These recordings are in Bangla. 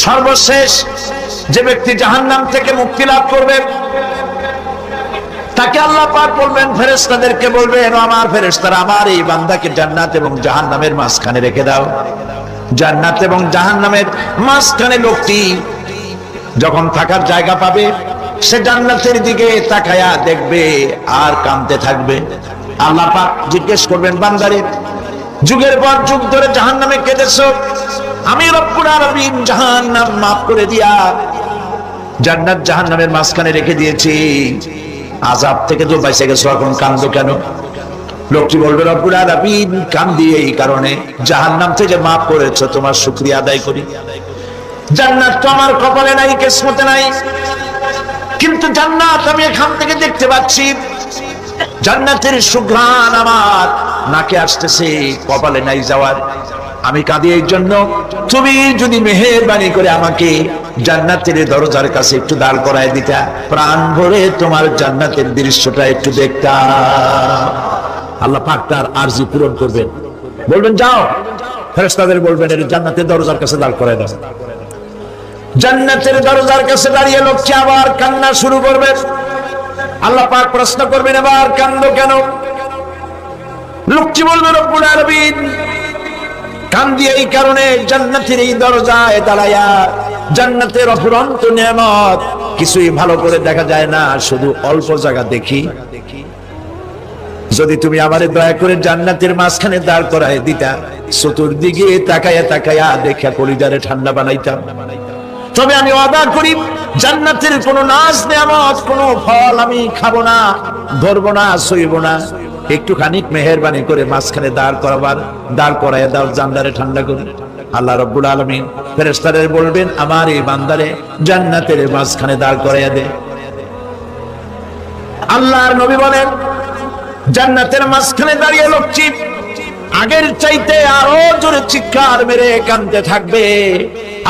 সর্বশেষ যে ব্যক্তি জাহান্নাম থেকে মুক্তি লাভ করবে তাকে আল্লাহ পাক বলবেন, ফেরেশতাদেরকে বলবেন, আমার ফেরেশতারা আমার এই বান্দাকে জান্নাত এবং জাহান্নামের মাঝখানে রেখে দাও। জান্নাত এবং জাহান্নামের মাঝখানে লোকটি যখন থাকার জায়গা পাবে সে জান্নাতের দিকে তাকায়া দেখবে আর কাঁদতে থাকবে। আল্লাহ পাক জিজ্ঞেস করবেন, বান্দারে যুগের পর যুগ ধরে জাহান্নামে কেঁদেছো, আমি রব্বুল আলামিন জাহান্নাম মাফ করে দিয়া জান্নাত জাহান্নামের মাঝখানে রেখে দিয়েছি, আযাব থেকে তো বেঁচে গেছো, এখন কাঁদো কেন? লোকটি বলবে, রব্বুল আলামিন কাঁদি এই কারণে, জাহান্নাম থেকে মাফ করেছো, তোমার শুকরিয়া আদায় করি। জান্নাত তো আমার কপালে নাই, কিসমতে নাই, কিন্তু জান্নাত আমি এখান থেকে দেখতে পাচ্ছি, জান্নাতের সুঘ্রাণ আমার নাকে আসতেছে, কপালে নাই যাওয়ার। আমি কাঁদি এই জন্য, তুমি যদি মেহেরবানি করে আমাকে জান্নাতের দরজার কাছে একটু দাঁড় করায় দিতা, প্রাণ ভরে তোমার জান্নাতের দৃশ্যটা একটু দেখতাম। আল্লাহ পাক তার আরজি পূরণ করবেন, বলবেন যাও, ফেরেশতাদের বলবেন এর জান্নাতের দরজার কাছে দাঁড় করায় দাও। জান্নাতের দরজার কাছে দাঁড়িয়ে লোকটি আবার কান্না শুরু করবে। আল্লাহ পাক প্রশ্ন করবেন, এবার কান্দো কেন? লোকটি বলবে, রব্বুল আলামিন কান্দি এই কারণে, জান্নাতের এই দরজায় দাঁড়ায়া জান্নাতের অফুরন্ত নিয়ামত কিছুই ভালো করে দেখা যায় না, শুধু অল্প জায়গা দেখি। যদি তুমি আমারে দয়া করে জান্নাতের মাঝখানে দাঁড় করায় দিতা, চতুর্দিকে তাকায়া তাকায়া দেখা কলিজারে ঠান্ডা বানাইতাম। তবে আমি ওয়াদা করি, জান্নাতের কোনো নাজ নিয়ামত, কোনো ফল আমি খাবো না, ধরবো না, সইব না। একটুখানি মেহেরবানি করে মাঝখানে দাঁড় করায় দাও, জান্নারে ঠান্ডা করে। আল্লাহ রাব্বুল আলামিন ফেরেশতাদের বলবেন, আমার এই বান্দারে জান্নাতের মাঝখানে দাঁড় করাইয়া দে। আল্লাহর নবী বলেন, জান্নাতের মাঝখানে দাঁড়িয়ে লোকটি আগের চাইতে আরো জোরে চিৎকার মেরে কাঁদতে থাকবে।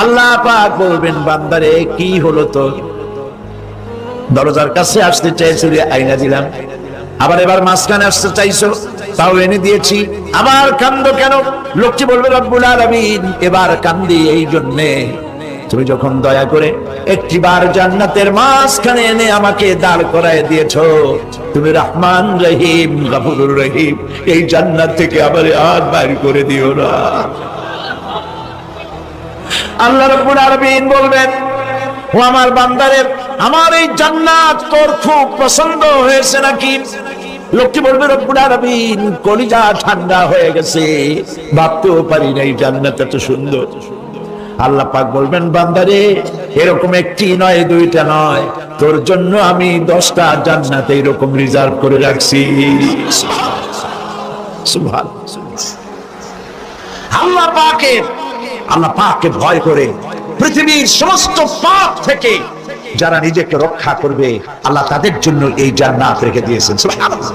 আল্লাহ পাক বলবেন, বান্দারে কি হলো তো? দরজার কাছে আসতে চাইছিলে, আইনা দিলাম। আবার এবার মাঝখানে আসতে চাইছো, তাও এনে দিয়েছি, আবার কান্দো কেন? লোকটি বলবে, রব্বুল আলামিন এবার কান্দি এই জন্যে, তুমি যখন দয়া করে একটিবার জান্নাতের মাঝখানে এনে আমাকে দাঁড় করায় দিয়েছো, তুমি রহমান রহিম গফুরুর রহিম, এই জান্নাত থেকে আবার আর বাইর করে দিও না। আল্লাহ রাব্বুল আলামিন বলবেন, ও আমার বান্দারে, আমার এই জান্নাত তোর খুব পছন্দ হয়েছে নাকি? লোকটি বলবে, রব্বুল আলামিন কলিজা ঠান্ডা হয়ে গেছে, ভাবতেও পারি না এই জান্নাত এত সুন্দর। আল্লাহ পাক বলবেন, বান্দারে এরকম একটি নয়, দুইটা নয়, তোর জন্য আমি 10টা জান্নাত এরকম রিজার্ভ করে রাখছি। সুবহানাল্লাহ। আল্লাহ পাককে ভয় করে পৃথিবীর সমস্ত পাপ থেকে যারা নিজেকে রক্ষা করবে, আল্লাহ তাদের জন্য এই জান্নাত রেখে দিয়েছেন। সুবহানাল্লাহ।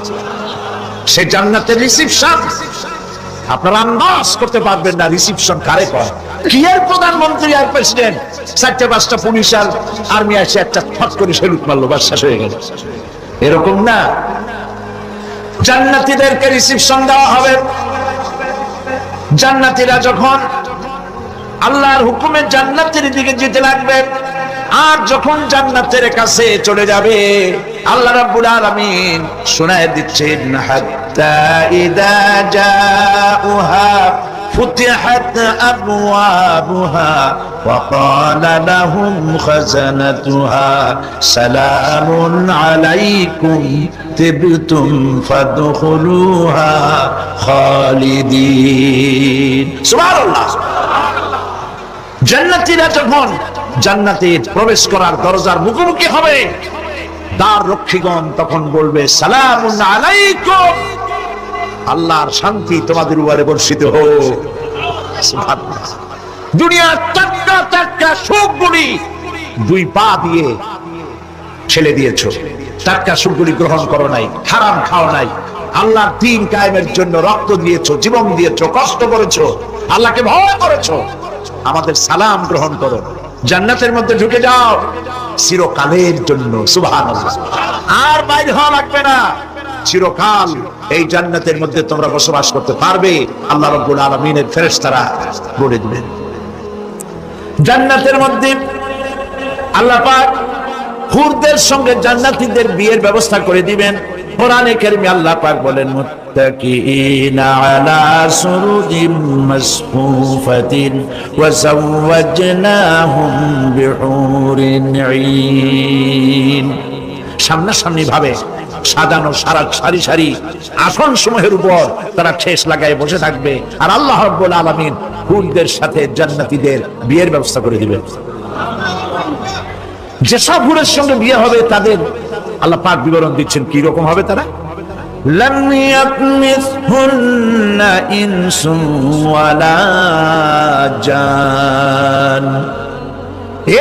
সেই জান্নাতের রিসিপশন আপনারা আন্দাজ করতে পারবেন না, রিসিপশন কারে কয়? কি এর প্রধানমন্ত্রী আর প্রেসিডেন্ট, 4-5টা পুলিশ আর আর্মি এসে একটা ফট করে সেলুট মারলো, বাস শেষ হয়ে গেল, এরকম না। জান্নাতীদেরকে রিসিপশন দেওয়া হবে। জান্নাতীরা যখন আল্লাহর হুকুমে জান্নাতের দিকে যেতে লাগবে, আর যখন জান্নাতের কাছে চলে যাবে, আল্লাহ রাব্বুল আলামিন শোনায় দিচ্ছেন, হাত্তা ইদা জাউহা ফুতিহাত আবওয়াবুহা ওয়া ক্বালা লাহুম খাজানাতুহা সালামুন আলাইকুম তিবতুম ফাদখুলুহা খালিদিন। সুবহানাল্লাহ। জান্নাতীরা যখন জান্নাতে প্রবেশ করার দরজার মুখোমুখি হবে, দ্বার রক্ষীগণ তখন বলবে, সালামুন আলাইকুম, আল্লাহর শান্তি তোমাদের উপরে বর্ষিত হোক। সুবহানাল্লাহ। দুনিয়ার টাটকা টাটকা সুখগুলি 2 পা দিয়ে ছেলে দিয়েছো, টাটকা সুখগুলি গ্রহণ করো নাই, হারাম খাও নাই, আল্লাহর দ্বীন কায়েমের জন্য রক্ত দিয়েছো, জীবন দিয়েছো, কষ্ট করেছো, আল্লাহকে ভয় করেছো, আমাদের সালাম গ্রহণ করো, জান্নাতের মধ্যে ঢুকে যাও চিরকালের জন্য। সুবহানাল্লাহ। আর বাইরে হওয়া লাগবে না, চিরকাল এই জান্নাতের মধ্যে তোমরা বসবাস করতে পারবে, আল্লাহ রাব্বুল আলামিনের ফেরেশতারা বলে দিবেন। জান্নাতের মধ্যে আল্লাহ পাক হুরদের সঙ্গে জান্নাতীদের বিয়ের ব্যবস্থা করে দিবেন। কোরআনে কারিমে আল্লাহ পাক বলেন মুত্তাকিনা আলা সুরুরিম মাসফুফাতিন ওয়া যাওয়াজনাহুম বিহুরিন ঈন। সামনাসামনি ভাবে সাজানো সারি সারি আসন সমূহের উপর তারা ঠেস লাগায় বসে থাকবে, আর আল্লাহ রাব্বুল আলামিন হুরদের সাথে জান্নাতীদের বিয়ের ব্যবস্থা করে দিবেন। যেসব হুরের সঙ্গে বিয়ে হবে তাদের আল্লাহ পাক বিবরণ দিচ্ছেন কি রকম হবে তারা। লাম ইয়াতমিসহুন্না ইনসুন ওয়ালা জান।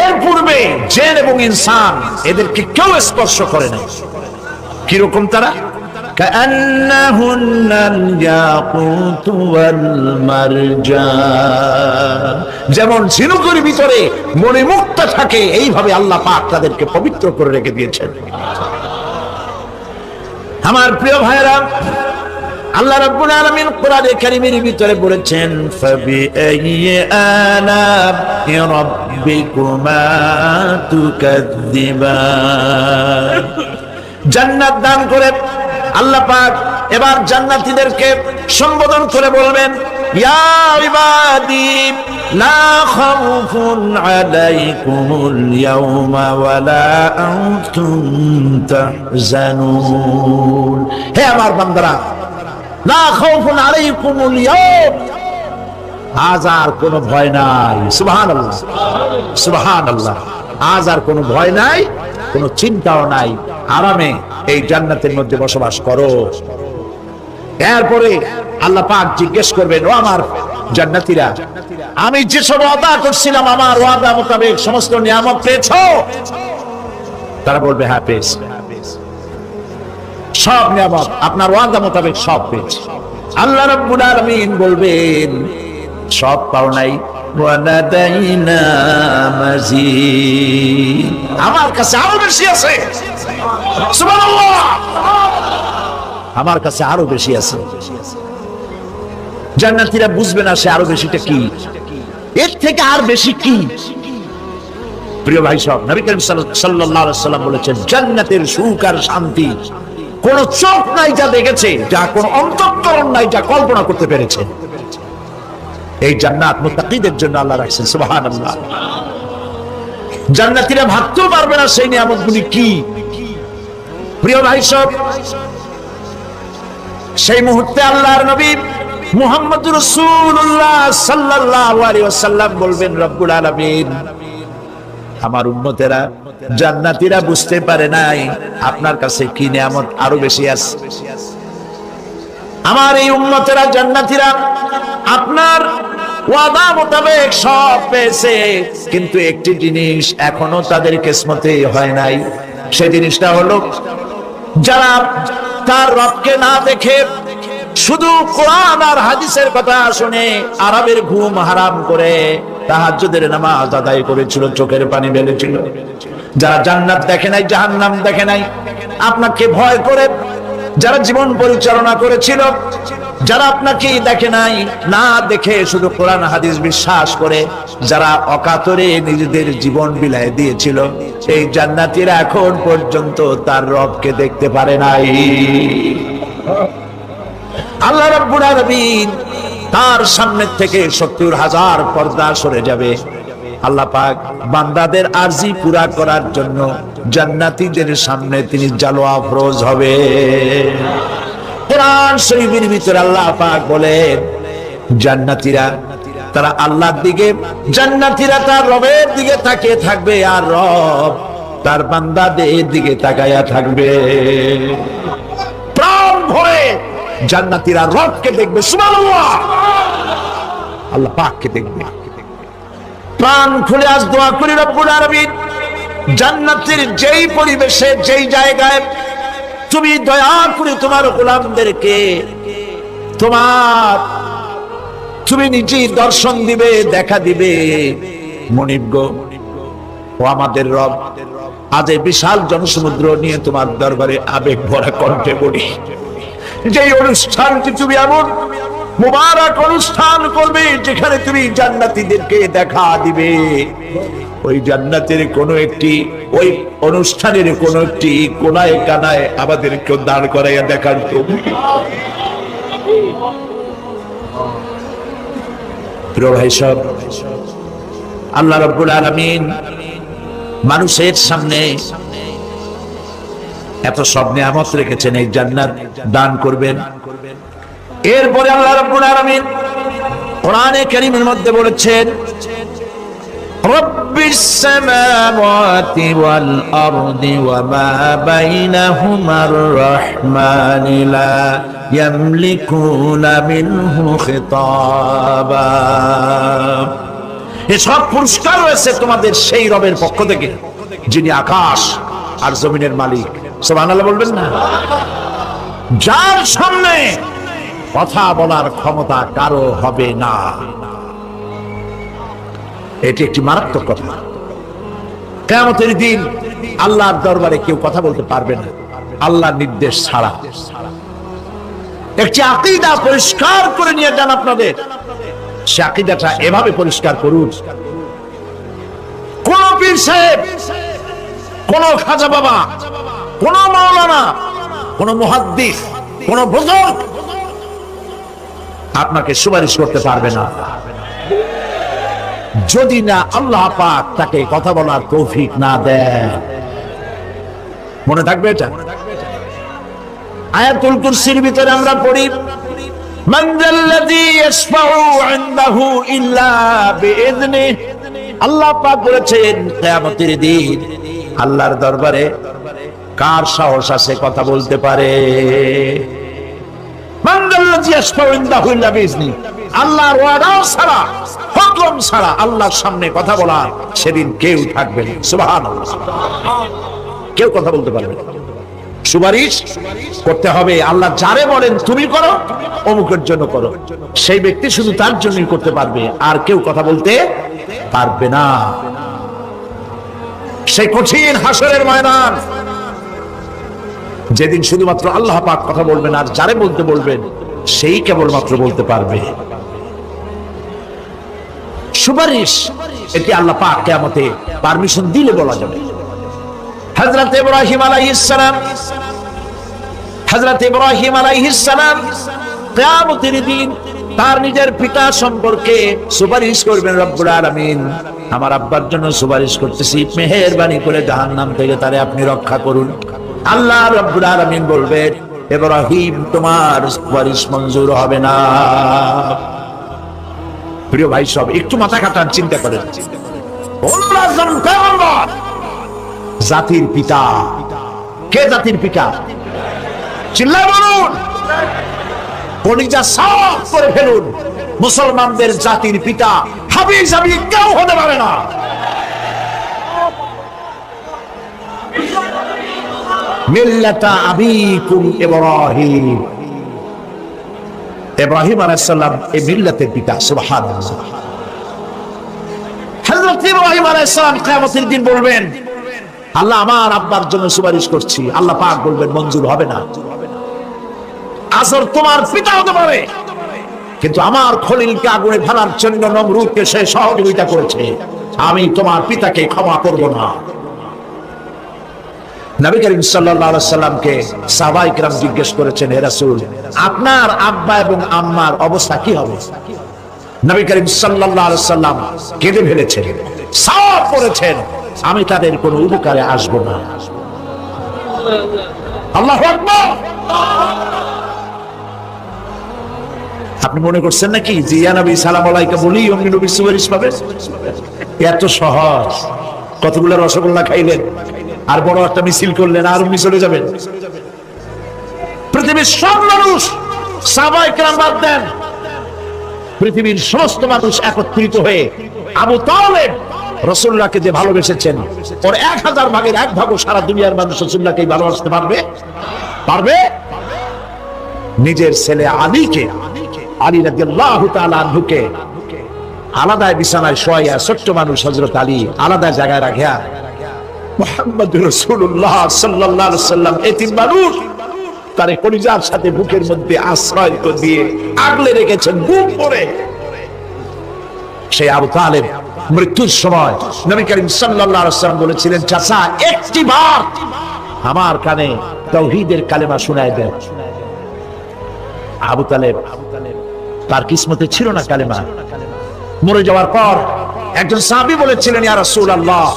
এর পূর্বে জিন এবং ইনসান এদেরকে কেউ স্পর্শ করে নাই। কি রকম তারা? কাআন্নাহুন্নাল ইয়াকুতু ওয়াল মারজান। যেমন ঝিনুকের ভিতরে মণিমুক্তা থাকে, এইভাবে আল্লাহ পাক তাদেরকে পবিত্র করে রেখে দিয়েছেন। আমার প্রিয় ভাইরা, আল্লাহ রাব্বুল আলামিন কোরআনে কারীমের ভিতরে বলেছেন ফাবিআইয়ি আলা'i রাব্বিকুমা তুকাযযিবান। জান্নাত দান করে আল্লাহ পাক এবার জান্নাতীদেরকে সম্বোধন করে বলবেন, ইয়া ইবাদি লা খাউফুন আলাইকুমুল ইয়াওমা ওয়ালা আনতুম তাহজানুন। হে আমার বান্দারা, লা খাউফুন আলাইকুমুল ইয়াওম, আজ আর কোনো ভয় নাই। সুবহানাল্লাহ, সুবহানাল্লাহ। আজ আর কোনো ভয় নাই, কোনো চিন্তাও নাই, আরামে এই জান্নাতের মধ্যে বসবাস করো। এরপরে আল্লাহ পাক জিজ্ঞেস করবেন, ও আমার জান্নাতীরা, আমি যেসব ওয়াদা করছিলাম আমার ওয়াদা মোতাবেক সমস্ত নিয়ামত পেয়েছো? তারা বলবে হ্যাঁ পেয়েছি, সব নিয়ামত আপনার ওয়াদা মোতাবেক সব পেয়েছি। আল্লাহ রাব্বুল আলামিন বলবেন সব পাও নাই, ওয়ালাদাইনা মাজিদ, আমার কাছে আরো বেশি আছে। সুবহানাল্লাহ, আমার কাছে আরো বেশি আছে। জান্নাতীরা বুঝবে না সে আরো বেশিটা কি, এর থেকে আর বেশি কি। প্রিয় ভাই সব, নবী করিম সাল্লাল্লাহু আলাইহি সাল্লাম বলেছেন জান্নাতের সুখ আর শান্তি কোন চোখ নাই যা দেখেছে, যা কোন অন্তঃকরণ নাই যা কল্পনা করতে পেরেছে। এই জান্নাত মুত্তাকিদের জন্য আল্লাহ রাখছেন। সুবহানাল্লাহ। জান্নাতীরা ভাবতেও পারবে না সেই নিয়ামতগুলি কি। প্রিয় ভাই সব, সেই মুহূর্তে আল্লাহর নবী মুহাম্মদুর রাসূলুল্লাহ সাল্লাল্লাহু আলাইহি ওয়াসাল্লাম বলবেন, রব্বুল আলামিন আমার উম্মতেরা জান্নাতীরা বুঝতে পারে নাই আপনার কাছে কি নিয়ামত আরো বেশি আছে। আমার এই উম্মতেরা জান্নাতীরা আপনার ওয়াদা মোতাবেক সব পেয়েছে, কিন্তু একটি জিনিস এখনো তাদের কিসমতে হয় নাই। সেই জিনিসটা হলো যারা তার রবকে না দেখে শুধু কোরআন আর হাদিসের কথা শুনে আরামের ঘুম হারাম করে তাহাজ্জুদের নামাজ আদায় করেছিল, চোখের পানি ফেলেছিল, যারা জান্নাত দেখে নাই জাহান্নাম দেখে নাই, আপনাকে ভয় করে যারা জীবন পরিচালনা করেছিল, যারা আপনাকে দেখে নাই, না দেখে শুধু কোরআন হাদিস বিশ্বাস করে যারা অকাতরে নিজেদের জীবন বিলায় দিয়েছিল, এই জান্নাতীরা এখন পর্যন্ত তার রবকে দেখতে পারে নাই। আল্লাহ রাব্বুল আলামিন তার সামনে থেকে ৭০,০০০ পর্দা সরে যাবে। আল্লাহ পাক বান্দাদের আরজি পুরা করার জন্য জান্নাতীদের সামনে তিনি জালোয়া ফরোজ হবে। কোরআন শরীফের ভিতরে আল্লাহ পাক বলেন জান্নাতীরা তারা আল্লাহর দিকে, জান্নাতীরা তার রবের দিকে তাকিয়ে থাকবে, আর রব তার বান্দাদের দিকে তাকায়া থাকবে। প্রাণ ভরে জান্নাতীরা রবকে দেখবে। সুবহানাল্লাহ, আল্লাহ পাককে দেখবে। প্রাণ খুলে আজ দোয়া করি রব্বুল আলামিন জান্নাতের যেই পরিবেশে যেই জায়গায় তুমি দয়া করে তোমার গোলামদেরকে তুমি নিজেই দর্শন দিবে, দেখা দিবে। মনিব গো, ও আমাদের রব, আজ এই বিশাল জনসমুদ্র নিয়ে তোমার দরবারে আবেগ ভরা কণ্ঠে বলি, যে অনুষ্ঠানটি তুমি এমন মুবারক অনুষ্ঠান করবে, যেখানে তুমি জান্নাতীদেরকে দেখা দিবে। ওই জান্নাতের কোন একটি, ওই অনুষ্ঠানের কোন একটি কোনায় কানায় আমাদেরকে দাঁড় করাইয়া দেখার তো। প্রিয় ভাই সব, আল্লাহ রাব্বুল আলামিন মানুষের সামনে এত সব নিয়ামত রেখেছেন, এই জান্নাত দান করবেন। এরপরে আল্লাহ রাব্বুল আলামিন কোরআনে কারীমের মধ্যে বলেছেন, রব্বিস সামাওয়াতি ওয়াল আরদি ওয়া মা বাইনাহুমার রাহমানি লা ইয়ামলিকুনা মিনহু খিতাবা। এসব পুরস্কার রয়েছে তোমাদের সেই রবের পক্ষ থেকে, যিনি আকাশ আর জমিনের মালিক। সুবহানাল্লাহ বলবেন না? যার সামনে কথা বলার ক্ষমতা কারো হবে না। এটি একটি মারাত্মক কথা। কিয়ামতের দিন আল্লাহর দরবারে কেউ কথা বলতে পারবে না আল্লাহর নির্দেশ ছাড়া। একটি আকীদা পরিষ্কার করে নিয়ে যান আপনাদের। সে আকীদাটা এভাবে পরিষ্কার করুন, কোন পীর সাহেব, কোন খাজা বাবা, কোন মাওলানা, কোন মুহাদ্দিস, কোন বুজুর্গ আপনাকে সুপারিশ করতে পারবে না, যদি না আল্লাহ পাক তাকে কথা বলার তৌফিক না দেন। মনে থাকবে এটা। আয়াতুল কুরসির ভিতরে আমরা পড়ি, মান যাল্লাযী ইয়াশফাউ ইনদাহু ইল্লা বিইذনিহি। আল্লাহ পাক বলেছেন কিয়ামতের দিন আল্লাহর দরবারে কার সাহস আছে কথা বলতে পারে? মান যাল্লাযী ইয়াশফাউ ইনদাহু ইল্লা বিইذনিহি। আল্লাহর ওয়াদা ছাড়া, হুকুম ছাড়া আল্লাহর সামনে কথা বলার সেদিন কেউ থাকবে না। সুবহানাল্লাহ। কেউ কথা বলতে পারবে না। সুপারিশ করতে হবে আল্লাহ যারে বলেন তুমি করো, অমুকের জন্য করো, সেই ব্যক্তি শুধু তার জন্যই করতে পারবে, আর কেউ কথা বলতে পারবে না। সেই কঠিন হাসরের ময়দান, যেদিন শুধুমাত্র আল্লাহ পাক কথা বলবেন, আর যারে বলতে বলবেন সেই কেবলমাত্র বলতে পারবে। সুপারিশ এটি আল্লাহ পাক কিয়ামতে পারমিশন দিলে বলা যাবে। হযরত ইব্রাহিম আলাইহিস সালাম, হযরত ইব্রাহিম আলাইহিস সালাম কিয়ামতের দিন তার নিজের পিতা সম্পর্কে সুপারিশ করবেন, রব্বুল আলামিন আমার আব্বার জন্য সুপারিশ করতেছি, মেহেরবানি করে জাহান্নাম থেকে তারে আপনি রক্ষা করুন। আল্লাহ রব্বুল আলামিন বলবেন, ইব্রাহিম তোমার সুপারিশ মঞ্জুর হবে না। প্রিয় ভাই সব, একটু মাথা খাটান, চিন্তা করেন। জাতির পিতা কে? জাতির পিতা চিল্লায় বলুন, কলিজা সাফ করে ফেলুন। মুসলমানদের জাতির পিতা হাবিজ হাবিজ কেউ হতে পারে না। মিল্লাতা আবিকুম ইব্রাহিম। ইব্রাহিম আলাইহিস সালাম এই মিল্লাতের পিতা। সুবহানাল্লাহ। হযরত ইব্রাহিম আলাইহিস সালাম কিয়ামতের দিন বলবেন, আল্লাহ আমার আব্বার জন্য সুপারিশ করছি। আল্লাহ পাক বলবেন মঞ্জুর হবে না। আসর তোমার পিতা হতে পারে, কিন্তু আমার খলিলকে আগুনে ফেলার জন্য নমরুদকে সে সহযোগিতা করেছে, আমি তোমার পিতাকে ক্ষমা করব না। নবী করিম সাল্লাল্লাহু আলাইহি সাল্লামকে সাহাবায়ে কিরাম জিজ্ঞেস করেছেন, হে রাসূল আপনার আব্বা এবং আম্মার অবস্থা কি হবে? নবী করিম সাল্লাল্লাহু আলাইহি সাল্লাম কেঁদে ফেলেছেন, সাফ করেছেন, আমি তাদের কোনো উপকারে আসব না। আল্লাহু আকবার। আপনি মনে করছেন নাকি যে ইয়া নবী সালাম আলাইকা বলি অমনি নবী সুপারিশ পাবে? এত সহজ। কতগুলো রসগোল্লা খাইলেন আর বড় একটা মিছিল করলেন আর উনি চলে যাবেন? পৃথিবীর সব মানুষ, সাহাবায়ে কেরাম বাদ দেন, পৃথিবীর সমস্ত মানুষ একত্রিত হয়ে আবু তালেব রাসূলুল্লাহকে যে ভালোবেসেছেন, ওর 1000 ভাগের 1 ভাগও সারা দুনিয়ার মানুষ রাসূলুল্লাহকে ভালোবাসতে পারবে? পারবে? নিজের ছেলে আলীকে, আলী রাদিয়াল্লাহু তাআলা আনহুকে আলাদা বিছানায় শোয়া, ছোট্ট মানুষ হযরত আলী আলাদা জায়গায় রাখিয়া মুহাম্মদুর রাসূলুল্লাহ সাল্লাল্লাহু আলাইহি ওয়াসাল্লাম এতিম মানুষ তারে কলিজার সাথে বুকের মধ্যে আশ্রয় দিয়ে আগলে রেখেছেন বুক করে। সেই আবু তালেব মৃত্যুর সময় নবী করিম সাল্লাল্লাহু আলাইহি ওয়াসাল্লাম বলেছিলেন, চাচা একটি বার আমার কানে তাওহীদের কালেমা শোনায় দেন। আবু তালেব তার কিসমতে ছিল না কালেমা। মরে যাওয়ার পর একজন সাহাবী বলেছিলেন, ইয়া রাসূলুল্লাহ,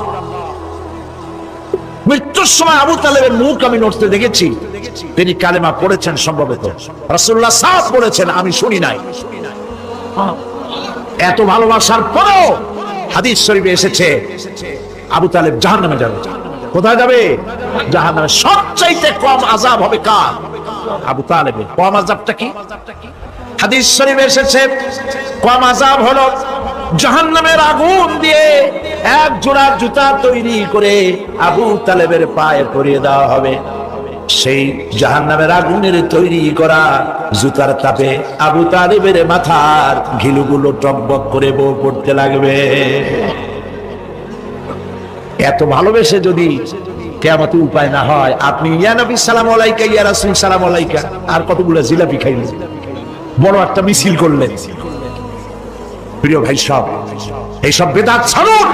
মৃত্যুর সময় আবু তালেবের মুখ আমি নড়তে দেখেছি, তিনি কালেমা পড়েছেন সম্ভবত। রাসূলুল্লাহ সাফ বলেছেন, আমি শুনি নাই। এত ভালোবাসার পরেও হাদিস শরীফে এসেছে আবু তালেব জাহান্নামে যাবে। কোথায় যাবে? জাহান্নামে। সবচাইতে কম আযাব হবে কার? আবু তালেবের। কম আযাবটা কি? হাদিস শরীফে এসেছে কম আযাব হলো জাহান্নামের আগুন দিয়ে এক জোড়া জুতা তৈরি করে আবু তালেবের পায়ে পরিয়ে দেওয়া হবে। সেই জাহান্নামের আগুনের তৈরি করা জুতার তাপে আবু তালেবের মাথার ঘিলুগুলো টকবক করে বউ পড়তে লাগবে। এত ভালোবেসে যদি কিয়ামতে উপায় না হয়, আপনি ইয়া নবী সালাম আলাইকা, ইয়া রাসূল সালাম আলাইকা, আর কতগুলো জিলাপি খাইলেন, বড় একটা মিছিল করলেন। প্রিয় ভাই সব, এইসব বিদআত ছাড়ুন,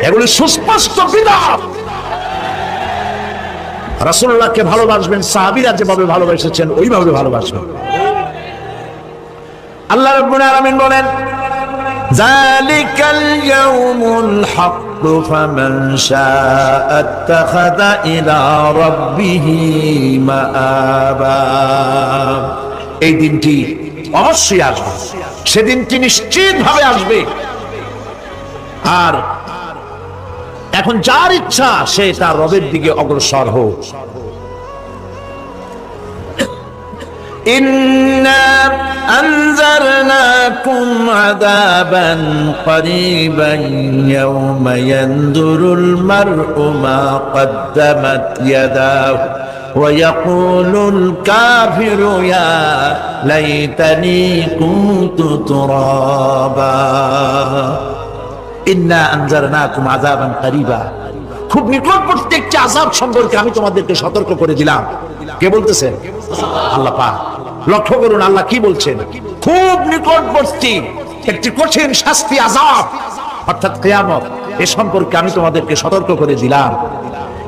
এগুলো সুস্পষ্ট বিদআত। রাসূলুল্লাহকে ভালোবাসবেন, সাহাবীরা যেভাবে ভালোবেসেছেন ওইভাবে ভালোবাসবেন। আল্লাহ রাব্বুল আলামিন বলেন, যালিকাল ইয়াউমুল হক ফামান শাআ আত্তাখাযা ইলা রাব্বিহি মাআবা। এই দিনটি অবশ্যই আসবে, সেদিনটি নিশ্চিতভাবে আসবে। আর এখন যার ইচ্ছা সে তার রবের দিকে অগ্রসর হোক। ইন্না আনজারনাকুম আযাবান করিবান ইয়াওমা ইয়ানদুরুল মার'উ মা কদ্দামাত ইয়াদাহু ওয়া ইয়াকুলুল কাফিরু ইয়া লাইতানি কুনতু তুরাবা। ইন্না আনজারনাকুম আযাবান করিবা, খুব নিকটবর্তী একটি আযাব সম্পর্কে আমি তোমাদেরকে সতর্ক করে দিলাম। কে বলতেছেন? আল্লাহ পাক। লক্ষ্য করুন আল্লাহ কি বলছেন, খুব নিকটবর্তী একটি কঠিন শাস্তি, আযাব, অর্থাৎ কিয়ামত, এ সম্পর্কে আমি তোমাদেরকে সতর্ক করে দিলাম।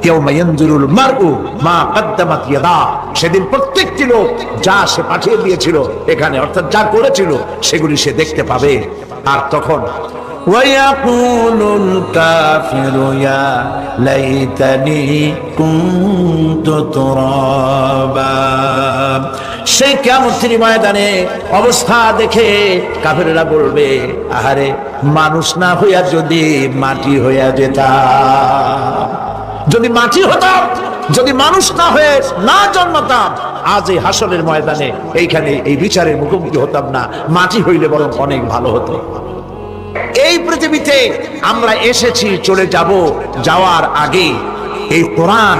ইয়াউমা ইয়ানজুরুল মার'উ মা কদ্দামাত ইয়াদা, সেদিন প্রত্যেকটি লোক যা সে পাঠিয়ে দিয়েছিল এখানে, অর্থাৎ যা করেছিল সেগুলি সে দেখতে পাবে। আর তখন ওয়ায়াকুলুল কাফিরু ইয়া লাইতানি কুনতু তুরাবা। সেই কিয়ামতের ময়দানে অবস্থা দেখে কাফেররা বলবে, আহারে মানুষ না হইয়া যদি মাটি হইয়া যেতাম, যদি মাটি হতাম, যদি মানুষ না হয়ে না জন্মতাম, আজ এই হাসরের ময়দানে এইখানে এই বিচারের মুখোমুখি হতাম না, মাটি হইলে বরং অনেক ভালো হতো। এই পৃথিবীতে আমরা এসেছি, চলে যাব, যাওয়ার আগে এই কোরআন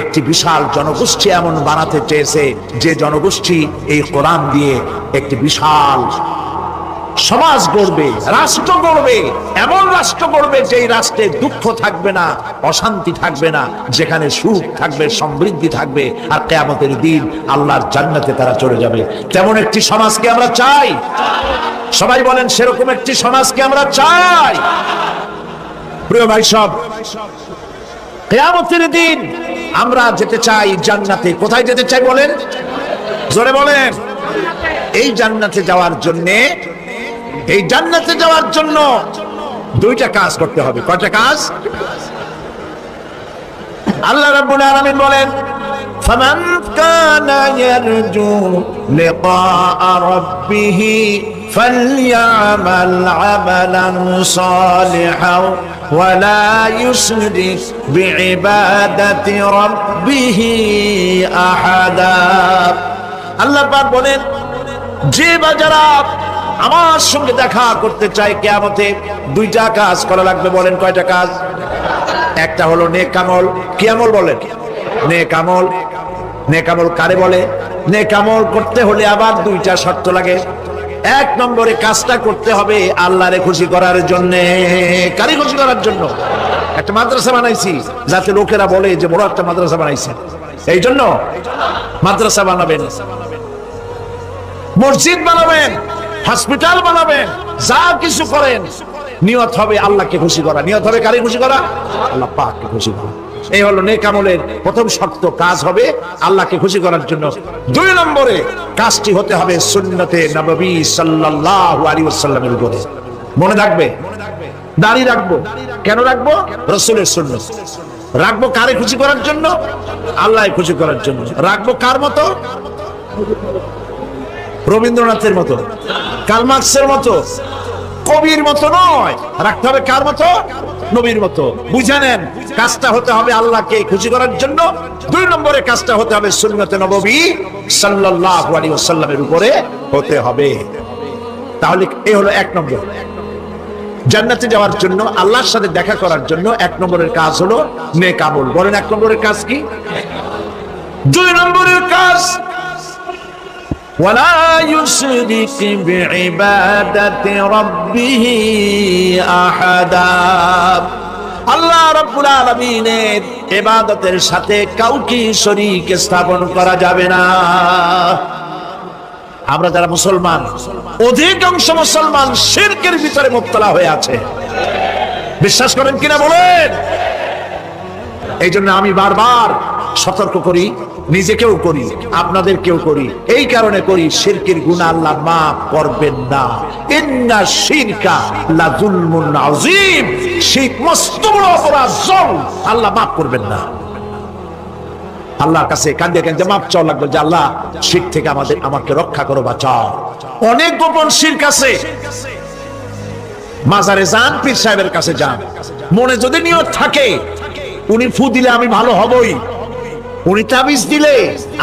একটি বিশাল জনগোষ্ঠী এমন বানাতে চেয়েছে যে জনগোষ্ঠী এই কোরআন দিয়ে একটি বিশাল সমাজ গড়বে, রাষ্ট্র গড়বে, এমন রাষ্ট্র গড়বে যেই রাষ্ট্রে দুঃখ থাকবে না, অশান্তি থাকবে না, যেখানে সুখ থাকবে, সমৃদ্ধি থাকবে, আর কিয়ামতের দিন আল্লাহর জান্নাতে তারা চলে যাবে। তেমন একটি সমাজকে আমরা চাই। সবাই বলেন, সেরকম একটি সমাজকে আমরা চাই। প্রিয় ভাই সব, কিয়ামতের দিন আমরা যেতে চাই জান্নাতে। কোথায় যেতে চাই বলেন? জোরে বলেন। এই জান্নাতে যাওয়ার জন্য, এই জান্নাতে যাওয়ার জন্য দুইটা কাজ করতে হবে। কয়টা কাজ? আল্লাহ রাব্বুল আলামিন বলেন, ফামান কানা ইয়ারজু লিকাআ রাব্বিহি ফালইআমাল আমালান সালিহান ওয়া লা ইউশরিক বিইবাদাতি রাব্বিহি আহাদা। আল্লাহ পাক বলেন, যে বাজারা আমার সঙ্গে দেখা করতে চাই কিয়ামতে, দুইটা কাজ করা লাগবে। বলেন কয়টা কাজ? একটা হলো নেক আমল। কি আমল বলেন? নেক আমল। নেক আমল কারে বলে? নেক আমল করতে হলে আবার দুইটা শর্ত লাগে। এক নম্বরে কাজটা করতে হবে আল্লাহরে খুশি করার জন্য। কারে খুশি করার জন্য? একটা মাদ্রাসা বানাইছি যাতে লোকেরা বলে যে বড় একটা মাদ্রাসা বানাইছে। এই জন্য মাদ্রাসা বানাবেন, মসজিদ বানাবেন, হসপিটাল বানাবেন, যা কিছু করেন নিয়ত হবে আল্লাহকে খুশি করা। নিয়ত হবে কারে খুশি করা? আল্লাহ পাককে খুশি করা। এই হলো নেক আমলের প্রথম শর্ত। কাজ হবে আল্লাহকে খুশি করার জন্য। 2 নম্বরে কাজটি হতে হবে সুন্নতে নববী সাল্লাল্লাহু আলাইহি ওয়াসাল্লামের উপরে। মনে রাখবে, দাড়ি রাখবো কেন রাখবো? রাসূলের সুন্নাত। রাখবো কারে খুশি করার জন্য? আল্লাহকে খুশি করার জন্য। রাখবো কার মতো? রবীন্দ্রনাথের মতো, কার্ল মার্কসের মতো, কবির মতো নয়। রাখতে হবে কার মতো? নবীর মতো। বুঝে নেন, কাজটা হতে হবে আল্লাহকে খুশি করার জন্য। 2 নম্বরে কাজটা হতে হবে সুন্নতে নববী সাল্লাল্লাহু আলাইহি ওয়াসাল্লামের উপরে হতে হবে। তাহলে এই হলো 1 নম্বর। জান্নাতে যাওয়ার জন্য, আল্লাহর সাথে দেখা করার জন্য 1 নম্বরের কাজ হলো নেক আমল। বলেন 1 নম্বরের কাজ কি? 2 নম্বরের কাজ ওয়ালা ইউশরিক বিইবাদাতি রাব্বিহি আহাদা। আল্লাহ রাব্বুল আলামিনের ইবাদতের সাথে কাউকে শরীক স্থাপন করা যাবে না। আমরা যারা মুসলমান, অধিকাংশ মুসলমান শিরকের ভিতরে মুবতলা হয়ে আছে। বিশ্বাস করেন কিনা বলেন? এই জন্য আমি বারবার সতর্ক করি, নিজেকেও করি, আপনাদেরকেও করি। এই কারণে করি, শিরকের গুনাহ আল্লাহ মাফ করবেন না। ইন্না শিরকা লাযুলমুন আযীম। শিরক মস্ত বড় অপরাধ, জুলম, আল্লাহ মাফ করবেন না। আল্লাহর কাছে কাঁদে কাঁদে মাপ চাওয়া লাগবে যে আল্লাহ শিরক থেকে আমাকে রক্ষা করো, বাঁচাও। অনেক গোপন শিরক আছে। মাজারে যান, পীর সাহেবের কাছে যান, মনে যদি নিয়ত থাকে উনি ফু দিলে আমি ভালো হবই, উনি তাবিজ দিলে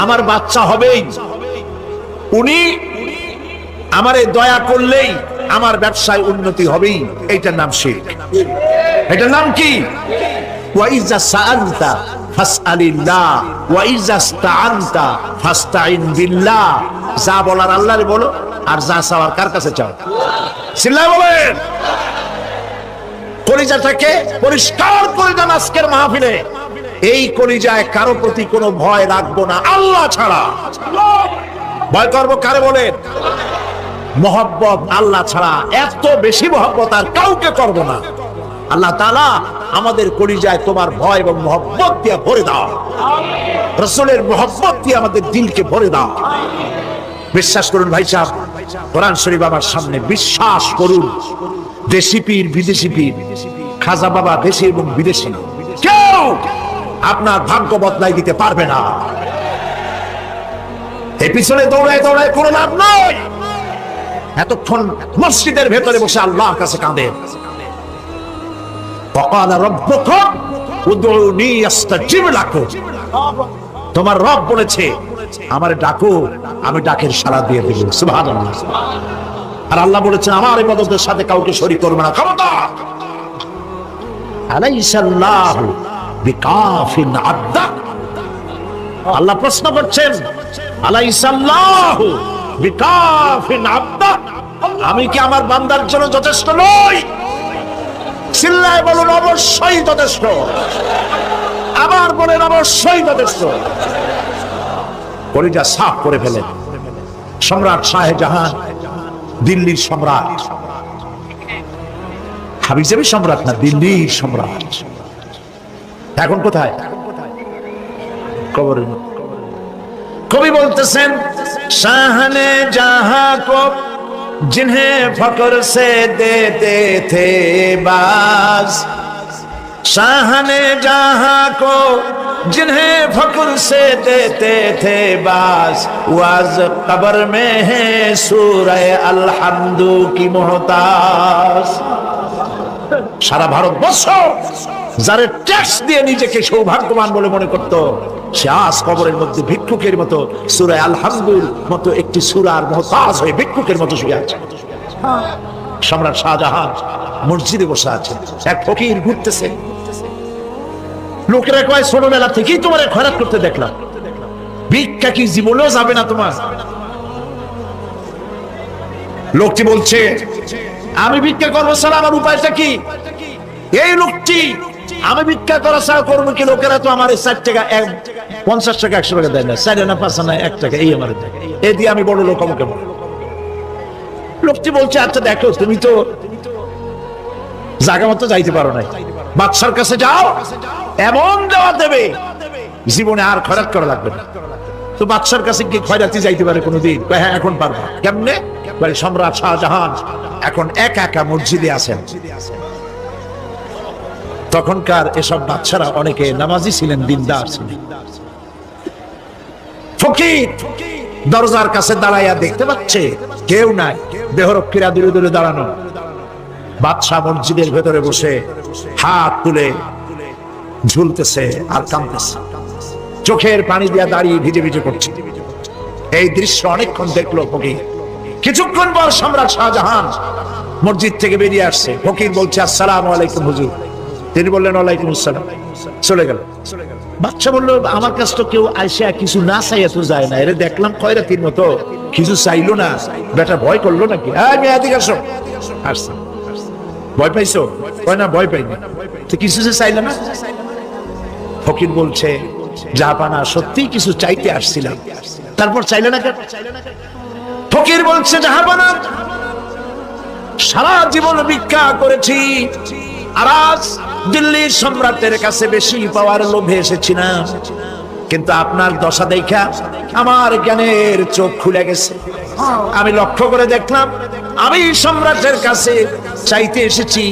আমার বাচ্চা হবেই, উনি আমারে দয়া করলেই আমার ব্যবসায় উন্নতি হবেই, এইটার নাম শিরক। এটার নাম কি? ওয়া ইযা সাআলতা ফাসআলিল্লাহ ওয়া ইযা ইসতাআনতা ফাসতাইন বিল্লাহ। যা বলার আল্লাহরে বলো, আর যা চাওয়ার কার কাছে চাও? চিল্লায় বলেন। কলিজাটাকে পরিষ্কার করে দেন আজকের মাহফিলে। এই কলিজায় কারো প্রতি কোনো ভয় রাখবো না আল্লাহ ছাড়া। ভয় করবো কারে বলেন? মহব্বত আল্লাহ ছাড়া, এত বেশি মহব্বত আর কাউকে করব না। আল্লাহ তাআলা আমাদের কলিজায় তোমার ভয় এবং মহব্বত দিয়ে ভরে দাও। রাসূলের মহব্বত দিয়ে আমাদের দিলকে ভরে দাও। বিশ্বাস করুন ভাই সাহেব, কোরআন শরীফ আমার সামনে, বিশ্বাস করুন। দেশি পীর, বিদেশি পীর, খাজা বাবা দেশি এবং বিদেশি, কেউ আপনার ভাগ্য বদলাই দিতে পারবে না। এই পিছনে দৌড়ায় দৌড়ায় কোনো লাভ নয়। এতক্ষণ মসজিদের ভেতরে বসে আল্লাহর কাছে কাঁদেন। ওয়াকালা রাব্বুকুম উদউনি আস্তাজিব লাকুম। তোমার রব বলেছে আমারে ডাকো, আমি ডাকের সাড়া দিয়ে দেব। সুবহানাল্লাহ। আর আল্লাহ বলেছেন আমার ইবাদতের সাথে কাউকে শরীক করবে না। খবরদার। আলাইসাল্লাহু বিকাফিন আবদা। আল্লাহ প্রশ্ন করছেন, আলাইসাল্লাহু বিকাফিন আবদা, আমি কি আমার বান্দার জন্য যথেষ্ট নই? চিল্লায় বলুন অবশ্যই যথেষ্ট। আবার বলেন অবশ্যই যথেষ্ট। কলিজা সাফ করে ফেলেন। সম্রাট শাহজাহান, দিল্লির সম্রাট, হাবিজাবি সম্রাট না, দিল্লির সম্রাট। এখন কোথায়? কবরে। কবি বলতেছেন, শাহনে জাহাं को जिन्हें फक्र से देते थे बाज, शाहने जहां को जिन्हें फक्र से देते थे बाज, वाज कब्र में है सूरह अलहम्दु की मोहताज। সারা ভারতবর্ষ যারা ট্যাক্স দিয়ে নিজেকে সৌভাগ্যবান বলে মনে করত, সে আজ কবরের মধ্যে ভিক্ষুকের মতো সূরা আল-হামদুর মতো একটি সূরার মুহতাজ হয়ে ভিক্ষুকের মতো শুয়ে আছে। সম্রাট শাহজাহান মসজিদে বসে আছে, এক ফকির ঘুরতেছে। লোকেরা কয় ছোটবেলা থেকেই তোমার খয়রাত করতে দেখলাম, ভিক্ষা কি জীবনেও যাবে না তোমার? লোকটি বলছে আমি ভিক্ষা করবো স্যার, আমার উপায়টা কি? এই লোকটি আমি ভিক্ষা করা ছাড়া করবো কি? লোকেরা তো আমার 4 টাকা 50 টাকা 100 টাকা দেয় না, 4 আনা 5 আনা 1 টাকা এই আমার দেয়, এ দিয়ে আমি বড় লোক আমাকে বলো। লোকটি বলছে আচ্ছা দেখো তুমি তো জায়গা মতো যাইতে পারো নাই, বাদশার কাছে যাও, এমন দেওয়া দেবে জীবনে আর খয়রাত করা লাগবে না। তো বাদশার কাছে কি খয়রাতি যাইতে পারে কোনোদিন? হ্যাঁ এখন পারবা। কেমনে? বলে সম্রাট শাহজাহান এখন একা একা মসজিদে আছেন। তখনকার এসব বাদশারা অনেকে নামাজি ছিলেন, দিনদার ছিলেন। ফকির দরজার কাছে দাঁড়াইয়া দেখতে পাচ্ছে কেউ নাই, দেহরক্ষীরা দূরে দূরে দাঁড়ানো। বাদশাহ মসজিদের ভেতরে বসে হাত তুলে ঝুলতেছে আর কাঁদতেছে, চোখের পানি দিয়া দাঁড়িয়ে ভিজে ভিজে করছে। এই দৃশ্য অনেকক্ষণ দেখলো ফকির। কিছুক্ষণ পর সম্রাট শাহজাহান মসজিদ থেকে বেরিয়ে আসছে। ফকির বলছে আসসালামু আলাইকুম হুজুর। তিনি বললেন ওয়ালাইকুম আসসালাম, চলে গেল। বাচ্চা বললো আমার কাছে তো কেউ আইসা কিছু না চাইয়া তো যায় না, এরে দেখলাম খয়রাতির মতো কিছু চাইলো না, বেটা ভয় করলো নাকি? এদিকে আসো। আসছে। ভয় পাইছো? কয় না ভয় পাইনি। তো কিছু যে চাইলে না? ফকির বলছে জাহাপানা সত্যি কিছু চাইতে আসছিলাম, তারপর চাইলে না কেন? ফকির বলছে জাহাপানা সারা জীবন ভিক্ষা করেছি, আর আজ দিল্লির সম্রাটের কাছে বেশি পাওয়ার লোভে এসেছি না, কিন্তু আপনার দশা দেখা আমার জ্ঞানের চোখ খুলে গেছে। আমি লক্ষ্য করে দেখলাম আমি সম্রাটের কাছে চাইতে এসেছি,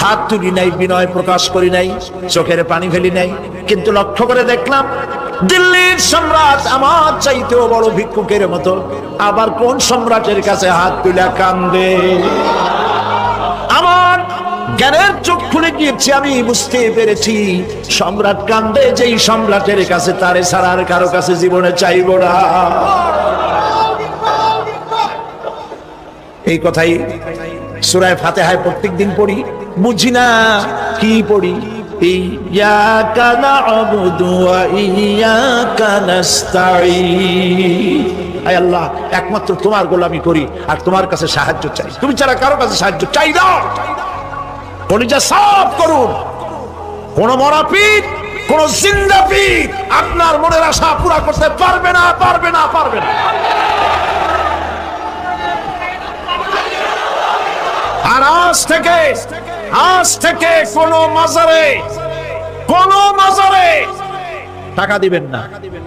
হাত তুলি নাই, বিনয় প্রকাশ করি নাই, চোখের পানি ফেলি নাই, কিন্তু লক্ষ্য করে দেখলাম দিল্লির সম্রাট আমার চাইতেও বড় ভিক্ষুকের মতো আবার কোন সম্রাটের কাছে হাত তুলে কান্দে। আমার জ্ঞানের চোখ খুলে গিয়েছে, আমি বুঝতে পেরেছি সম্রাট কান্দে যেই সম্রাটের কাছে, তারে ছাড়া আর কারো কাছে জীবনে চাইব না। এই কথাই সূরা ফাতিহায় প্রত্যেকদিন পড়ি, বুঝি না কি পড়ি। ইয়াকা না'বুদু ওয়া ইয়াকা নাস্তাঈন। আয় আল্লাহ, একমাত্র তোমার গোলামি করি আর তোমার কাছে সাহায্য চাই, তুমি ছাড়া কারো কাছে সাহায্য চাই না। কলিজা সাফ করুন, কোন মরা পীর, কোন জিন্দা পীর আপনার মনের আশা পুরা করতে পারবে না, পারবে না, পারবে না। আর আজ থেকে কোন মাজারে টাকা দিবেন না,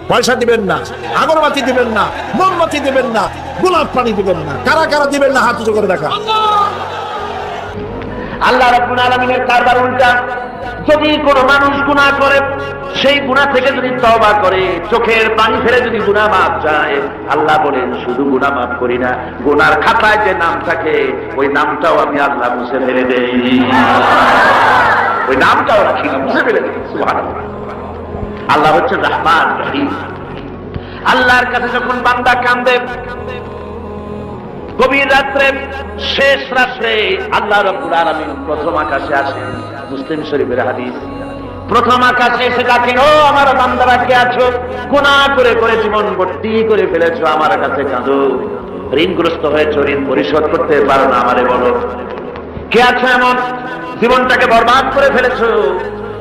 পয়সা দিবেন না, আগরবাতি দিবেন না, মোমবাতি দিবেন না, গোলাপ পানি দিবেন না। কারা কারা দিবেন না হাত উঁচু করে দেখা। আল্লাহ রাব্বুল আলামিনের কারবার উল্টা। যদি কোনো মানুষ গুনাহ করে, সেই গুনাহ থেকে যদি তওবা করে, চোখের পানি ফেলে যদি গুনাহ মাফ চায়, আল্লাহ বলেন শুধু গুনাহ মাফ করি না, গুনার খাতায় যে নাম থাকে ওই নামটাও আমি আল্লাহ মুছে ফেলে দেই, ওই নামটাও রাখি না, মুছে ফেলে দেই। সুবহানাল্লাহ। আল্লাহ হচ্ছে রহমান রহিম। আল্লাহর কাছে যখন বান্দা কান্দে, গভীর রাত্রে, শেষ রাত্রে আল্লাহ রাব্বুল আলামিন প্রথম আকাশে আসেন। মুসলিম শরীফের হাদিস। প্রথম আকাশে এসে ডাকেন, ও আমার বান্দারা কে আছো? গুনাহ করে করে জীবন ভর্তি করে ফেলেছো, আমার কাছে কাঁদো। ঋণগ্রস্ত হয়েছো, ঋণ পরিশোধ করতে পারো না, আমারে বলো। কে আছো এমন জীবনটাকে বরবাদ করে ফেলেছো,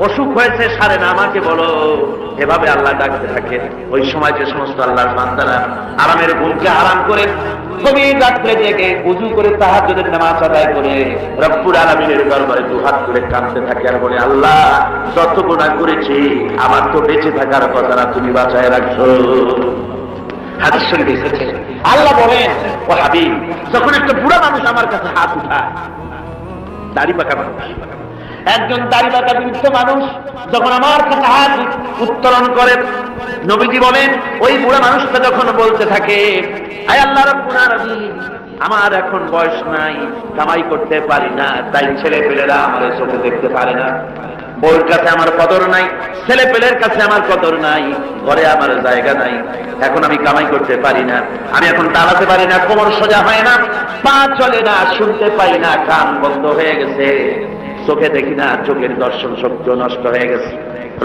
অসুখ হয়েছে সারে না, আমাকে বলো। এভাবে আল্লাহ ডাকতে থাকে। ওই সময় যে সমস্ত আল্লাহর বান্দারা আরামের ঘুমকে হারাম করে গভীর রাত্রে জেগে ওযু করে তাহাজ্জুদের নামাজ আদায় করে রব্বুল আলামিনের দরবারে দুহাত করে কাঁদতে থাকে আর বলে, আল্লাহ যত গুনাহ করেছি আমার তো বেঁচে থাকার কথা না, তুমি বাঁচায় রাখছো। হাদিস শরীফে এসেছে, আল্লাহ বলেন, ও হাবিব, যখন একটা বুড়া মানুষ আমার কাছে হাত উঠায়, দাড়ি পাকা মানুষ, একজন দাড়ি পাকা বৃদ্ধ মানুষ যখন আমার কাছে হাত উত্তোলন করে, নবীজি বলেন ওই বুড়া মানুষটা যখন বলতে থাকে, আয় আল্লাহ রাব্বুল আলামিন, আমার এখন বয়স নাই, কামাই করতে পারি না, তাই ছেলে পেলেরা আমার চোখে দেখতে পারে না, বউর কাছে আমার কদর নাই, ছেলে পেলের কাছে আমার কদর নাই, ঘরে আমার জায়গা নাই, এখন আমি কামাই করতে পারি না, আমি এখন দাঁড়াতে পারি না, কোমর সোজা হয় না, পা চলে না, শুনতে পাই না, কান বন্ধ হয়ে গেছে, চোখে দেখি না, চোখের দর্শন শক্তি নষ্ট হয়ে গেছে।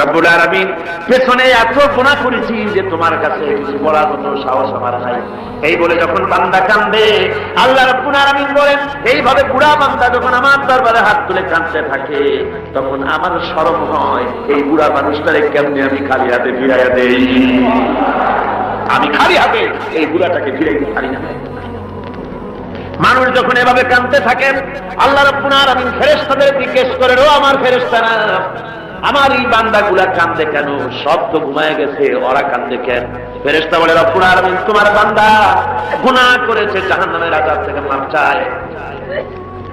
রব্বুল আলামিন পেছনে এত গুনাহ করেছি যে তোমার কাছে কিছু বলার মতো সাহস আমার নাই। এই বলে যখন বান্দা কান্দে, আল্লাহ রব্বুল আলামিন বলেন, এইভাবে বুড়া বান্দা যখন আমার দরবারে হাত তুলে কাঁদতে থাকে, তখন আমার শরম হয় এই বুড়া মানুষটারে কেমনে আমি খালি হাতে ফিরাইয়া দেই। আমি খালি হাতে এই বুড়াটাকে ফিরাইতে পারি না। মানুষ যখন এভাবে কাঁদতে থাকেন, আল্লাহ রাব্বুল আলামিন ফেরেশতাদের জিজ্ঞেস করেন, ও আমার ফেরেশতারা, আমার এই বান্দাগুলা কাঁদে কেন? সব তো ঘুমায় গেছে, ওরা কাঁদে কেন? ফেরেশতা বলে, রব্বুল আলামিন তোমার বান্দা গুনাহ করেছে, জাহান্নামের আযাব থেকে মাফ চায়।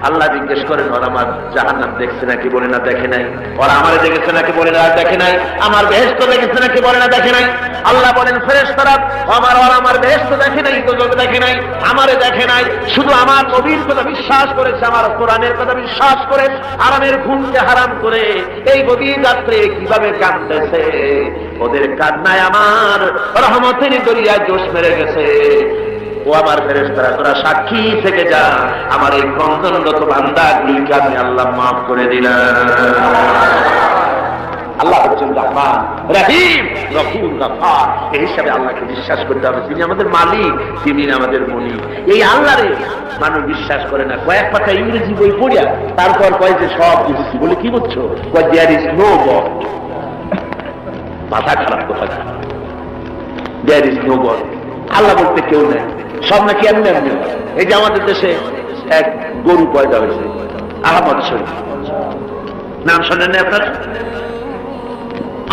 আল্লাহ জিজ্ঞেস করেন, ওরা আমার জাহান্নাম দেখছে নাকি? বলে না দেখে নাই। ওরা আমারে দেখেছে নাকি? বলে না দেখে নাই। আমার বেহেশত দেখেছে নাকি? বলে না দেখে নাই। আল্লাহ বলেন, ফেরেশতারা ওরা আমার বেহেশত দেখে নাই, দোজখ দেখে নাই, আমারে দেখে নাই, শুধু আমার নবীর কথা বিশ্বাস করেছে, আমার কোরআনের কথা বিশ্বাস করে আরামের ঘুমকে হারাম করে এই গভীর রাত্রে কিভাবে কাঁদতেছে। ওদের কান্নায় আমার রহমতের দরিয়ায় জোশ মেরে গেছে। ও আমার ফেরেশতারা, তোরা সাক্ষী থেকে যা, আমার এই ক্রন্দনরত বান্দাগুলিকে আমি আল্লাহ মাফ করে দিলাম। আল্লাহ হচ্ছেন রহমান রহিম গফুর গফফার। এই হিসাবে আল্লাহকে বিশ্বাস করতে হবে, তিনি আমাদের মালিক, তিনি আমাদের মনি। এই আল্লাহরে মানুষ বিশ্বাস করে না। কয়েক পাতা ইংরেজি বই পড়িয়া তারপর কয় যে সব বুঝছি। বলে কি বুঝছো? কয় দেয়ার ইজ নো গড। মাথা খারাপ কথা। দেয়ার ইজ নো গড, আল্লাহ বলতে কেউ নেই, সব নাকি এমনি এমনি। এই যে আমাদের দেশে এক গরু পয়দা হয়েছে, আহমদ শরীফ, নাম শোনেন না আপনার?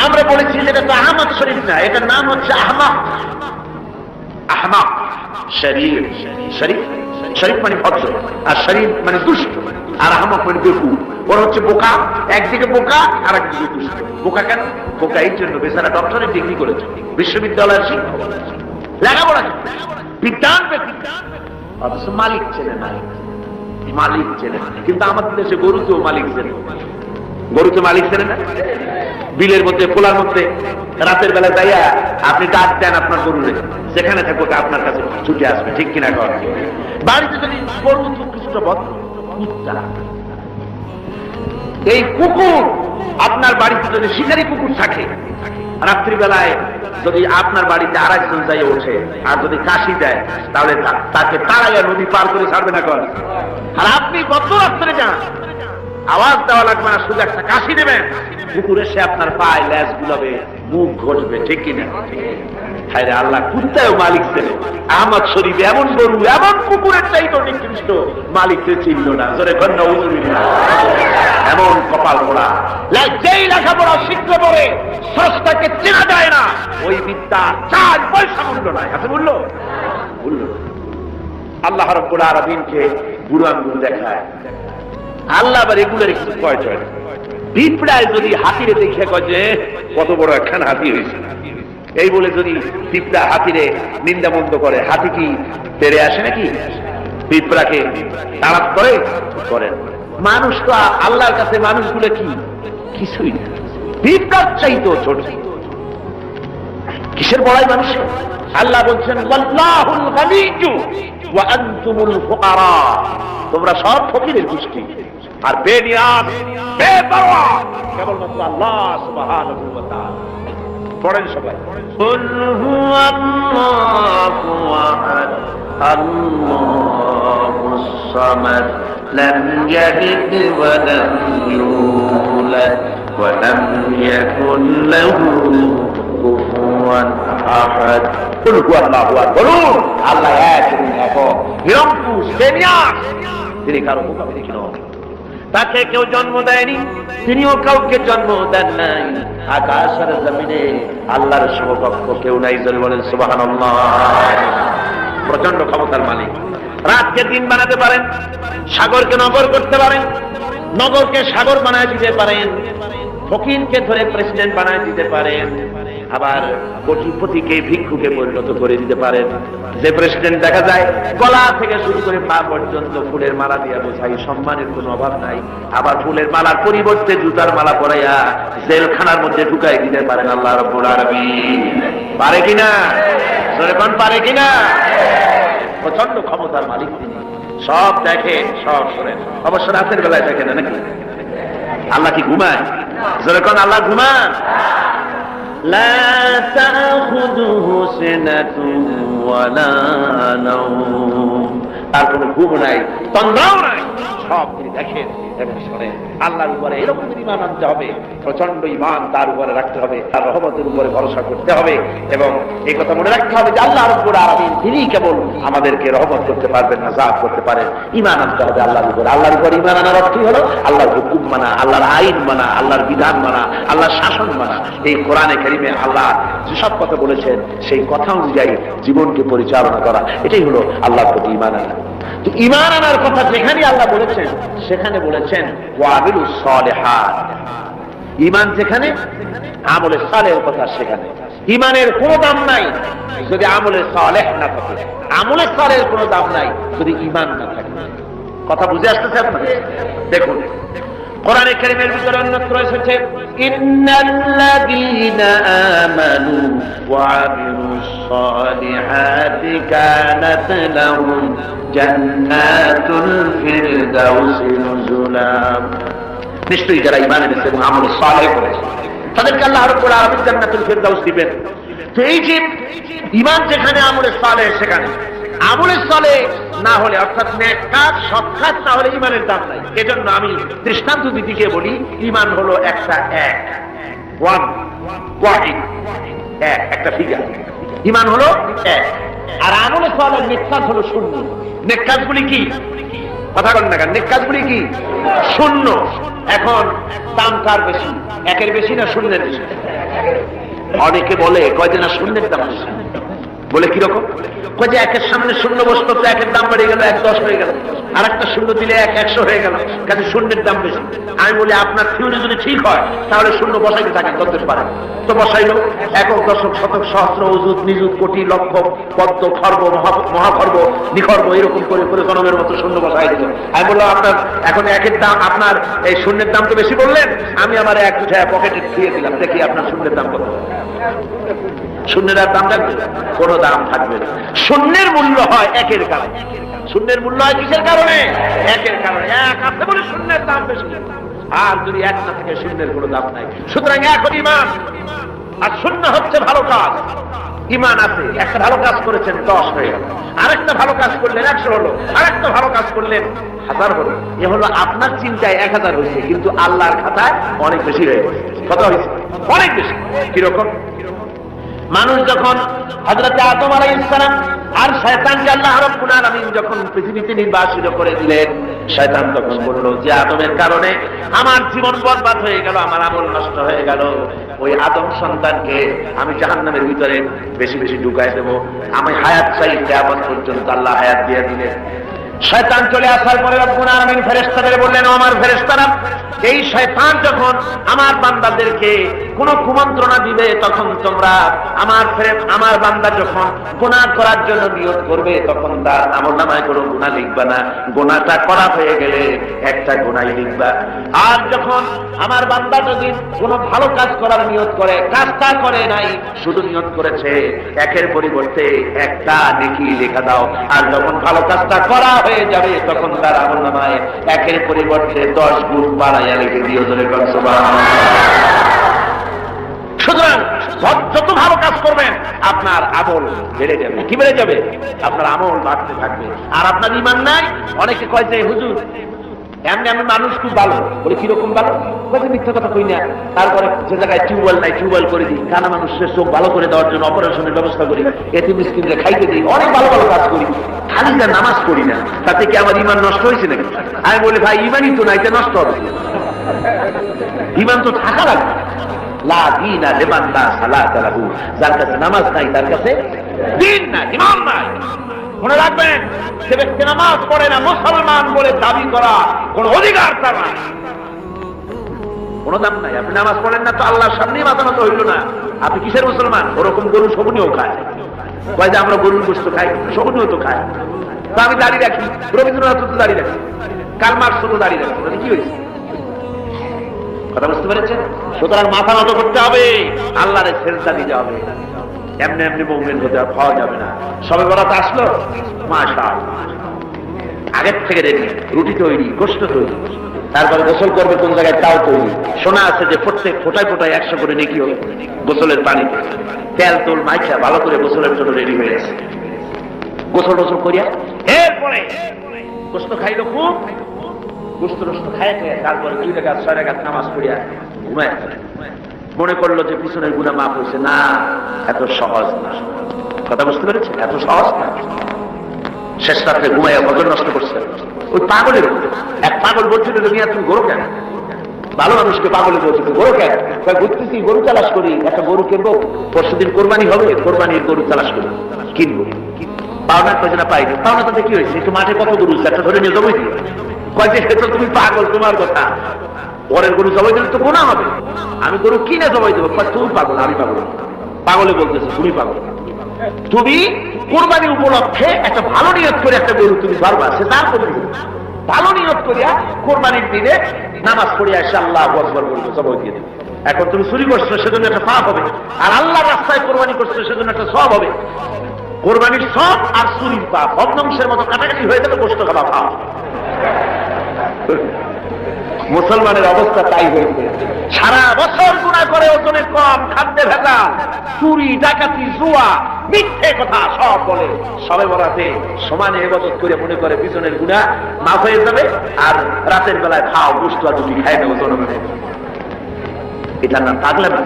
আমরা বলেছি এটা তো আহমদ শরীফ না, এটার নাম হচ্ছে আহমাক। আহমাক শরীফ, শরীফ শরীফ মানে ভদ্র, আর শরীফ মানে দুষ্ট, আর আহমক মানে বেকুব। ওর হচ্ছে বোকা, একদিকে বোকা আর একদিকে দুষ্ট। বোকা কেন? বোকা এই জন্য বেচারা ডক্টরের ডিগ্রি করেছে, বিশ্ববিদ্যালয়ের শিক্ষক, লেখাপড়া বিজ্ঞান, অথচ মালিক ছেলে নাই, মালিক ছেলে। কিন্তু আমাদের দেশে গরুতেও মালিক ছেলে, গরুতে মালিক ছেলে না। বিলের মধ্যে, খোলার মধ্যে রাতের বেলা যাইয়া আপনি ডাক দেন আপনার গরুরে, যেখানে থাকবো আপনার কাছে ছুটে আসবে, ঠিক কিনা কর? বাড়িতে যদি গরু কিছুটা ভদ্র, কুত্তা, এই কুকুর আপনার বাড়িতে যদি শিকারী কুকুর থাকে, রাত্রিবেলায় যদি আপনার বাড়িতে আরেকজন যাই ওঠে আর যদি কাশি দেয়, তাহলে তাকে তাড়াইয়া নদী পার করে ছাড়বে না কর? আর আপনি কত রাত্রে যান, আওয়াজ দেওয়া লাগবে না, শুধু একটা কাশি দেবেন, কুকুর এসে আপনার পায়ে ল্যাজ গুলাবে, মুখ ঘষবে, ঠিক কিনা? হায় রে আল্লাহ, কুত্তায়ও মালিক ছেলে। আহমদ শরীফ এমন গরু, এমন কুকুরের চাইতে নিকৃষ্ট, মালিককে চিনল না। জোরে কন্যা উজুবিল্লাহ। এমন কপাল পোড়া, যেই লেখাপড়া শিখতে পারে স্রষ্টাকে চেনা যায় না, ওই বিদ্যা 4 পয়সা মূল্য নাই। আছে মূল্য? মূল্য। আল্লাহ রাব্বুল আলামিনকে বুড়ো আঙ্গুল দেখায়। আল্লাহ আবার এগুলোর একটু কয় চয়। পিঁপড়ায় যদি হাতিরে দেখে কয় যে কত বড় একখান হাতি হয়েছে, এই বলে যদি পিঁপড়া হাতিরে নিন্দা মন্দ করে, হাতি কি পেরে আসে নাকি? পিঁপড়াকে তাড়াত করে? করেন। মানুষ তো আল্লাহর কাছে মানুষগুলো কি কিছুই না, পিঁপড়ার চাইতেও ছোট। কিসের বড়াই মানুষ? আল্লাহ বলছেন, ওয়াল্লাহুল গানিয়্যু ওয়া আনতুমুল ফুকারা, তোমরা সব ফকিরের গোষ্ঠী আর বেনিয়াদ, বেপরোয়া কেবলমাত্র আল্লাহ সুবহানাহু ওয়া তাআলা। পড়েন সবাই, কুল হুয়াল্লাহু আহাদ আল্লাহুস সামাদ লাম ইয়ালিদ ওয়া লাম ইউলাদ ওয়া লাম ইয়াকুল লাহু কুফুয়ান আহাদ। কুল হুয়াল্লাহু আহাদ, বলুন আল্লাহ এক এবং একক, নিরঙ্কুশ, বেনিয়াদ, তিনি কারো মুখাপেক্ষী নন। তাকে কেউ জন্ম দেয়নি, তিনিও কাউকে জন্ম দেন নাই। আকাশ আর জমিনে আল্লাহর সমকক্ষ কেউ নাই। জোরে বলেন সুবহানাল্লাহ। প্রচন্ড ক্ষমতার মালিক। রাতকে দিন বানাতে পারেন, সাগরকে নগর করতে পারেন, নগরকে সাগর বানায় দিতে পারেন, ফকিরকে ধরে প্রেসিডেন্ট বানায় দিতে পারেন, আবার কোটিপতিকে ভিক্ষুকে পরিণত করে দিতে পারেন। যে প্রেসিডেন্ট দেখা যায় গলা থেকে শুরু করে পা পর্যন্ত ফুলের মালা দিয়া বোঝাই, সম্মানের কোনো অভাব নাই। আবার ফুলের মালার পরিবর্তে জুতার মালা পরাইয়া জেলখানার মধ্যে ঢুকাই দিতে পারেন আল্লাহ রাব্বুল আলামিন। পারে কিনা? জোরে কোন পারে কিনা? প্রচন্ড ক্ষমতার মালিক তিনি, সব দেখেন, সব শোনেন। অবশ্য রাতের বেলায় দেখেন না নাকি? আল্লাহ কি ঘুমায়? যেরকম আল্লাহ ঘুমান। লা তাখুযুহু সিনাতুন ওয়ালা নাওম, আর কোনো ঘুম নাই, তন্দ্রাও নাই, সব তিনি দেখেন এবং শোনেন। আল্লাহর উপরে এরকম ঈমান আনতে হবে, প্রচন্ড ঈমান তার উপরে রাখতে হবে, তার রহমতের উপরে ভরসা করতে হবে এবং এই কথা মনে রাখতে হবে যে আল্লাহ রাব্বুল আলামিন তিনি কেবল আমাদেরকে রহমত করতে পারবেন না, জাত করতে পারেন। ঈমান আনতে হবে আল্লাহর উপরে। আল্লাহর উপর ঈমান আনার অর্থই হলো আল্লাহর হুকুম মানা, আল্লাহর আইন মানা, আল্লাহর বিধান মানা, আল্লাহর শাসন মানা। এই কোরআনে কারীমে আল্লাহ যেসব কথা বলেছেন সেই কথা অনুযায়ী জীবনকে পরিচালনা করা, এটাই হলো আল্লাহর প্রতি ঈমান আনা। তো ঈমান আনার কথা যেখানে আল্লাহ বলেছেন সেখানে বলেছেন ওয়াবিলুস সালিহাত। ঈমান যেখানে, আমলে সালেহের কথা সেখানে। ঈমানের কোনো দাম নাই যদি আমলে সালেহ না থাকে, আমলে সালেহের কোনো দাম নাই যদি ঈমান না থাকে। কথা বুঝে আসতেছে আপনাদের? দেখুন কোরআনে কারীমের ভিতরে অন্যত্র এসেছে ইন্নাল্লাযীনা আমানু ওয়া আমিলুস সালিহাতি কানাত লাহুম জান্নাতুল ফিরদাউসি নুজুলা। নিশ্চয়ই যারা ঈমান এনেছে এবং আমল সালেহ করেছে তাদেরকে আল্লাহ রাব্বুল আলামিন জান্নাতুল ফিরদাউস দিবেন। তো এই যে ঈমান যেখানে, আমলে সালেহ সেখানে। আমলে সালেহ না হলে, অর্থাৎ নেক কাজ, সৎ কাজ না হলে ঈমানের দাম নাই। এজন্য আমি দৃষ্টান্ত দিতে গিয়ে বলি ঈমান হলো একটা এক, ওয়ান, ওয়াহিদ, এক, একটা ফিগার। ঈমান হলো এক, আর আমলে সালেহ নেক কাজ হলো শূন্য। নেক কাজগুলি কি? কথা বলেন না কেন? নেক কাজগুলি কি? শূন্য। এখন দাম কার বেশি, একের বেশি না শূন্যের বেশি? অনেকে বলে কয় যে না শূন্যের দাম বেশি। বলে কিরকম? কয় যে একের সামনে শূন্য বসতো তো একের দাম বেড়ে গেল, 1 10 হয়ে গেল, আর একটা শূন্য দিলে 1 100 হয়ে গেল, কাজে শূন্যের দাম বেশি। আমি বলি আপনার থিওরি যদি ঠিক হয় তাহলে শূন্য বসাইতে থাকেন, করতে পারেন তো বসাইলো। একক, দশক, শতক, সহস্র, অযুত, নিযুত, কোটি, লক্ষ, পদ্ম, খর্ব, মহাখর্ব, নিখর্ব, এরকম করে করে জনমের মতো শূন্য বসাই দিল। আমি বললাম আপনার এখন একের দাম, আপনার এই শূন্যের দাম তো বেশি বললেন, আমি আমার এক উঠায় পকেটে দিয়ে দিলাম, দেখি আপনার শূন্যের দাম কত। শূন্যের আর দাম থাকবে? কোনো দাম থাকবে না। শূন্যের মূল্য হয় একের কারণে। শূন্যের মূল্য হয় কিসের কারণে? একের কারণে। এক আছে বলে শূন্যের দাম বেশি, আর যদি এক না থাকে শূন্যের কোনো দাম নাই। সুতরাং এক হল ঈমান, আর শূন্য হচ্ছে ভালো কাজ। ঈমান আছে, একটা ভালো কাজ করেছেন 10 হয়ে গেল, আরেকটা ভালো কাজ করলেন 100 হলো, আরেকটা ভালো কাজ করলেন 1000 হলো। এ হলো আপনার চিন্তায় 1000 হয়েছে, কিন্তু আল্লাহর খাতায় অনেক বেশি হয়ে গেছে। কত হয়েছে? অনেক বেশি। কিরকম? মানুষ যখন হযরত আদম আলাইহিস সালাম আর শয়তানকে আল্লাহ রাব্বুল আলামিন যখন পৃথিবীতে নির্বাসিত করে দিলেন, শয়তান তখন বলল যে আদমের কারণে আমার জীবন বরবাদ হয়ে গেল, আমার আমল নষ্ট হয়ে গেল, ওই আদম সন্তানকে আমি জাহান্নামের ভিতরে বেশি বেশি ঢুকাই দেব, আমি হায়াত চাই, কিয়ামত পর্যন্ত। আল্লাহ হায়াত দিয়ে দিলেন। শয়তান চলে আসার পরে রব্বুল আলামিন ফেরেশতাদের বললেন, ও আমার ফেরেশতারা, এই শয়তান যখন আমার বান্দাদেরকে কোনো কুমন্ত্রণা দিবে তখন তোমরা আমার বান্দা যখন গুনাহ করার জন্য নিয়ত করবে তখন তার আমলনামায় কোনো গুনাহ লিখবা না, গুনাহটা করা হয়ে গেলে একটা গুনাহ লিখবা। আর যখন আমার বান্দা যদি কোনো ভালো কাজ করার নিয়ত করে, কাজটা করে নাই, শুধু নিয়ত করেছে, একের পরিবর্তে একটা নেকি লেখা দাও। আর যখন ভালো কাজটা করা হয়ে যাবে তখন তার আমলনামায় একের পরিবর্তে 10 গুণ বাড়াইয়া লিখে দিও। ধরে কোন সুবহানাল্লাহ। সুতরাং যত ভালো কাজ করবেন আপনার আমল বেড়ে যাবে। কি বেড়ে যাবে? আপনার আমল বাড়তে থাকবে। আর আপনার ঈমান নাই। অনেকে কয় যে হুজুর এমনি আমি মানুষ খুব ভালো, বলে কিরকম ভালো? বলতে মিথ্যা কথা কই না। তারপরে যে জায়গায় টিউবওয়েল নাই টিউবওয়েল করে দিই, কানা মানুষের চোখ ভালো করে দেওয়ার জন্য অপারেশনের ব্যবস্থা করি, এতিম মিসকিনকে খাইতে দিই, অনেক ভালো ভালো কাজ করি, খালি না নামাজ পড়ি না। তাতে কি আমার ঈমান নষ্ট হয়েছে নাকি? আমি বলি ভাই ঈমানই তো নাই, এটা নষ্ট হবে। ঈমান তো থাকা লাগবে। লা দীনা লিমান লা সালাতা লাহু, যার কাছে নামাজ নাই তার কাছে দ্বীন নাই, ঈমান নাই। মনে রাখবেন, যে ব্যক্তি নামাজ পড়ে না, মুসলমান বলে দাবি করা কোন অধিকার তার নাই, কোন দাম নাই। আপনি নামাজ পড়েন না তো আল্লাহর সামনেই মাথা নত হইল না, আপনি কিসের মুসলমান? ওরকম গরু শকুনিও খায়, কয় যে আমরা গরুর গোশত খাই, শকুনিও তো খায়। তো আমি দাঁড়িয়ে রাখি, রবীন্দ্রনাথ তো দাঁড়িয়ে রাখি, কার্ল মার্কস তো দাঁড়িয়ে রাখি, কি হয়েছে? কথা বুঝতে পেরেছেন? সুতরাং মাথা নত করতে হবে, আল্লাহরে সেজদা দিতে হবে। এমনি এমনি মুমিন হতে পাওয়া যাবে না। সবে বরাত আসলো, মাশাআল্লাহ, আগের থেকে রেডি, রুটি তৈরি, গোশত তৈরি, তারপরে গোসল করবে কোন জায়গায় তাও তৈরি। শোনা আছে যে প্রত্যেক ফোটায় ফোটায় 100 করে নেকি হবে গোসলের পানিতে। তেল তোল মাইখা ভালো করে গোসলের জন্য রেডি হয়ে গেছে। গোসল টোসল করিয়া এরপরে গোস্ত খাইলো খুব, গোস্ত টোস্ত খাই তারপরে 2 রাকাত 6 রাকাত নামাজ পড়িয়া ঘুমায় মনে করলো যে পিছনের গুনাহ মাফ হয়েছে। না, এত সহজ না। কথা বুঝতে পেরেছে? এত সহজ না। শেষ রাত্রে ঘুমাইয়া ফজর নষ্ট করছে ওই পাগলের। এক পাগল বলছিল দুনিয়া তুমি গরু কেন? ভালো মানুষকে পাগলে বলছে গরু কেন? ঘুরতেছি গরু তালাশ করি, একটা গরু কিনবো, পরশুদিন কোরবানি হবে, কোরবানির গরু তালাশ করি, কিনবো। পাওনা কয়েছে না পাইনি। পাওনা তাতে কি হয়েছে? একটু মাঠে কত গরু একটা ধরে নিয়ে জবাই দিল। কয়েছে তো তুমি পাগল, তোমার কথা। পরের গরু জবাই দিলে তো গোনা হবে। আমি গরু কিনে জবাই দেবো। তুমি পাগল, আমি পাগল। পাগলে বলতেছে তুমি পাগল। তুমি কোরবানি উপলক্ষে একটা ভালো নিয়ত করে একটা গরু তুমি ধরবা, সে তার প্রতি ভালো নিয়ত করিয়া কোরবানির দিনে নামাজ পড়িয়া এসে আল্লাহু আকবার বলবে, জবাই দিয়ে দেবে। এখন তুমি চুরি করছো সেজন্য একটা পাপ হবে, আর আল্লাহর রাস্তায় কোরবানি করছো সেজন্য একটা সওয়াব হবে। কোরবানির সব আর চুরির পাপ ভগ্নাংশের মতো কাটাকাটি হয়ে যাবে, গোশত খাওয়া পাপ। মুসলমানের অবস্থা তাই হয়েছে। সারা বছর গুনাহ করে ওজনে কম, খাদ্যে ভেজাল, চুরি ডাকাতি জুয়া মিথ্যে কথা সব বলে। সবে বরাতে সমানে ইবাদত করে মনে করে পিছনের গুনাহ মাফ হয়ে যাবে, আর রাতের বেলায় খাও গোশত আর রুটি খায় না ওজন মানে। এটার নাম পাগলামি।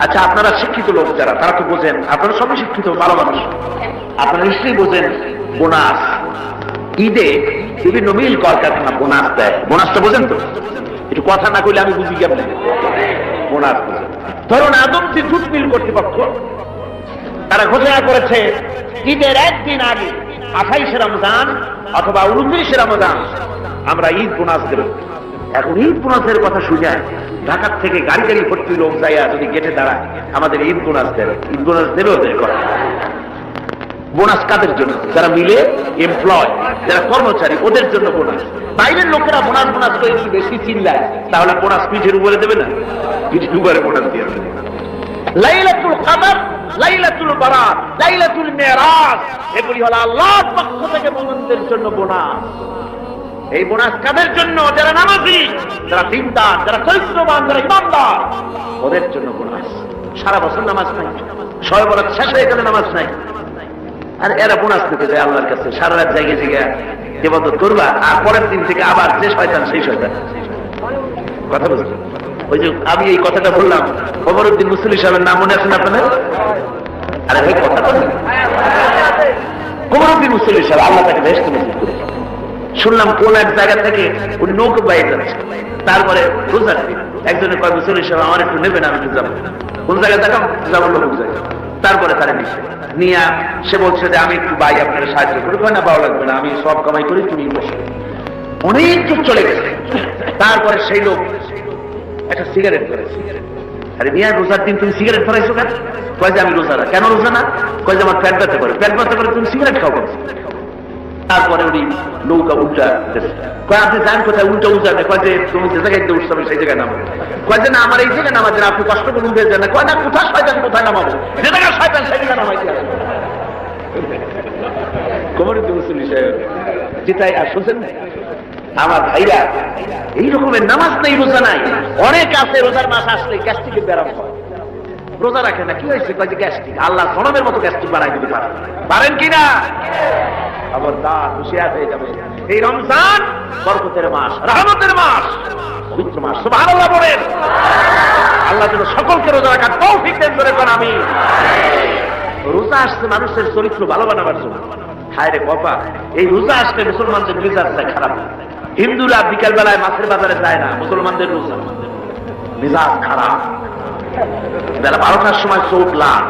আচ্ছা, আপনারা শিক্ষিত লোক যারা, তারা তো বোঝেন, আপনারা সবই শিক্ষিত ভালো মানুষ, আপনারা নিশ্চয়ই বোঝেন বোনাস। ঈদে বিভিন্ন মিল কলকারখানা বোনাস দেয়। বোনাসটা বোঝেন তো? একটু কথা না কইলে আমি বুঝি কেমন বোনাস। ধরুন আদমজি জুট মিল কর্তৃপক্ষ তারা ঘোষণা করেছে ঈদের একদিন আগে 28 রমজান অথবা 29 রমজান আমরা ঈদ বোনাস দেব। এখন ঈদ বোনাসের কথা শুনে ঢাকার থেকে গাড়ি গাড়ি ভর্তি লোক যাইয়া যদি গেটে দাঁড়ায় আমাদের ঈদ বোনাস দেবে, ঈদ বোনাস দেবে ওদের কথা। বোনাস কাদের জন্য? যারা মিলে এমপ্লয়, যারা কর্মচারী, ওদের জন্য বোনাস। বাইরের লোকেরা বোনাস বোনাস করে একটু বেশি চিল্লায়, তাহলে বোনাস পিঠের উপরে দেবে না? পিঠের উপরে বোনাস দিয়ে দেবে। লাইলাতুল কদর, লাইলাতুল বারাত, লাইলাতুল মেরাজ, এগুলি হলো আল্লাহর পক্ষ থেকে মুমিনদের জন্য বোনাস। এই বোনাস কাদের জন্য? যারা নামাজি, যারা দিনদার, যারা চরিত্রবান, যারা ইমানদার, ওদের জন্য বোনাস। সারা বছর নামাজ নাই, শবে বরাত শেষ হয়ে গেলে নামাজ নাই, আর এরা বোনাস দিতে যায় আল্লাহর কাছে। সারা রাত জায়গায় জায়গায় ইবাদত করবা, আর পরের দিন থেকে আবার যে শয়তান সেই শয়তান। কথা বুঝতে? ওই যে আমি এই কথাটা বললাম, কমরউদ্দিন মুসলি সাহেবের নাম মনে আছেন আপনাদের? আরে ভাই কথা বলেন। কমরউদ্দিন মুসলি সাহেব আল্লাহ তাকে বেহেশত নসিব করেছে। শুনলাম কোন এক জায়গা থেকে উনি নৌকা বাইরে যাচ্ছে, তারপরে রোজার দিন একজনের কয় মুসলি সাহেব আমার একটু নেবেন, আমি একটু যাবো। কোন জায়গায় দেখাম? যাবো লোক জায়গায়। তারপরে তারা নিচ্ছে নিয়ে সে বলছে যে আমি একটু ভাই আপনার সাহায্য করি। না ভালো লাগবে না, আমি সব কামাই করি, তুমি বসে। অনেক চুপ চলে গেছে। তারপরে সেই লোক একটা সিগারেট ধরেছে। আরে মিয়া, রোজার দিন তুমি সিগারেট ধরাইছো কেন? কয় যে আমি রোজা না। কেন রোজা না? কয় যে আমার পেট ব্যথা করে। পেট ব্যথা করে তুমি সিগারেট খাও করছো। তারপরে উনি নৌকা উল্টা কয় আপনি যান কোথায়? উল্টা উল্টা কয় যে তুমি যে জায়গায় উঠছো আমি সেই জায়গায় নামো। কয় যে না, আমার এই জায়গায় নামাজ আপনি কষ্ট করে উঠে যান না। কয় না, কোথায় শয়তান কোথায় নামাবো? যে জায়গায় শয়তান সেই জায়গায় নামাইতে আসে। কমরউদ্দিন মুসলি সাহেব যেটাই আর শুনছেন না আমার ভাইরা, এই রকমের নামাজ নেই, রোজা নাই। অনেক আছে রোজার মাস আসলে গ্যাস্ট্রিকের ব্যারাম হয়, রোজা রাখে না। কি হয়েছে? কয় যে গ্যাস্ট্রিক। আল্লাহ জনমের মতো গ্যাস্ট্রিক বানাই দিতে পারেন কিনা? খবরদার, হুঁশিয়ার হয়ে যাবে। এই রমজান বরকতের মাস, রহমতের মাস, পবিত্র মাস। সুবহানাল্লাহ বলেন। আল্লাহ যেন সকলকে রোজা রাখার তৌফিক দেন করে কোন আমি। রোজা আসছে মানুষের চরিত্র ভালো বানাবার জন্য। হায় রে বাবা, এই রোজা আসলে মুসলমানদের মেজাজটা খারাপ। হিন্দুরা বিকাল বেলায় মাছের বাজারে যায় না, মুসলমানদের রোজা মেজাজ খারাপ। বেলা 12টার সময় চোট লাভ,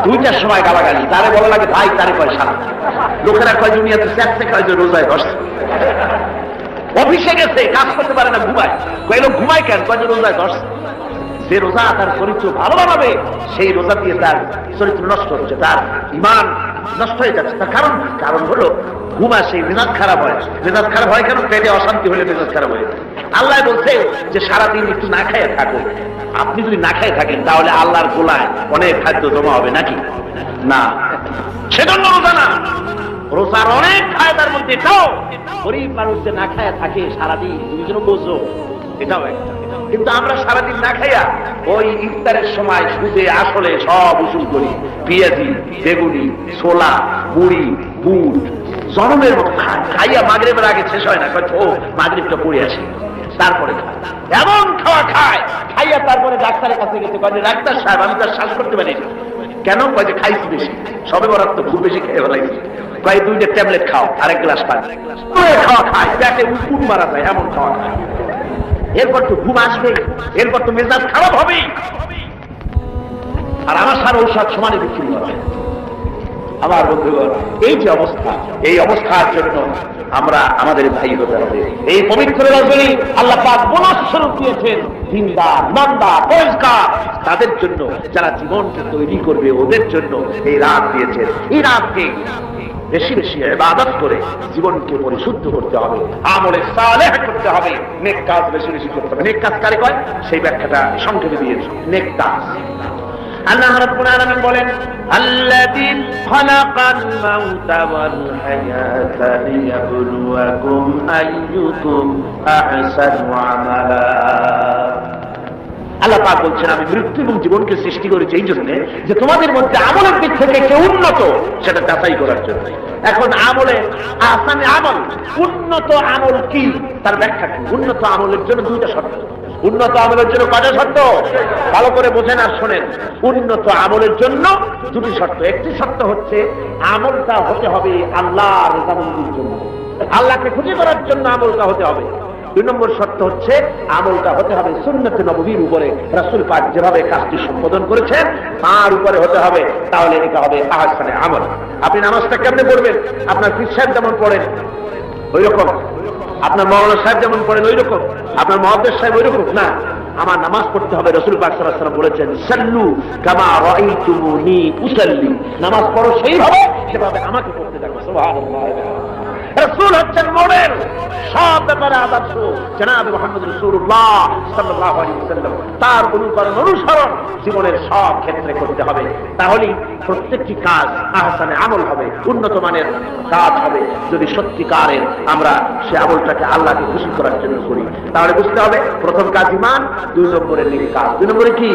2টার সময় গালাগালি, তারে বলা লাগে ভাই, তারে কয় সারা। লোকেরা কয় দুনিয়াতে স্যাঁচে কয় যে রোজায় ধরছে। অফিসে গেছে, কাজ করতে পারে না, ঘুমায়। কয় লোক ঘুমায় কেন? কয় যে রোজায় ধরছে। যে রোজা তার চরিত্র ভালো বানাবে, সেই রোজা দিয়ে তার চরিত্র নষ্ট হচ্ছে, তার ঈমান নষ্ট হয়ে যাচ্ছে। তার কারণ হলো ঘুমা, সেই মেজাজ খারাপ হয়। মেজাজ খারাপ হয় কেন? পেটে অশান্তি হলে মেজাজ খারাপ হয়ে যায়। আল্লাহ বলছে যে সারাদিন একটু না খেয়ে থাকো। আপনি যদি না খেয়ে থাকেন তাহলে আল্লাহর গোলায় অনেক খাদ্য জমা হবে নাকি? না, সেজন্য রোজা না। রোজার অনেক ফায়দার মধ্যে এটাও, গরিব মানুষ যে না খায় থাকে সারাদিন, তুমি যেন বোঝো, এটাও একটা। কিন্তু আমরা সারাদিন না খাইয়া ওই ইফতারের সময় সুদে আসলে সব উসুল করি, পেঁয়াজি, বেগুনি, ছোলা, মুড়ি, বুট, জনমের মতো খাইয়া মাগরিবের আগে শেষ হয় না, ও মাগরিবটা পড়ে আসে, তারপরে খায়, এমন খাওয়া খায়, খাইয়া তারপরে ডাক্তারের কাছে গেছে, ডাক্তার সাহেব আমি তো শ্বাস করতে পারি না। কেন? কয় যে খাইছি বেশি, সবে বরাত তো খুব বেশি খেয়ে ফেলাইছি, কয় 2টা ট্যাবলেট খাও, আরেক গ্লাস পানি খাওয়া খায়, পেটে উকুন মারা যায়, এমন খাওয়া খায়। এরপর তো ঘুম আসবে, এরপর তো মেজাজ খারাপ হবে, আর আমার সারা ঔষধ সমানে বিক্রি করা হয়। আমার বন্ধুগণ, এই যে অবস্থা, এই অবস্থার জন্য আমরা আমাদের ভাই হতে হবে। এই পবিত্র রজনী আল্লাহ পাক বোনাস স্বরূপ দিয়েছেন দিনদার, ইমানদার, পরিষ্কার তাদের জন্য, যারা জীবনকে তৈরি করবে ওদের জন্য এই রাত দিয়েছেন। এই রাতকে বেশি বেশি ইবাদত করে জীবনকে পরিশুদ্ধ করতে হবে, আমলে সালেহ করতে হবে, নেক কাজ বেশি বেশি করতে হবে। নেক কাজ কারে কয় সেই ব্যাখ্যাটা সংক্ষেপে দিয়েছি। নেক কাজ আল্লাহ রাব্বুল আলামিন বলেন, আল্লাযী খালাকাল মাউতা ওয়াল হায়াতা লিয়াবলুয়াকুম আইয়ুকুম আহসানু আমালা। আল্লাহ পাক বলছেন, আমি মৃত্যু এবং জীবনকে সৃষ্টি করেছি এই জন্য যে তোমাদের মধ্যে আমলের দিক থেকে কে উন্নত সেটা যাচাই করার জন্য। এখন আমলে আহসানে আমল, উন্নত আমল কি তার ব্যাখ্যা কি? উন্নত আমলের জন্য 2টা শর্ত। উন্নত আমলের জন্য কয়টা শর্ত? ভালো করে বোঝেন আর শোনেন। উন্নত আমলের জন্য 2টি শর্ত। একটি শর্ত হচ্ছে আমলটা হতে হবে আল্লাহর রেজামন্দির জন্য, আল্লাহকে খুশি করার জন্য আমলটা হতে হবে। 2 নম্বর শর্ত হচ্ছে আমলটা হতে হবে সুন্নতে নববীর উপরে, রাসূল পাক যেভাবে কাজটি সম্পাদন করেছেন তার উপরে হতে হবে, তাহলে এটা হবে আহসানে আমল। আপনি নামাজটা কেমনে পড়বেন? আপনার পীর সাহেব যেমন পড়েন ওই রকম, আপনার মাওলানা সাহেব যেমন পড়েন ওই রকম, আপনার মুহাদ্দিস সাহেব ওই রকম না। আমার নামাজ পড়তে হবে, রাসূল পাক সাল্লাল্লাহু আলাইহি ওয়াসাল্লাম বলেছেন, সাল্লু কামা রাআইতুমুনি উসাল্লি, নামাজ পড়ো সেইভাবে যেভাবে আমাকে পড়তে দেখো। সুবহানাল্লাহ। রাসূল হচ্ছেন মডেল, সব ব্যাপারে আদর্শ। জনাব মুহাম্মদ রাসূলুল্লাহ সাল্লাল্লাহু আলাইহি ওয়াসাল্লাম, তার অনুকরণ অনুসরণ জীবনের সব ক্ষেত্রে করতে হবে। তাহলে প্রত্যেকটি কাজ আহসানে আমল হবে, উন্নত মানের কাজ হবে। যদি সত্যিকারের আমরা সে আমলটাকে আল্লাহকে খুশি করার জন্য করি, তাহলে বুঝতে হবে প্রথম কাজ ঈমান, 2 নম্বরে নেক কাজ। 2 নম্বরে কি?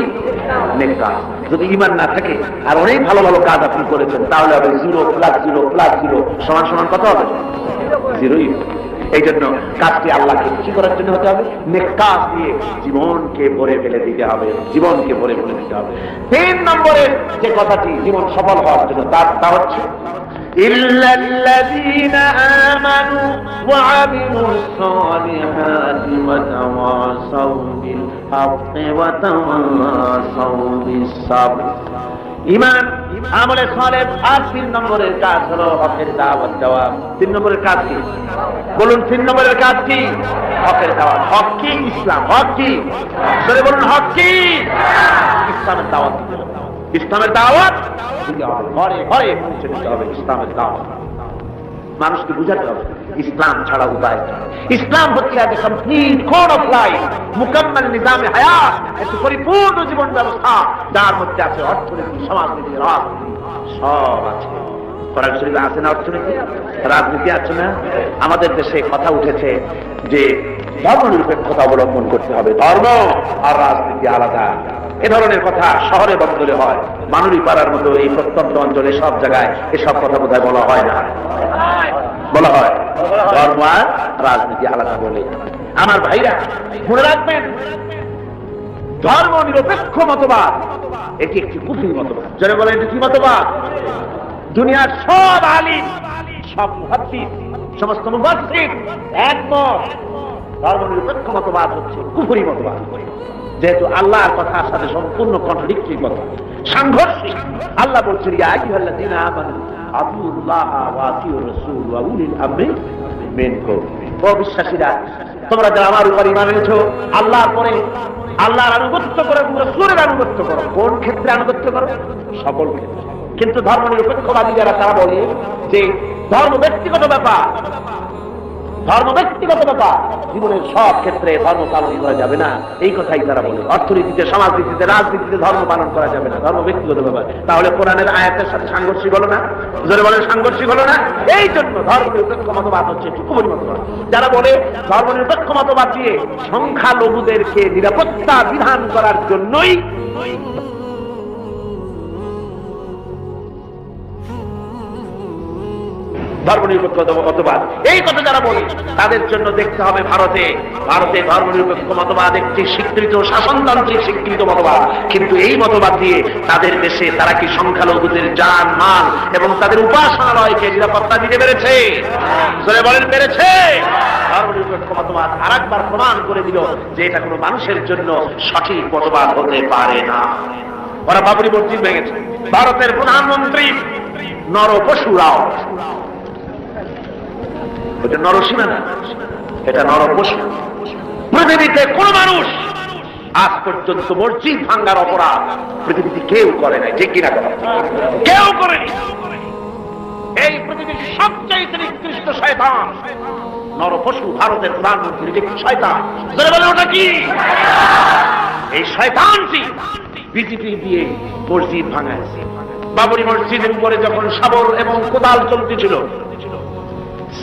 নেক কাজ। যদি ঈমান না থাকে আর অনেক ভালো ভালো কাজ আপনি করেছেন, তাহলে হবে 0 + 0 + 0 সমান সমান কত হবে? 0ই। এই জন্য কাজটি আল্লাহকে খুশি করার জন্য হতে হবে, নেক কাজ দিয়ে জীবনকে ভরে ফেলে দিতে হবে, জীবনকে ভরে ফেলে দিতে হবে। 3 নম্বরের যে কথাটি জীবন সফল হওয়ার জন্য, তা হচ্ছে ইল্লাল্লাযীনা আমানু ওয়া আমিলুস সালিহাতি ওয়া তাওয়াসাউ বিল হাক্কি ওয়া তাওয়াসাউ বিস সাবর। ঈমান, আমলে সালেহ, আর 3 নম্বরের কাজ হলো হকের দাওয়াত দেওয়া। 3 নম্বরের কাজ কি? বলুন 3 নম্বরের কাজ কি? হকের দাওয়াত। হক কি? ইসলাম। হক কি? সরে বলুন, হক কি? ইসলামের দাওয়াত দিতে হবে। ইসলামের দাওয়াত দিতে হবে, ঘরে ঘরে পৌঁছে দিতে হবে ইসলামের দাওয়াত। মানুষকে বুঝাতে হবে ইসলাম ছাড়া উপায়। ইসলাম হচ্ছে একটা কমপ্লিট কোড অফ লাইফ, মুকাম্মাল নিজামে হায়াত, একটা পরিপূর্ণ জীবন ব্যবস্থা, যার মধ্যে আছে অর্থনীতি, সমাজনীতি, রাজনীতি, সব আছে। কোরআন শরীফে আছে না অর্থনীতি, রাজনীতি আছে না? আমাদের দেশে কথা উঠেছে যে ধর্মনিরপেক্ষতা অবলম্বন করতে হবে, ধর্ম আর রাজনীতি আলাদা। এ ধরনের কথা শহরে বন্দরে হয়, মানুরি পাড়ার মতো এই প্রত্যন্ত অঞ্চলে সব জায়গায় এসব কথা বোধহয় বলা হয় না, বলা হয় ধর্ম আর রাজনীতি আলাদা বলে। আমার ভাইরা মনে রাখবেন, ধর্ম নিরপেক্ষ মতবাদ এটি একটি কুফরি মতবাদ। যারা বলে এটি কি মতবাদ? দুনিয়ার সব আলিম, সব মুহাদ্দিস, সমস্ত মুফাসসির একমত, ধর্ম নিরপেক্ষ মতবাদ হচ্ছে কুফরি মতবাদ। যেহেতু আল্লাহর কথার সাথে সম্পূর্ণ কন্ট্রাডিক্টরি কথা, সাংঘর্ষিক। আল্লাহ বলছেন, ইয়া আইয়ুহাল্লাযীনা আমানু আতিউল্লাহ ওয়া আতিউর রাসূল ওয়া উলিল আমরি মিনকুম। ও বিশ্বাসীরা, তোমরা যারা আমার উপর ঈমান এনেছো, আল্লাহর পরে আল্লাহর আনুগত্য করো, রাসূলের আনুগত্য করো। কোন ক্ষেত্রে আনুগত্য করো? সকল ক্ষেত্রে। কিন্তু ধর্ম নিরপেক্ষবাদী যারা, তারা বলে যে ধর্ম ব্যক্তিগত ব্যাপার, ধর্ম ব্যক্তিগত ব্যাপার, জীবনের সব ক্ষেত্রে ধর্ম পালন করা যাবে না, এই কথাই তারা বলে। অর্থনীতিতে, সমাজনীতিতে, রাজনীতিতে ধর্ম পালন করা যাবে না, ধর্ম ব্যক্তিগত ব্যাপার। তাহলে কোরআনের আয়াতের সাথে সাংঘর্ষিক হলো না? যারা বলেন সাংঘর্ষিক হলো না? এই জন্য ধর্মনিরপেক্ষ মতবাদ হচ্ছে একটি কুফরি মতবাদ। যারা বলে ধর্মনিরপেক্ষ মতবাদ দিয়ে সংখ্যালঘুদেরকে নিরাপত্তা বিধান করার জন্যই ধর্মনিরপেক্ষ মতবাদ, এই কথা যারা বলে তাদের জন্য দেখতে হবে ভারতে ধর্মনিরপেক্ষ মতবাদ একটি স্বীকৃত শাসনতান্ত্রিক স্বীকৃত মতবাদ, কিন্তু এই মতবাদ দিয়ে তাদের দেশে তারা কি সংখ্যালঘুদের জান মাল এবং তাদের উপাসনালয়কে নিরাপত্তা দিতে পেরেছে? বলেন পেরেছে? ধর্মনিরপেক্ষ মতবাদ আরেকবার প্রমাণ করে দিল যে এটা কোনো মানুষের জন্য সঠিক মতবাদ হতে পারে না। ওরা বাবরি মসজিদ ভেঙেছে। ভারতের প্রধানমন্ত্রী নরপশুরাও, ওটা নরসীমা না, এটা নরপশু। পৃথিবীতে কোন মানুষ আজ পর্যন্ত মসজিদ ভাঙ্গার অপরাধ পৃথিবীতে কেউ করে নাই, ঠিক কিনা? কেউ করেনি। এই পৃথিবীর সবচেয়ে নিকৃষ্ট শয়তান নরপশু ভারতের প্রধানমন্ত্রী, যে শয়তান বলে ওটা কি? এই শয়তানটি বিজেপি দিয়ে মসজিদ ভাঙাইছে। বাবরি মসজিদের উপরে যখন শাবল এবং কোদাল চলতেছিল,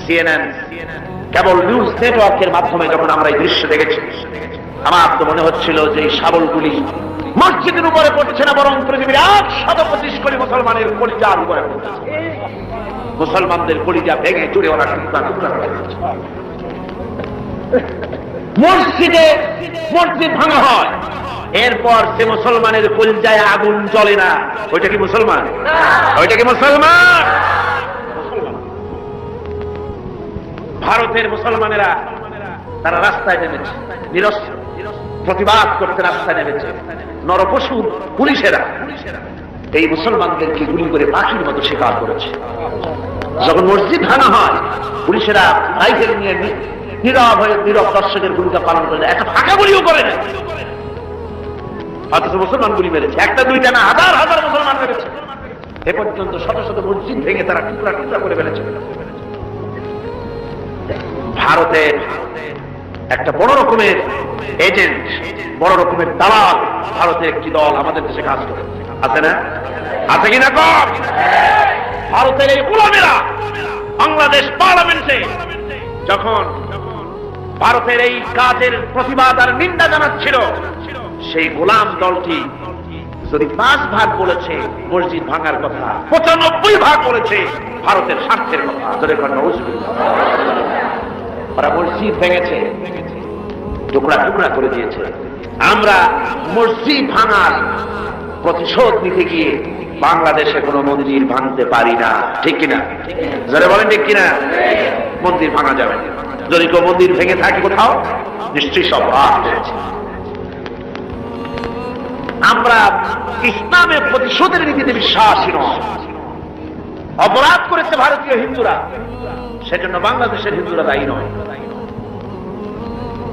CNN কেবল নিউজ নেটওয়ার্কের মাধ্যমে যখন আমরা এই দৃশ্য দেখেছি, আমার তো মনে হচ্ছিল যে এই শাবলগুলি মসজিদের উপরে পড়ছে না, বরং পৃথিবীর 125 কোটি মুসলমানের কলিজার উপরে পড়ছে। মুসলমানদের কলিজা ভেঙে চুরে ওরা টুকরা টুকরা করে দিচ্ছে। মসজিদ ভাঙা হয়, এরপর সে মুসলমানের কলিজায় আগুন জ্বলে না। ওইটা কি মুসলমান? ওইটা কি মুসলমান? ভারতের মুসলমানেরা তারা রাস্তায় নেমেছে, নিরস্ত্র প্রতিবাদ করতে রাস্তায় নেমেছে। নরপশু পুলিশেরা এই মুসলমানদেরকে গুলি করে পাখির মতো শিকার করেছে। যখন মসজিদ ভাঙা হয়, পুলিশেরা রাইফেল নিয়ে নীরব হয়ে নীরব দর্শকের ভূমিকা পালন করে, একটা ফাঁকা গুলিও করে না। অথচ মুসলমান গুলি মেরেছে, একটা দুইটা না, হাজার হাজার মুসলমান মেরেছে। এ পর্যন্ত শত শত মসজিদ ভেঙে তারা টুকরা টুকরা করে ফেলেছে। ভারতের একটা বড় রকমের এজেন্ট, বড় রকমের দালাল ভারতের একটি দল আমাদের দেশে কাজ করে, আছে না? আছে কিনা? কম। ভারতের এই গোলামেরা বাংলাদেশ পার্লামেন্টে যখন ভারতের এই কাজের প্রতিবাদ আর নিন্দা জানাচ্ছিল, সেই গোলাম দলটি যদি 5 ভাগ বলেছে মসজিদ ভাঙার কথা, 95 ভাগ বলেছে ভারতের স্বার্থের কথা। ওরা মসজিদ ভেঙেছে, টুকরা টুকরা করে দিয়েছে। আমরা মসজিদ ভাঙার প্রতিশোধ নিতে গিয়ে বাংলাদেশে কোনো মন্দির ভাঙতে পারি না, ঠিক কিনা? যারা বলেন ঠিক কিনা? মন্দির ভাঙা যাবে না। যদি কেউ মন্দির ভেঙে থাকে কোথাও, নিশ্চয়ই সব আমরা ইসলামের প্রতিশোধের নীতিতে বিশ্বাসী নয়। অপরাধ করেছে ভারতীয় হিন্দুরা, সেজন্য বাংলাদেশের হিন্দুরা দায়ী নয়।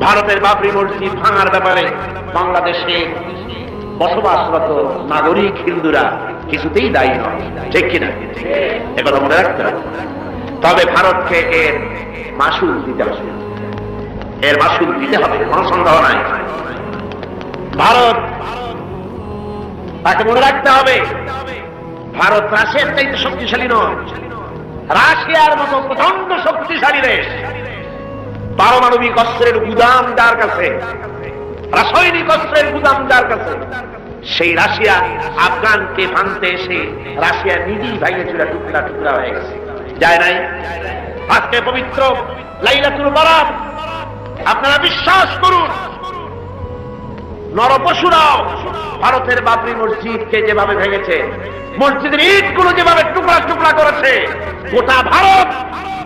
ভারতের বাবরি মসজিদ ভাঙার ব্যাপারে বাংলাদেশে বসবাসরত নাগরিক হিন্দুরা কিছুতেই দায়ী নয়, ঠিক কিনা? একথা মনে রাখতে হবে। তবে ভারতকে এর মাসুল দিতে হবে, এর মাসুল দিতে হবে, কোনো সন্দেহ নাই। ভারত তাকে মনে রাখতে হবে, ভারত রাশিয়ার চাইতে শক্তিশালী নয়। রাশিয়ার মতো প্রচন্ড শক্তিশালী দেশ, পারমাণবিক অস্ত্রের গুদাম যার কাছে, রাসায়নিক অস্ত্রের গুদাম যার কাছে, সেই রাশিয়া আফগানকে ভাঙতে এসে রাশিয়া নিজেই ভাঙে চুরা টুকরা টুকরা হয়ে গেছে, যায় নাই? আজকে পবিত্র লাইলাতুল বারাত, আপনারা বিশ্বাস করুন, নরপশুরাও ভারতের বাবরি মসজিদকে যেভাবে ভেঙেছে, মসজিদের ইটগুলো যেভাবে টুকরা টুকরা করেছে, গোটা ভারত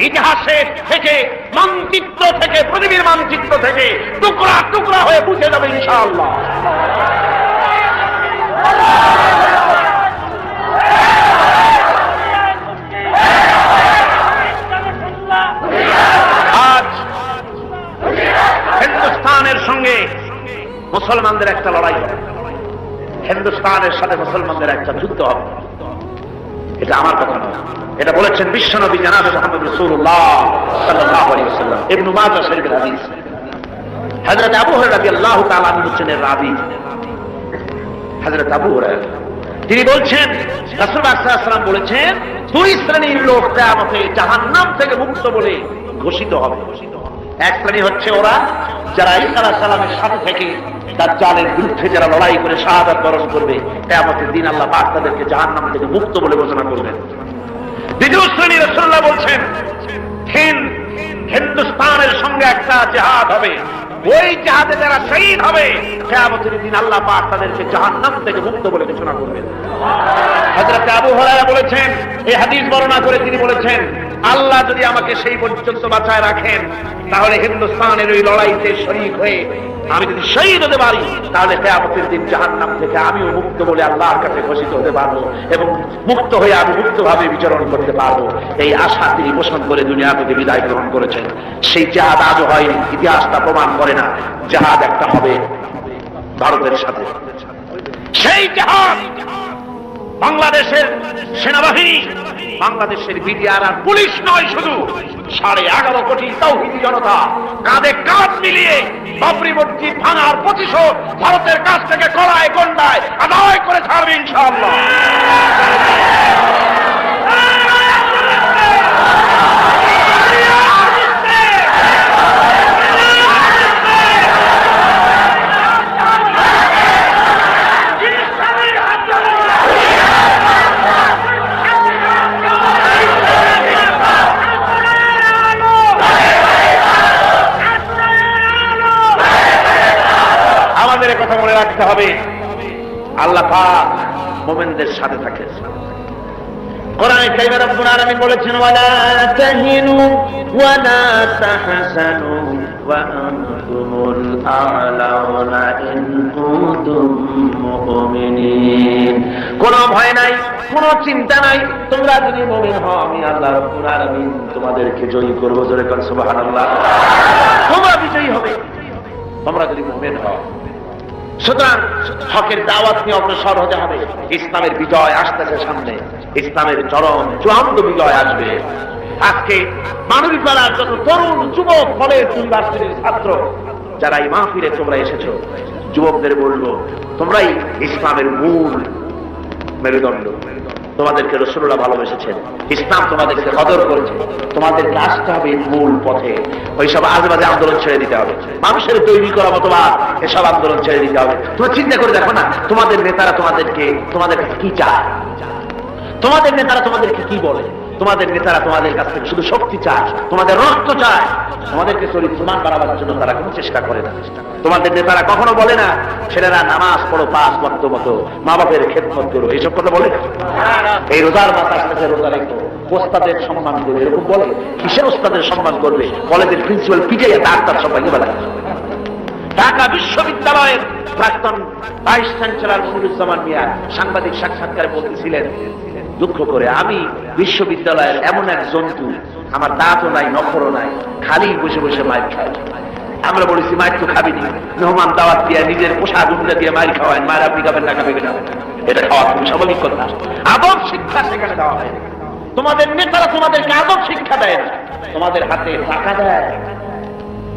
ইতিহাসে থেকে, মানচিত্র থেকে, পৃথিবীর মানচিত্র থেকে টুকরা টুকরা হয়ে বুঝে যাবে ইনশাআল্লাহ। আজ হিন্দুস্তানের সঙ্গে মুসলমানদের একটা লড়াই হবে, হিন্দুস্তানের সাথে মুসলমানদের একটা যুদ্ধ হবে। এটা আমার কথা নয়, এটা বলেছেন বিশ্বনবী জনাব মুহাম্মদ রাসূলুল্লাহ সাল্লাল্লাহু আলাইহি ওয়াসাল্লাম। ইবনে মাজাহ শরীফের হাদিস। হযরত আবু হুরায়রা রাদিয়াল্লাহু তাআলা আনহু হচ্ছেন রাবী। হযরত আবু হুরায়রা তিনি বলছেন রাসূলুল্লাহ সাল্লাল্লাহু আলাইহি ওয়াসাল্লাম বলেছেন, দুই শ্রেণীর লোক কিয়ামতে জাহান্নাম থেকে মুক্ত বলে ঘোষিত হবে। এক শ্রেণী হচ্ছে ওরা যারা ঈসা আলাইহিস সালামের সাথে থেকে দাজ্জালের বিরুদ্ধে যারা লড়াই করে শাহাদাত বরণ করবে, কিয়ামতের দিন আল্লাহ পাক তাদেরকে জাহান্নাম থেকে মুক্ত বলে ঘোষণা করবেন। দ্বিতীয় শ্রেণী রাসূলুল্লাহ বলছেন হিন্দুস্তানের সঙ্গে একটা জিহাদ হবে, ওই জিহাদে যারা শহীদ হবে কিয়ামতের দিন আল্লাহ পাক তাদেরকে জাহান্নাম থেকে মুক্ত বলে ঘোষণা করবেন। হযরত আবু হুরায়রা বলেছেন, এই হাদিস বর্ণনা করে তিনি বলেছেন, আল্লাহ যদি আমাকে সেই পর্যন্ত বাঁচায় রাখেন তাহলে হিন্দুস্তানের ওই লড়াইতে শরীক হয়ে আমি যদি শহীদ হতে পারি তাহলে কিয়ামতের দিন জাহান্নাম থেকে আমিও মুক্ত বলে আল্লাহর কাছে ঘোষিত হতে পারবো এবং মুক্ত হয়ে আমি মুক্তভাবে বিচরণ করতে পারবো। এই আশা তিনি পোষণ করে দুনিয়া থেকে বিদায় গ্রহণ করেছেন। সেই জিহাদ আজও হয়নি, ইতিহাসটা প্রমাণ করে না জিহাদ একটা হবে ভারতের সাথে। সেই জিহাদ বাংলাদেশের সেনাবাহিনী, বাংলাদেশের বিডিআর আর পুলিশ নয়, শুধু 11.5 কোটি তাওহীদি জনতা কাঁধে কাঁধ মিলিয়ে বাবরি মসজিদ ভাঙার প্রতিশোধ ভারতের কাছ থেকে কড়ায় গন্ডায় আদায় করে ছাড়বে ইনশাআল্লাহ। কথা মনে রাখতে হবে, আল্লাহ পাক মুমিনদের সাথে থাকে। কোরআনে কারীমে রব্বুল আলামিন বলেছেন, ওয়ালা তাহিনু ওয়ালা তাহসানু ওয়া আনতুমুল আ'লাউনা ইন কুনতুম মুমিনিন। কোনো ভয় নাই, কোনো চিন্তা নাই, তোমরা যদি মুমিন হও আমি আল্লাহ রব্বুল আলামিন তোমাদেরকে জয়ী করব। জোরে বলেন সুবহানাল্লাহ। তোমরা বিজয়ী হবে তোমরা যদি মুমিন হও। সুতরাং হকের দাওয়াত নিয়ে অগ্রসর হতে হবে। ইসলামের বিজয় আসতেছে সামনে, ইসলামের চরম চূড়ান্ত বিজয় আসবে। আজকে মানবীপাড়ার যত তরুণ যুবক কলেজ ইউনিভার্সিটির ছাত্র যারা এই মাহফিলে তোমরা এসেছো, যুবকদের বলবো তোমরাই ইসলামের মূল মেরুদণ্ড। তোমাদেরকে রাসূলুল্লাহ ভালোবেসেছেন, ইসলাম তোমাদেরকে কদর করেছে, তোমাদেরকে আসতে হবে মূল পথে। ওইসব আজেবাজে আন্দোলন ছেড়ে দিতে হবে, মানুষের তৈরি করা মতবাদ এসব আন্দোলন ছেড়ে দিতে হবে। তোমরা চিন্তা করে দেখো না, তোমাদের নেতারা তোমাদের কাছে কি চায়, তোমাদের নেতারা তোমাদেরকে কি বলে। তোমাদের নেতারা তোমাদের কাছ থেকে শুধু শক্তি চায়, তোমাদের রক্ত চায়, তোমাদেরকে চরিত্রমান বাড়াবার জন্য তারা কোনো চেষ্টা করে না। তোমাদের নেতারা কখনো বলে না ছেলেরা নামাজ পড়ো, 5 ওয়াক্ত মতো, মা বাপের খেদমত করো, এইসব কথা বলে না। এই রোজার মাস আসতেছে, রোজা রেখো, ওস্তাদের সম্মান করবে, এরকম বলে। কিসের ওস্তাদের সম্মান করবে? কলেজের প্রিন্সিপাল পিটাইয়া ডাক্তার সবাইকে বেলা। ঢাকা বিশ্ববিদ্যালয়ের প্রাক্তন ভাইস চ্যান্সেলর মনিরুজ্জামান মিয়া সাংবাদিক সাক্ষাৎকারে বলতেছিলেন দুঃখ করে, আমি বিশ্ববিদ্যালয়ের এমন এক জন্তু, আমার দাঁতও নাই, নখরও নাই, খালি বসে বসে মাইর খায়। আমরা বলেছি মাইর তো খাবি নি, মেহমান দাওয়াত দিয়ে নিজের পোশাক উন্না দিয়ে মাইর খাওয়ায়, মায়ের আপনি খাবেন না, খাবে না, এটা খাওয়া খুব স্বাভাবিক কথা। আদব শিক্ষা সেখানে দেওয়া হয়। তোমাদের নেতারা তোমাদেরকে আদব শিক্ষা দেয় না, তোমাদের হাতে টাকা দেয়,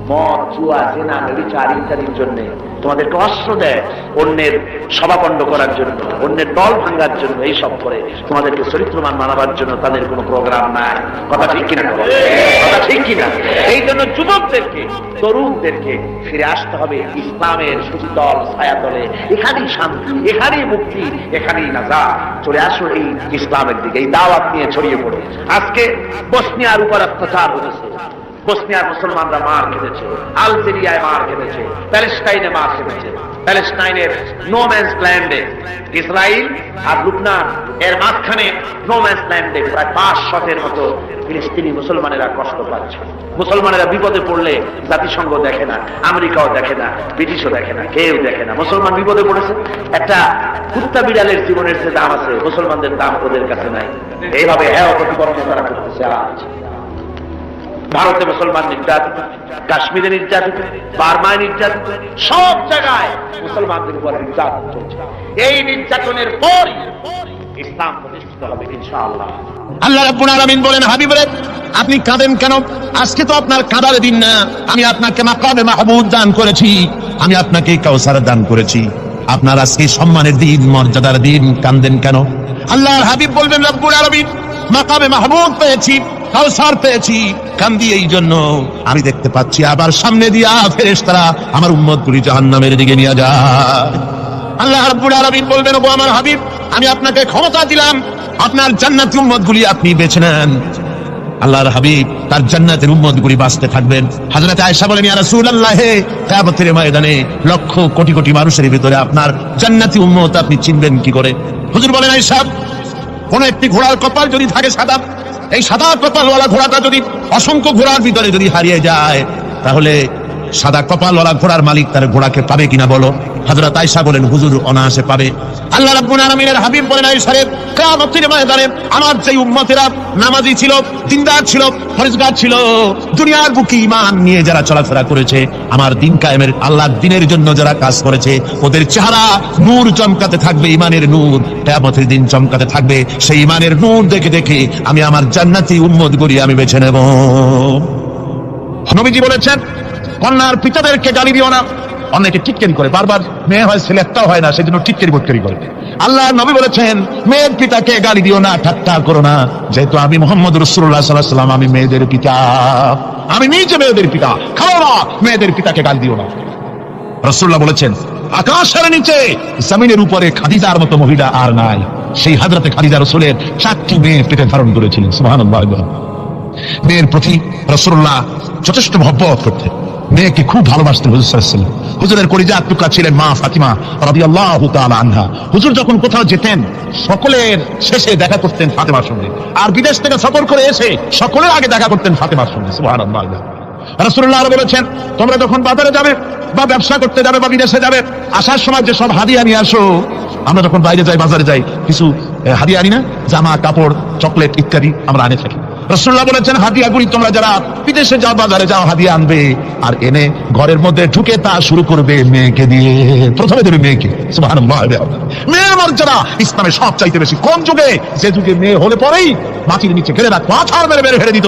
মদ, জুয়া, জেনা, ব্যভিচার ইত্যাদির জন্য তোমাদেরকে অস্ত্র দেয়, অন্যের সভাপণ্ড করার জন্য, অন্যের দল ভাঙার জন্য, এইসব করে তোমাদেরকে চরিত্রমান মানাবার জন্য তাদের কোনো প্রোগ্রাম নাই। কথা ঠিক কিনা? কথা ঠিক কিনা? এই জন্য যুবকদেরকে, তরুণদেরকে ফিরে আসতে হবে ইসলামের সুশীতল ছায়াতলে। এখানেই শান্তি, এখানেই মুক্তি, এখানেই নাজাত। চলে আসো এই ইসলামের দিকে, এই দাওয়াত নিয়ে ছড়িয়ে পড়ো। আজকে বসনিয়ার উপর অত্যাচার হয়েছে, বসনিয়ার মুসলমানরা মার খেয়েছে, আলজেরিয়ায় মার খেয়েছে, প্যালেস্টাইনে মার খেয়েছে। প্যালেস্টাইনের নো ম্যানস ল্যান্ডে, ইসরায়েল আর লুবনান এর মাঝখানে নো ম্যানস ল্যান্ডে প্রায় 500-এর মতো ফিলিস্তিনি মুসলমানেরা কষ্ট পাচ্ছে। মুসলমানেরা বিপদে পড়লে জাতিসংঘ দেখে না, আমেরিকাও দেখে না, ব্রিটিশও দেখে না, কেউ দেখে না। মুসলমান বিপদে পড়েছে, একটা কুত্তা বিড়ালের জীবনের যে দাম আছে মুসলমানদের দাম ওদের কাছে নাই। এইভাবে প্রতিপন্ন তারা করতেছে। আজ ভারতে মুসলমান নির্যাতিত, কাশ্মীরে নির্যাতিত, বার্মায় নির্যাতিত, সব জায়গায় মুসলমানদের উপর নির্যাতন চলছে। এই নির্যাতনের পর ইসলাম প্রতিষ্ঠিত হবে ইনশাআল্লাহ। আল্লাহ রাব্বুল আলামিন বলেন, হাবিব রে আপনি কাঁদেন কেন? আজকে তো আপনার কাঁদার দিন না। আমি আপনাকে মাকামে মাহমুদ দান করেছি, আমি আপনাকে কাউসার দান করেছি। আপনার আজকে সম্মানের দিন, মর্যাদার দিন, কাঁদেন কেন? আল্লাহর হাবিব বলবেন, রব্বুল আলামিন মাকামে মাহমুদ পেয়েছি, কাউসার পেয়েছি, কান্দি এই জন্য আমি দেখতে পাচ্ছি আবার সামনে দিয়া ফেরেশতারা আমার উম্মতগুলি জাহান্নামের দিকে নিয়ে যায়। আল্লাহ রাব্বুল আলামিন বলবেন, ও আমার হাবিব আমি আপনাকে ক্ষমতা দিলাম, আপনার জান্নাতি উম্মতগুলি আপনি বেছে নেন। আল্লাহর হাবিব তার জান্নাতের উম্মতগুলি বাঁচতে থাকবেন। হযরত আয়েশা বলেন, ইয়া রাসূলুল্লাহ কিয়ামতের ময়দানে লক্ষ কোটি কোটি মানুষের ভিতরে আপনার জান্নাতি উম্মত আপনি চিনবেন কি করে? হুজুর বলেন, আয়েশা কোন একটি ঘোড়ার কপাল যদি থাকে সাদা, এই সাদা কপালওয়ালা ঘোড়াটা যদি অসংখ্য ঘোড়ার ভিতরে যদি হারিয়ে যায়, তাহলে সাদা কপালওয়ালা ঘোড়ার মালিক তার ঘোড়াকে পাবে কিনা বলো? হযরত আয়েশা বলেন, হুজুর অনায়াসে পাবে। আল্লাহ রাব্বুল আলামিনের হাবিব বলেন, আয়েশা রে কিয়ামতের ময়দানে আমার যে উম্মতেরা নামাজি ছিল, দিনদার ছিল, ফরজগার ছিল, দুনিয়ার বুকে ঈমান নিয়ে যারা চলাফেরা করেছে, আমার দিন কায়েমের আল্লাহর দিনের জন্য যারা কাজ করেছে, ওদের চেহারা নূর চমকাতে থাকবে, ঈমানের নূর কিয়ামতের দিন চমকাতে থাকবে। সেই ঈমানের নূর দেখে দেখে আমি আমার জান্নাতি উম্মতগুলি আমি বেছে নেব। নবীজি বলেছেন, কন্যার পিতাদেরকে গালি দিও না। অনেকে টিটকারি করে, বারবার মেয়ে হয় ছেলে একটাও হয় না, সেজন্য টিটকারি বটকারি করে। আল্লাহ নবী বলেছেন, মেয়ের পিতাকে গালি দিও না, ঠাট্টা করো না, যেহেতু আমি মুহাম্মদ রাসূলুল্লাহ সাল্লাল্লাহু আলাইহি ওয়াসাল্লাম, আমি মেয়েদের পিতা, আমি নিজে মেয়েদের পিতা। খাও না, মেয়েদের পিতাকে গালি দিও না। রাসূলুল্লাহ বলেছেন, আকাশের নিচে জমিনের উপরে খাদিজার মতো মহিলা আর নাই। সেই হযরতে খাদিজা রাসূলের 4টি মেয়ে পেটে ধারণ করেছিলেন। সুবহানাল্লাহ। মেয়ের প্রতি রাসূলুল্লাহ যথেষ্ট মহব্বত করতেন, মেয়েকে খুব ভালোবাসতেন হুজুর সাল্লাল্লাহু আলাইহি ওয়াসাল্লাম। হুজুরের কলিজার টুকরা ছিলেন মা ফাতিমা রাদিয়াল্লাহু তাআলা আনহা। হুজুর যখন কোথাও যেতেন সকলের শেষে দেখা করতেন ফাতেমার সঙ্গে, আর বিদেশ থেকে সফর করে এসে সকলের আগে দেখা করতেন ফাতেমার সঙ্গে। সুবহানাল্লাহ। রাসূলুল্লাহ বলেছেন, তোমরা যখন বাজারে যাবে বা ব্যবসা করতে যাবে বা বিদেশে যাবে, আসার সময় যে সব হাদিয়া নিয়ে আসো, আমরা যখন বাইরে যাই, বাজারে যাই, কিছু হাদিয়া আনি না, জামা কাপড় চকলেট ইত্যাদি আমরা আনে থাকি। রাসূলুল্লাহ বলেছেন, হাদিয়াগুলি তোমরা যারা বিদেশে যাও, বাজারে যাও, হাদিয়া আনবে, আর এনে ঘরের মধ্যে ঢুকে তা শুরু করবে মেয়েকে দিয়ে। প্রথমে দেবে মেয়েকে। সুবহানাল্লাহ। মেয়ের মর্যাদা ইসলামে সব চাইতে বেশি। কোন যুগে? যে যুগে মেয়ে হলে পরেই মাটির নিচে ফেলে রাখতো, আছাড় মেরে মেরে ফেলে দিত।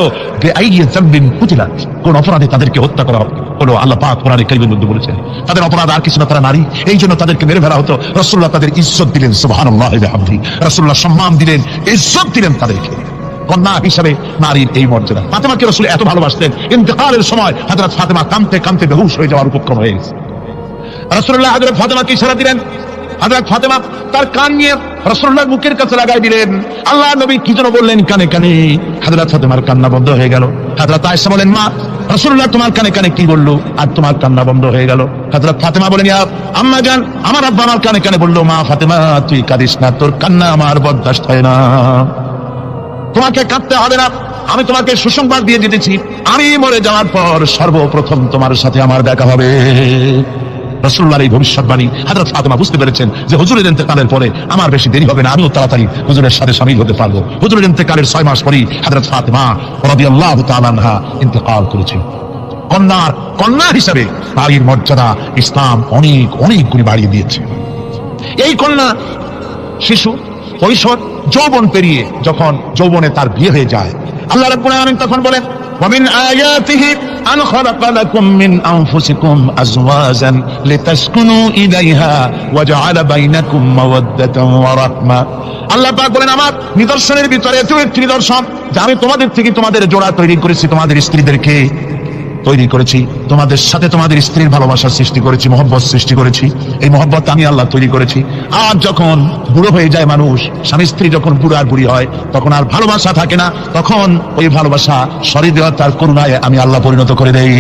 কোন অপরাধে তাদেরকে হত্যা করা হলো, আল্লাহ পাক কোরআনে কারীমের মধ্যে বলেছেন তাদের অপরাধ আর কিছু না, তারা নারী, এই জন্য তাদেরকে মেরে ফেলা হতো। রাসূলুল্লাহ তাদের ইজ্জত দিলেন। সুবহানাল্লাহ। রাসূলুল্লাহ সম্মান দিলেন, ইজ্জত দিলেন তাদেরকে। কন্যা হিসাবে নারীর এই মর্যাদা। ফাতেমাকে রাসূল এত ভালোবাসতেন, ইন্তেকালের সময় হযরত ফাতেমা কাঁদতে কাঁদতে বেহুশ হয়ে যাওয়ার উপক্রম হয়ে গেছে। রাসূলুল্লাহ হযরত ফাতেমাকে ইশারা দিলেন, হযরত ফাতেমা তার কান নিয়ে রাসূলুল্লাহর মুখের কাছে লাগাই দিলেন। আল্লাহ নবী কি যেন বললেন কানে কানে, হযরত ফাতেমার কান্না বন্ধ হয়ে গেল। হযরত আয়েশা বলেন, মা রাসূলুল্লাহ তোমার কানে কানে কি বললো আর তোমার কান্না বন্ধ হয়ে গেল? হযরত ফাতেমা বলেন, ইয়া আম্মা জান, আমার আব্বা আমার কানে কানে বললো, মা ফাতেমা তুই কাঁদিস না, তোর কান্না আমার বরদাস্ত হয় না, তোমাকে কাঁদতে হবে না, আমি তোমাকে সুসংবাদ দিয়ে দিতেছি, আমি মরে যাওয়ার পর সর্বপ্রথম তোমার সাথে আমার দেখা হবে। রাসূলুল্লাহর এই ভবিষ্যৎবাণী হযরত ফাতেমা বুঝতে পেরেছেন যে হুজুরের ইন্তেকালের পরে আমার বেশি দেরি হবে না, আমিও তাড়াতাড়ি হুজুরের সাথে শামিল হতে পারবো। হুজুরের ইন্তেকালের 6 মাস পরেই হযরত ফাতেমা রাদিয়াল্লাহু তাআলা আনহা ইন্তেকাল করেছেন। কন্যা হিসাবে নারীর মর্যাদা ইসলাম অনেক অনেক গুণ বাড়িয়ে দিয়েছে। এই কন্যা শিশু কৈশোর যৌবন পেরিয়ে যখন যৌবনে তার বিয়ে হয়ে যায়, আল্লাহ রাব্বুল আলামিন তখন বলেন, ومن آياته أن خلق لكم من أنفسكم أزواجا لتسكنوا إليها وجعل بينكم مودة ورحمة। আল্লাহ পাক বলেন, আমার নিদর্শনের ভিতরে এত একটি নিদর্শন যে আমি তোমাদের থেকে তোমাদের জোড়া তৈরি করেছি, তোমাদের স্ত্রীদেরকে তৈরি করেছি, তোমাদের সাথে তোমাদের স্ত্রীর ভালোবাসা সৃষ্টি করেছি, মহব্বত সৃষ্টি করেছি। এই মহব্বত আমি আল্লাহ তৈরি করেছি। আর যখন বুড়ো হয়ে যায় মানুষ, স্বামী স্ত্রী যখন বুড়ো আর বুড়ি হয়, তখন আর ভালোবাসা থাকে না, তখন ওই ভালোবাসা সরিয়ে দেওয়া তার করুণায় আমি আল্লাহ পরিণত করে দেই।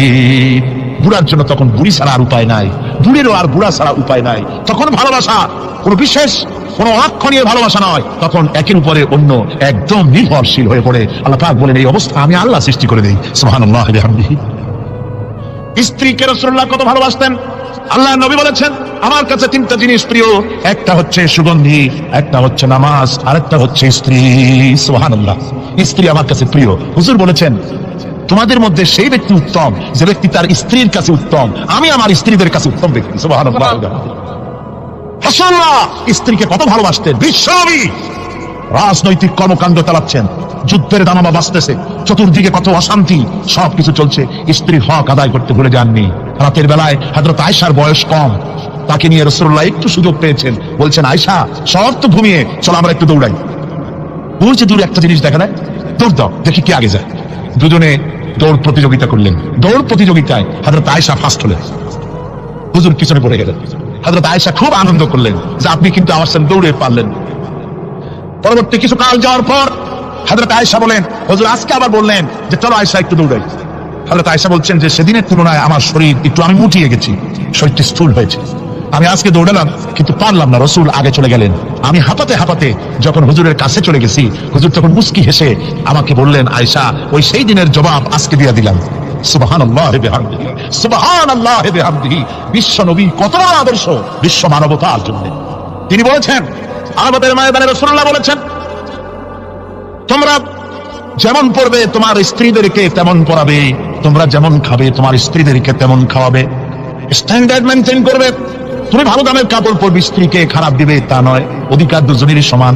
বুড়ার জন্য তখন বুড়ি ছাড়া আর উপায় নাই, বুড়িরও আর বুড়া ছাড়া উপায় নাই। তখন ভালোবাসা কোনো বিশেষ কোন অক্ষণীয় ভালোবাসা নয়, তখন একের উপরে অন্য একদম নির্ভরশীল হয়ে পড়ে। আল্লাহ পাক বলেন, এই অবস্থা আমি আল্লাহ সৃষ্টি করে দেই। সুবহানাল্লাহ। স্ত্রীকে রাসূলুল্লাহ কত ভালোবাসতেন। আল্লাহ নবী বলেছেন, আমার কাছে 3টা জিনিস প্রিয়, একটা হচ্ছে সুগন্ধি, একটা হচ্ছে নামাজ, আরেকটা হচ্ছে স্ত্রী। সুবহানাল্লাহ। স্ত্রী আমার কাছে প্রিয়। হুজুর বলেছেন, তোমাদের মধ্যে সেই ব্যক্তি উত্তম যে ব্যক্তি তার স্ত্রীর কাছে উত্তম, আমি আমার স্ত্রীদের কাছে উত্তম ব্যক্তি। সুবহানাল্লাহ। রাসূলুল্লাহ স্ত্রীকে কত ভালোবাসতেন। বিশ্বনবী রাজনৈতিক কর্মকাণ্ড চালাচ্ছেন, যুদ্ধের দামামা বাঁচতেছে, চতুর্দিকে কত অশান্তি, সবকিছু চলছে, স্ত্রীর হক আদায় করতে ভুলে যাননি। রাতের বেলায় হযরত আয়েশার বয়স কম, তাকে নিয়ে রাসূলুল্লাহ একটু সুযোগ পেয়েছেন, বলছেন আয়েশা সব তো ঘুমিয়ে, চলো আমরা একটু দৌড়াই। বলছে দূর একটা জিনিস দেখা যায়, দৌড় দাও দেখি কে আগে যায়। দুজনে দৌড় প্রতিযোগিতা করলেন। দৌড় প্রতিযোগিতায় হযরত আয়েশা ফার্স্ট হলেন, হুজুর পিছনে পড়ে গেলেন। হযরত আয়েশা খুব আনন্দ করলেন যে আপনি কিন্তু আমার সাথে দৌড়ে পারলেন। পরবর্তী কিছু কাল যাওয়ার পর হযরত আয়েশা বলেন, হুজুর আজকে আবার বললেন যে চলো আয়েশা একটু দৌড়াই। হযরত আয়েশা বলছেন যে সেদিনের তুলনায় আমার শরীর একটু, আমি মুটিয়ে গেছি, শরীরটি স্থূল হয়েছে, আমি আজকে দৌড়ালাম কিন্তু পারলাম না, রাসূল আগে চলে গেলেন। আমি হাঁপাতে হাঁপাতে যখন হুজুরের কাছে চলে গেছি, হুজুর তখন মুস্কি হেসে আমাকে বললেন, আয়েশা ওই সেই দিনের জবাব আজকে দিয়ে দিলাম। সুবহানাল্লাহ বিহামদিহি, সুবহানাল্লাহ বিহামদিহি। বিশ্ব নবী কত বড় আদর্শ বিশ্ব মানবতার জন্য। তিনি বলেছেন, আরাফাতের ময়দানে রাসূলুল্লাহ বলেছেন, তোমরা যেমন পড়বে তোমার স্ত্রীদেরকে তেমন পড়াবে, তোমরা যেমন খাবে তোমার স্ত্রীদেরকে তেমন খাওয়াবে, স্ট্যান্ডার্ড মেনটেন করবে। তুমি ভালো দামের কাপড় পরবে, স্ত্রীকে খারাপ দিবে তা নয়, অধিকার দুজনেরই সমান,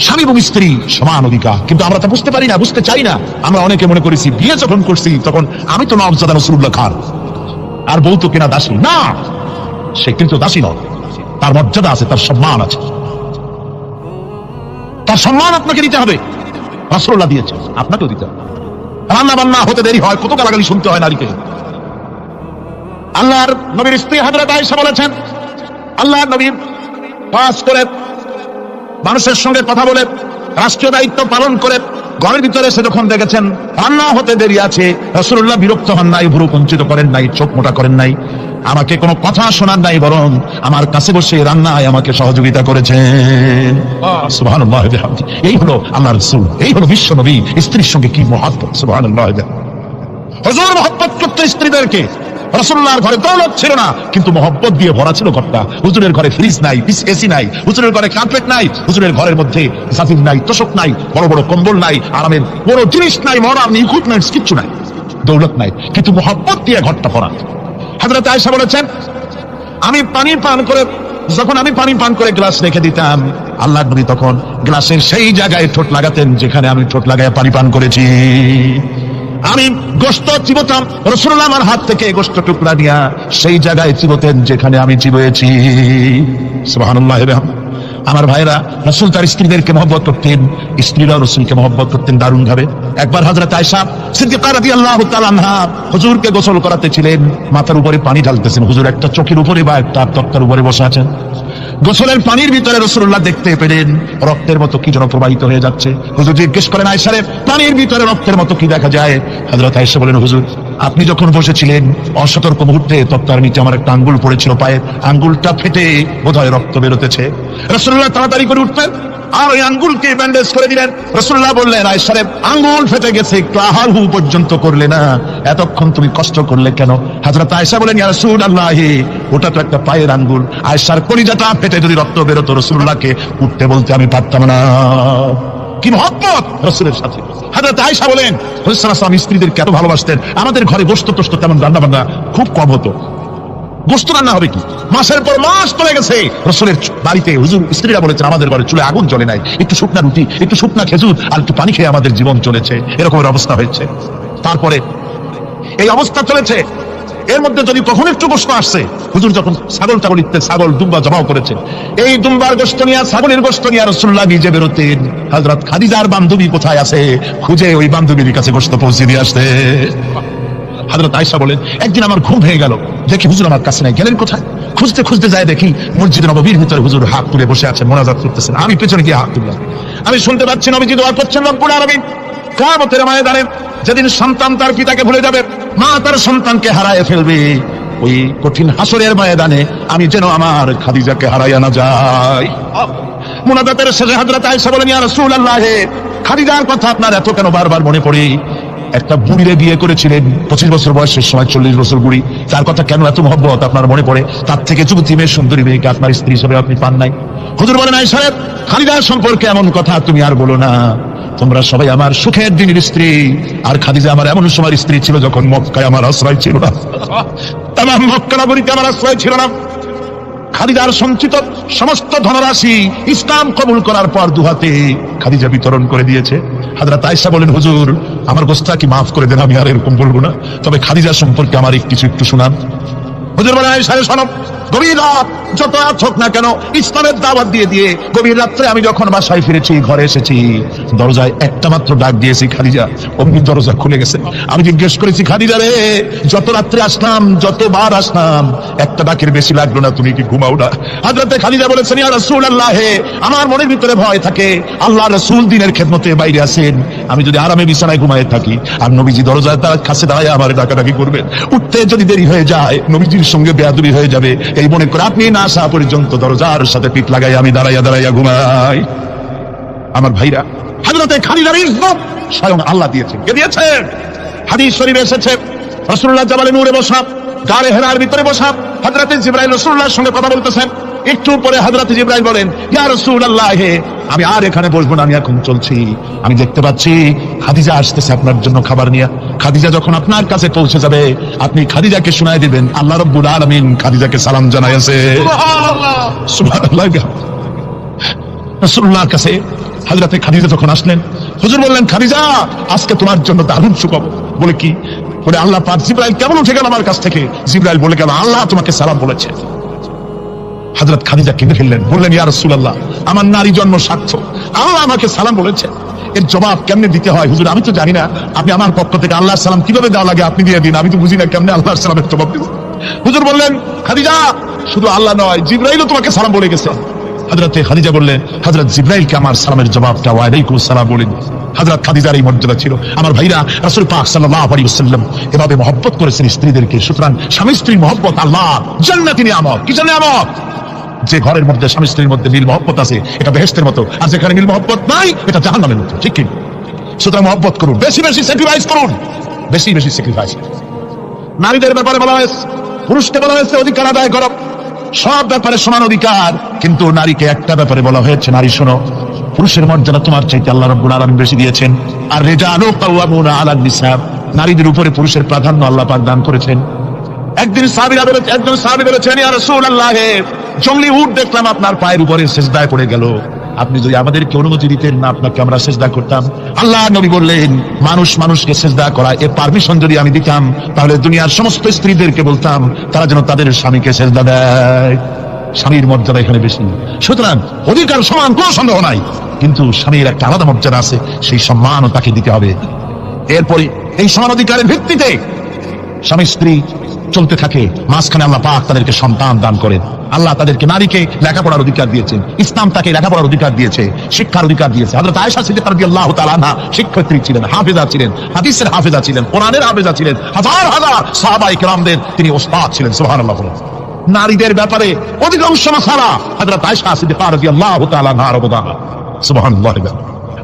স্বামী এবং স্ত্রী সমান অধিকার। কিন্তু আমরা তা বুঝতে পারি না, বুঝতে চাই না। আমরা অনেকে মনে করেছি বিয়ে যখন করছি তখন আমি তো নওয়াবজাদা রাসূলুল্লাহ খান আর বউ তো কিনা দাসী। না, সে কিন্তু দাসী নয়, তার মর্যাদা আছে, তার সম্মান আছে, তার সম্মান আপনাকে দিতে হবে। রাসূলুল্লাহ দিয়েছে, আপনাকেও দিতে হবে। রান্না বান্না হতে দেরি হয়, কত গালাগালি শুনতে হয় নারীকে। আল্লাহর নবীর স্ত্রী হযরত আয়েশা বলেছেন, আল্লাহর নবী পাস করে মানুষের সঙ্গে কথা বলে রাষ্ট্রীয় দায়িত্ব পালন করে ঘরের ভিতরে এসে যখন দেখেছেন রান্না হতে দেরি আছে, রাসূলুল্লাহ বিরক্ত হন নাই, ভ্রু কুঞ্চিত করেন নাই, চোখ মোটা করেন নাই, আমাকে কোনো কথা শোনান নাই, বরং আমার কাছে বসে রান্নায় আমাকে সহযোগিতা করেছেন। সুবহানাল্লাহ বিহামদিহি। এই হলো আল্লাহর রাসূল, এই হলো বিশ্ব নবী। স্ত্রীর সঙ্গে কি মহব্বত! সুবহানাল্লাহ বিহামদিহি। হুজুর মহব্বত করতে স্ত্রীদেরকে। রাসূলুল্লাহর ঘরে দৌলত ছিল না, কিন্তু মহব্বত দিয়ে ভরা ছিল ঘরটা। হুজুরের ঘরে ফ্রিজ নাই, এসি নাই, হুজুরের ঘরে কার্পেট নাই, হুজুরের ঘরের মধ্যে জাফির নাই, তোশক নাই, বড় বড় কম্বল নাই, আরামের কোনো জিনিস নাই, মডার্ন ইকুইপমেন্টস কিচ্ছু নাই, দৌলত নাই, কিন্তু মহব্বত দিয়ে ঘরটা ভরা। হযরত আয়েশা বলেছেন, যখন আমি পানি পান করে গ্লাস রেখে দিতাম, আল্লাহর নবী তখন গ্লাসের সেই জায়গায় ঠোঁট লাগাতেন যেখানে আমি ঠোঁট লাগায় পানি পান করেছি। আমি গোশত চিবোতাম, রাসূলুল্লাহ আমার হাত থেকে গোশত টুকরা নিয়ে সেই জায়গায় চিবোতেন যেখানে আমি চিবোয়েছি। সুবহানাল্লাহ। আমার ভাইরা, রাসূল তার স্ত্রীদেরকে মহব্বত করতেন, স্ত্রীরাও রাসূলকে মহব্বত করতেন দারুণ ভাবে। একবার হযরত আয়েশা সিদ্দিকা রাদিয়াল্লাহু তাআলা আনহা হুজুরকে গোসল করাতেছিলেন, মাথার উপরে পানি ঢালতেছেন, হুজুর একটা চোখের উপরে বা একটা তক্তার উপরে বসে আছেন। গোসলের পানির ভিতরে রাসূলুল্লাহ দেখতে পেলেন রক্তের মতো কি যেন প্রবাহিত হয়ে যাচ্ছে। হুজুর জিজ্ঞেস করেন, আয়েশা রে, পানির ভিতরে রক্তের মতো কি দেখা যায়? হযরত আয়েশা বলেন, হুজুর আপনি যখন বসেছিলেন অসতর্ক মুহূর্তে তক্তার নিচে আমার একটা আঙ্গুল পড়েছিল, পায়ের আঙ্গুলটা ফেটে বোধহয় রক্ত বেরোতেছে। রাসূলুল্লাহ তাড়াতাড়ি করে উঠলেন আর ওই আঙ্গুলকে ব্যান্ডেজ করে দিলেন। রাসূলুল্লাহ বললেন, আয়েশা রে, আঙ্গুল ফেটে গেছে, একটু আহারহু পর্যন্ত করলে না, এতক্ষণ তুমি কষ্ট করলে কেন? হযরত আয়েশা বলেন, ইয়া রাসূলুল্লাহ, ওটা তো একটা পায়ের আঙ্গুল, আয়েশার কলিজাটা ফেটে যদি রক্ত বেরোতো রাসূলুল্লাহকে উঠতে বলতে আমি পারতাম না। কি মহব্বত রাসূলের সাথে। হযরত আয়েশা বলেন, রাসূল সাল্লাল্লাহু আলাইহি ওয়াসাল্লাম স্ত্রীদেরকে এত ভালোবাসতেন, আমাদের ঘরে গোশত টোস্ত তেমন রান্না বান্না খুব কম হতো। গোশত রান্না হবে কি, মাসের পর মাস চলে গেছে রাসূলের বাড়িতে। হুজুর স্ত্রীরা বলেছেন, আমাদের ঘরে চুলে আগুন জ্বলে নাই, একটু শুকনা রুটি, একটু শুকনা খেজুর আর একটু পানি খেয়ে আমাদের জীবন চলেছে, এরকমের অবস্থা হয়েছে। তারপরে এই অবস্থা চলেছে, এর মধ্যে যদি কখন একটু গোশত আসছে, হুজুর যখন ছাগল দুম্বা জবাও করেছেন, এই দুম্বার গোশত নিয়ে, ছাগলের গোশত নিয়ে রাসূলুল্লাহ নিজে বেরোতেন। হযরত খাদিজার বান্ধবী কোথায় আছে খুঁজে ওই বান্ধবীর কাছে গোশত পৌঁছে দিয়ে আসতে। হযরত আয়েশা বলেন, একদিন আমার ঘুম ভেঙে গেল, দেখি হুজুর আমার কাছে নাই, গেলেন কোথায়? খুঁজতে খুঁজতে যায় দেখি মসজিদ নববীর ভিতরে হুজুর হাত তুলে বসে আছেন, মোনাজাত করতেছেন। আমি পেছনে গিয়ে হাত তুললাম, আমি শুনতে পাচ্ছি নবীজি দোয়া করছেন রব্বুল আলামিন। কিয়ামতের ময়দানে যেদিন সন্তান তার পিতাকে ভুলে যাবে, মা তার সন্তানকে হারায় ফেলবে, ওই কঠিন হাসরের ময়দানে আমি যেন আমার খাদিজাকে হারাইয়া না যাই। মুনাজাতের শেষে হযরত আয়েশা বলেন, ইয়া রাসূলুল্লাহ, খাদিজার কথা আপনার এত কেন বারবার মনে পড়ে? একটা বুড়িরে বিয়ে করেছিলেন 25 বছর বয়সের সময়, 40 বছর বুড়ি, তার কথা কেন এত মহব্বত আপনার মনে পড়ে? তার থেকে যুবতী মেয়ে, সুন্দরী মেয়েকে আপনার স্ত্রী হিসেবে আপনি পান নাই? হুজুর বলেন, আয়েশা, খাদিজার সম্পর্কে এমন কথা তুমি আর বলো না, তোমরা সবাই আমার সুখের দিনের স্ত্রী, আর খাদিজা আমার এমন সময় স্ত্রী ছিল যখন মক্কায় আমার আশ্রয় ছিল না, তামাম মক্কা নগরীতে আমার আশ্রয় ছিল না। খাদিজার সঞ্চিত সমস্ত ধনরাশি ইসলাম কবুল করার পর দুহাতে খাদিজা বিতরণ করে দিয়েছে। হযরত আয়েশা বলেন, হুজুর আমার গোস্তাকি মাফ করে দেন, আমি আর এরকম বলবো না, তবে খাদিজা সম্পর্কে আমার কিছু একটু শোনান। হুজুর বলেন, আয়েশা শোনো, গভীর রাত যত রাত হোক না কেন ইসলামের দাওয়াত দিয়ে দিয়ে গভীর রাত্রে আমি যখন বাসায় ফিরেছি, ঘরে এসেছি, দরজায় একটা মাত্র ডাক দিয়েছি, খাদিজা, অমনি দরজা খুলে গেছে। আমি জিজ্ঞেস করেছি, খাদিজা রে, যত রাত্রে আসলাম, যতবার আসলাম, একটা ডাকের বেশি লাগলো না, তুমি কি ঘুমাও না? হযরতে খাদিজা বলেছেন, ইয়া রাসূলুল্লাহ, আমার মনের ভিতরে ভয় থাকে, আল্লাহ রাসূল দিনের খেদমতে বাইরে আছেন, আমি যদি আরামে বিছানায় ঘুমায় থাকি আর নবীজি দরজায় তার কাছে দাঁড়ায় আমার ডাকাডাকি করবেন, উঠতে যদি দেরি হয়ে যায় নবীজির সঙ্গে বেয়াদবি হয়ে যাবে, এই মনে করে আপনি না আসা পর্যন্ত দরজার সাথে পিঠ লাগাই আমি দাঁড়াইয়া দাঁড়াইয়া ঘুমাই। আমার ভাইরা, হযরতে খাদিজার ইজ্জত স্বয়ং আল্লাহ দিয়েছেন। কে দিয়েছেন? হাদিস শরীফে এসেছে, রাসূলুল্লাহ জাবালে নূরে বসা, গারে হেরার ভিতরে বসা, হযরতে জিবরাইল রাসূলুল্লাহর সঙ্গে কথা বলতেছেন। একটু পরে হযরতে জিবরাইল বলেন, ইয়া রাসূলুল্লাহ, আমি আর এখানে বসবো না, আমি এখন চলছি, আমি দেখতে পাচ্ছি খাদিজা আসতেছে আপনার জন্য খাবার নিয়ে। খাদিজা যখন আপনার কাছে পৌঁছে যাবে, আপনি খাদিজাকে শোনায় দিবেন আল্লাহ রাব্বুল আলামিন খাদিজাকে সালাম জানাইছে। সুবহানাল্লাহ, সুবহানাল্লাহ। রাসূলুল্লাহর কাছে হযরতে খাদিজা যখন আসলেন, হুজুর বললেন, খাদিজা, আজকে তোমার জন্য দারুণ সুখবর। বলে কি? বলে আল্লাহ পাক জিবরাইল কেমন উঠে গেল আমার কাছ থেকে। জিবরাইল বলে গেল, আল্লাহ তোমাকে সালাম বলেছে। হযরত খাদিজা কেঁদে ফেললেন, বললেন, ইয়া রাসূলুল্লাহ, আমার নারী জন্ম সার্থক, আল্লাহ আমাকে সালাম বলেছে। এর জবাব কেমনে দিতে হয় হুজুর? আমি তো জানি না, আপনি আমার পক্ষ থেকে আল্লাহর সালাম কিভাবে দেওয়া লাগে আপনি দিয়ে দিন, আমি তো বুঝি না কেমনে আল্লাহর সালামের জবাব দেব। হুজুর বললেন, খাদিজা, শুধু আল্লাহ নয়, জিবরাইলও তোমাকে সালাম বলে গেছে। হযরতে খাদিজা বললেন, হযরত জিবরাইলকে আমার সালামের জবাবটা ওয়া আলাইকুমুস সালাম বলেন। হযরত খাদিজার এই মর্যাদা ছিল। আমার ভাইরা, রাসূল পাক সাল্লাল্লাহু আলাইহি ওয়াসাল্লাম এভাবে মহব্বত করেছেন স্ত্রীদেরকে। সুতরাং স্বামী স্ত্রীর মহব্বত আল্লাহ জান্নাতি নিয়ামত। কি নিয়ামত? যে ঘরের মধ্যে স্বামী স্ত্রীর মধ্যে মিল মহব্বত আছে, এটা বেহেশতের মতো, আর যেখানে মিল মহব্বত নাই, এটা জাহান্নামের মতো। ঠিক কি? সুতরাং মহব্বত করুন, বেশি বেশি স্যাক্রিফাইস করুন, বেশি বেশি স্যাক্রিফাইস। নারীদের ব্যাপারে বলা হয়েছে, পুরুষকে বলা হয়েছে অধিকার আদায় করো, সব ব্যাপারে সমান অধিকার, কিন্তু নারীকে একটা ব্যাপারে বলা হয়েছে, নারী শোনো, পুরুষের মর্যাদা তোমার চাইতে আল্লাহ রাব্বুল আলামিন বেশি দিয়েছেন। আর রিজালু কাওয়ামুনা আলান নিসা, নারীদের উপরে পুরুষের প্রাধান্য আল্লাহ পাক দান করেছেন। একজন সাহাবী বলেছেন, ইয়া রাসূলুল্লাহ, জংলি উট দেখলাম আপনার পায়ের উপরে সিজদায় পড়ে গেল, আপনি যদি আমাদেরকে অনুমতি দিতেন না, আপনাকে আমরা সিজদা করতাম। আল্লাহ নবী বললেন, মানুষ মানুষকে সিজদা করা এর পারমিশন যদি আমি দিতাম, তাহলে দুনিয়ার সমস্ত স্ত্রীদেরকে বলতাম তারা যেন তাদের স্বামীকে সিজদা দেয়। স্বামীর মর্যাদা এখানে বেশি। সুতরাং অধিকার সমান, কোনো সন্দেহ নাই, কিন্তু স্বামীর একটা আলাদা মর্যাদা আছে, সেই সম্মানও তাকে দিতে হবে। এরপরে এই সমান অধিকারের ভিত্তিতে স্বামী স্ত্রী চলতে থাকে, মাঝখানে আল্লাহ পাক তাদেরকে সন্তান দান করেন। আল্লাহ তাদেরকে, নারীকে লেখাপড়ার অধিকার দিয়েছেন, ইসলাম তাকে লেখাপড়ার অধিকার দিয়েছে, শিক্ষার অধিকার দিয়েছে। হযরত আয়েশা সিদ্দিকা রাদিয়াল্লাহু তাআলা আনহা শিক্ষার্থী ছিলেন, হাফেজা ছিলেন, হাদিসের হাফেজা ছিলেন, কোরআনের হাফেজা ছিলেন, হাজার হাজার সাহাবায়ে কেরামদের তিনি ওস্তাদ ছিলেন। সুবহানাল্লাহ। নারীদের ব্যাপারে অধিকাংশ মাসালা হযরত আয়েশা সিদ্দিকা রাদিয়াল্লাহু তাআলা আনহার অবদান। সুবহানাল্লাহ।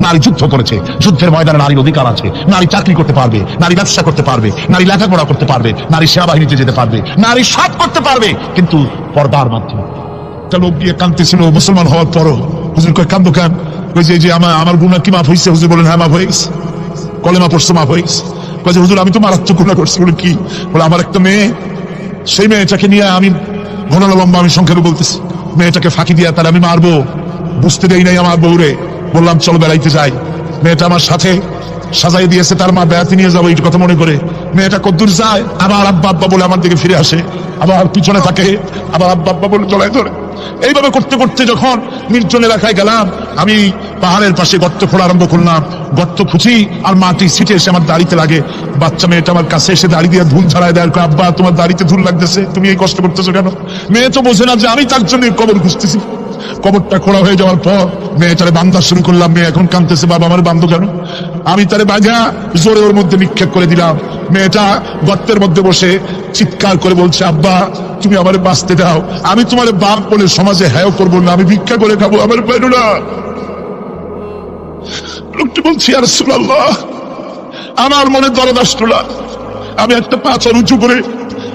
নারী যুদ্ধ করেছে, যুদ্ধের ময়দানে নারীর অধিকার আছে, নারী চাকরি করতে পারবে, নারী ব্যবসা করতে পারবে, নারী লেখাপড়া করতে পারবে, নারী সেনাবাহিনীতে যেতে পারবে, নারী সব করতে পারবে, কিন্তু পর্দার মাধ্যমে। একটা লোক গিয়ে কাঁদতেছিল মুসলমান হওয়ার পরও। হুজুর কয়, কান্দো কেন? ওই যে আমার গুনাহ কি মাফ হয়েছে? হুজুর বলেন, হ্যাঁ মাফ হয়ে গেছে, কলেমা পড়ছে, মাফ হয়ে গেছে। কয় যে হুজুর, আমি তো মারাত্মক গুনাহ করছি। বলে কি? বলে আমার একটা মেয়ে, সেই মেয়েটাকে নিয়ে আমি ঘন লম্বা, আমি সংখ্যাকে বলতেছি, মেয়েটাকে ফাঁকি দিয়া তার আমি মারবো, বুঝতে দেই নাই আমার বউরে। বললাম চলো বেড়াইতে যাই, মেয়েটা আমার সাথে সাজাই দিয়েছে, তার মা বেড়াতে নিয়ে যাবো এই কথা মনে করে। মেয়েটা কদ্দূর যায়, আবার আব্বা আব্বা বলে আমার দিকে ফিরে আসে, আবার পিছনে থাকে, আবার আব্বা আব্বা বলে জড়ায় ধরে। এইভাবে করতে করতে যখন নির্জন এলাকায় গেলাম, আমি পাহাড়ের পাশে গর্ত খোঁড়া আরম্ভ করলাম। গর্ত খুঁজি আর মাটি ছিটে এসে আমার দাড়িতে লাগে। বাচ্চা মেয়েটা আমার কাছে এসে দাড়ি দিয়ে ধুল ছাড়াই দেয়, আব্বা তোমার দাড়িতে ধুল লাগতেছে, তুমি এই কষ্ট করতেছো কেন? মেয়ে তো বোঝে না যে আমি তার জন্য কবর খুঁজতেছি। কবরটা খোঁড়া হয়ে যাওয়ার পর মেয়েটারে বান্ধা শুরু করলাম। মেয়ে এখন কাঁদতেছে, বাবা আমার বান্ধব কেন? আমি তারে বাঁধা জোরে ওর মধ্যে নিক্ষেপ করে দিলাম। মেয়েটা গর্তের মধ্যে বসে চিৎকার করে বলছে, আব্বা তুমি আমারে বাঁচতে দাও, আমি তোমার বাপ বলে সমাজে হ্যাঁ করবো না, আমি ভিক্ষা করে খাবো, আমার বাইরো না। লোকটি বলছি, ইয়া রাসূলুল্লাহ, আমার মনে দরদ আসলো না। আমি একটা পাথর উঁচু করে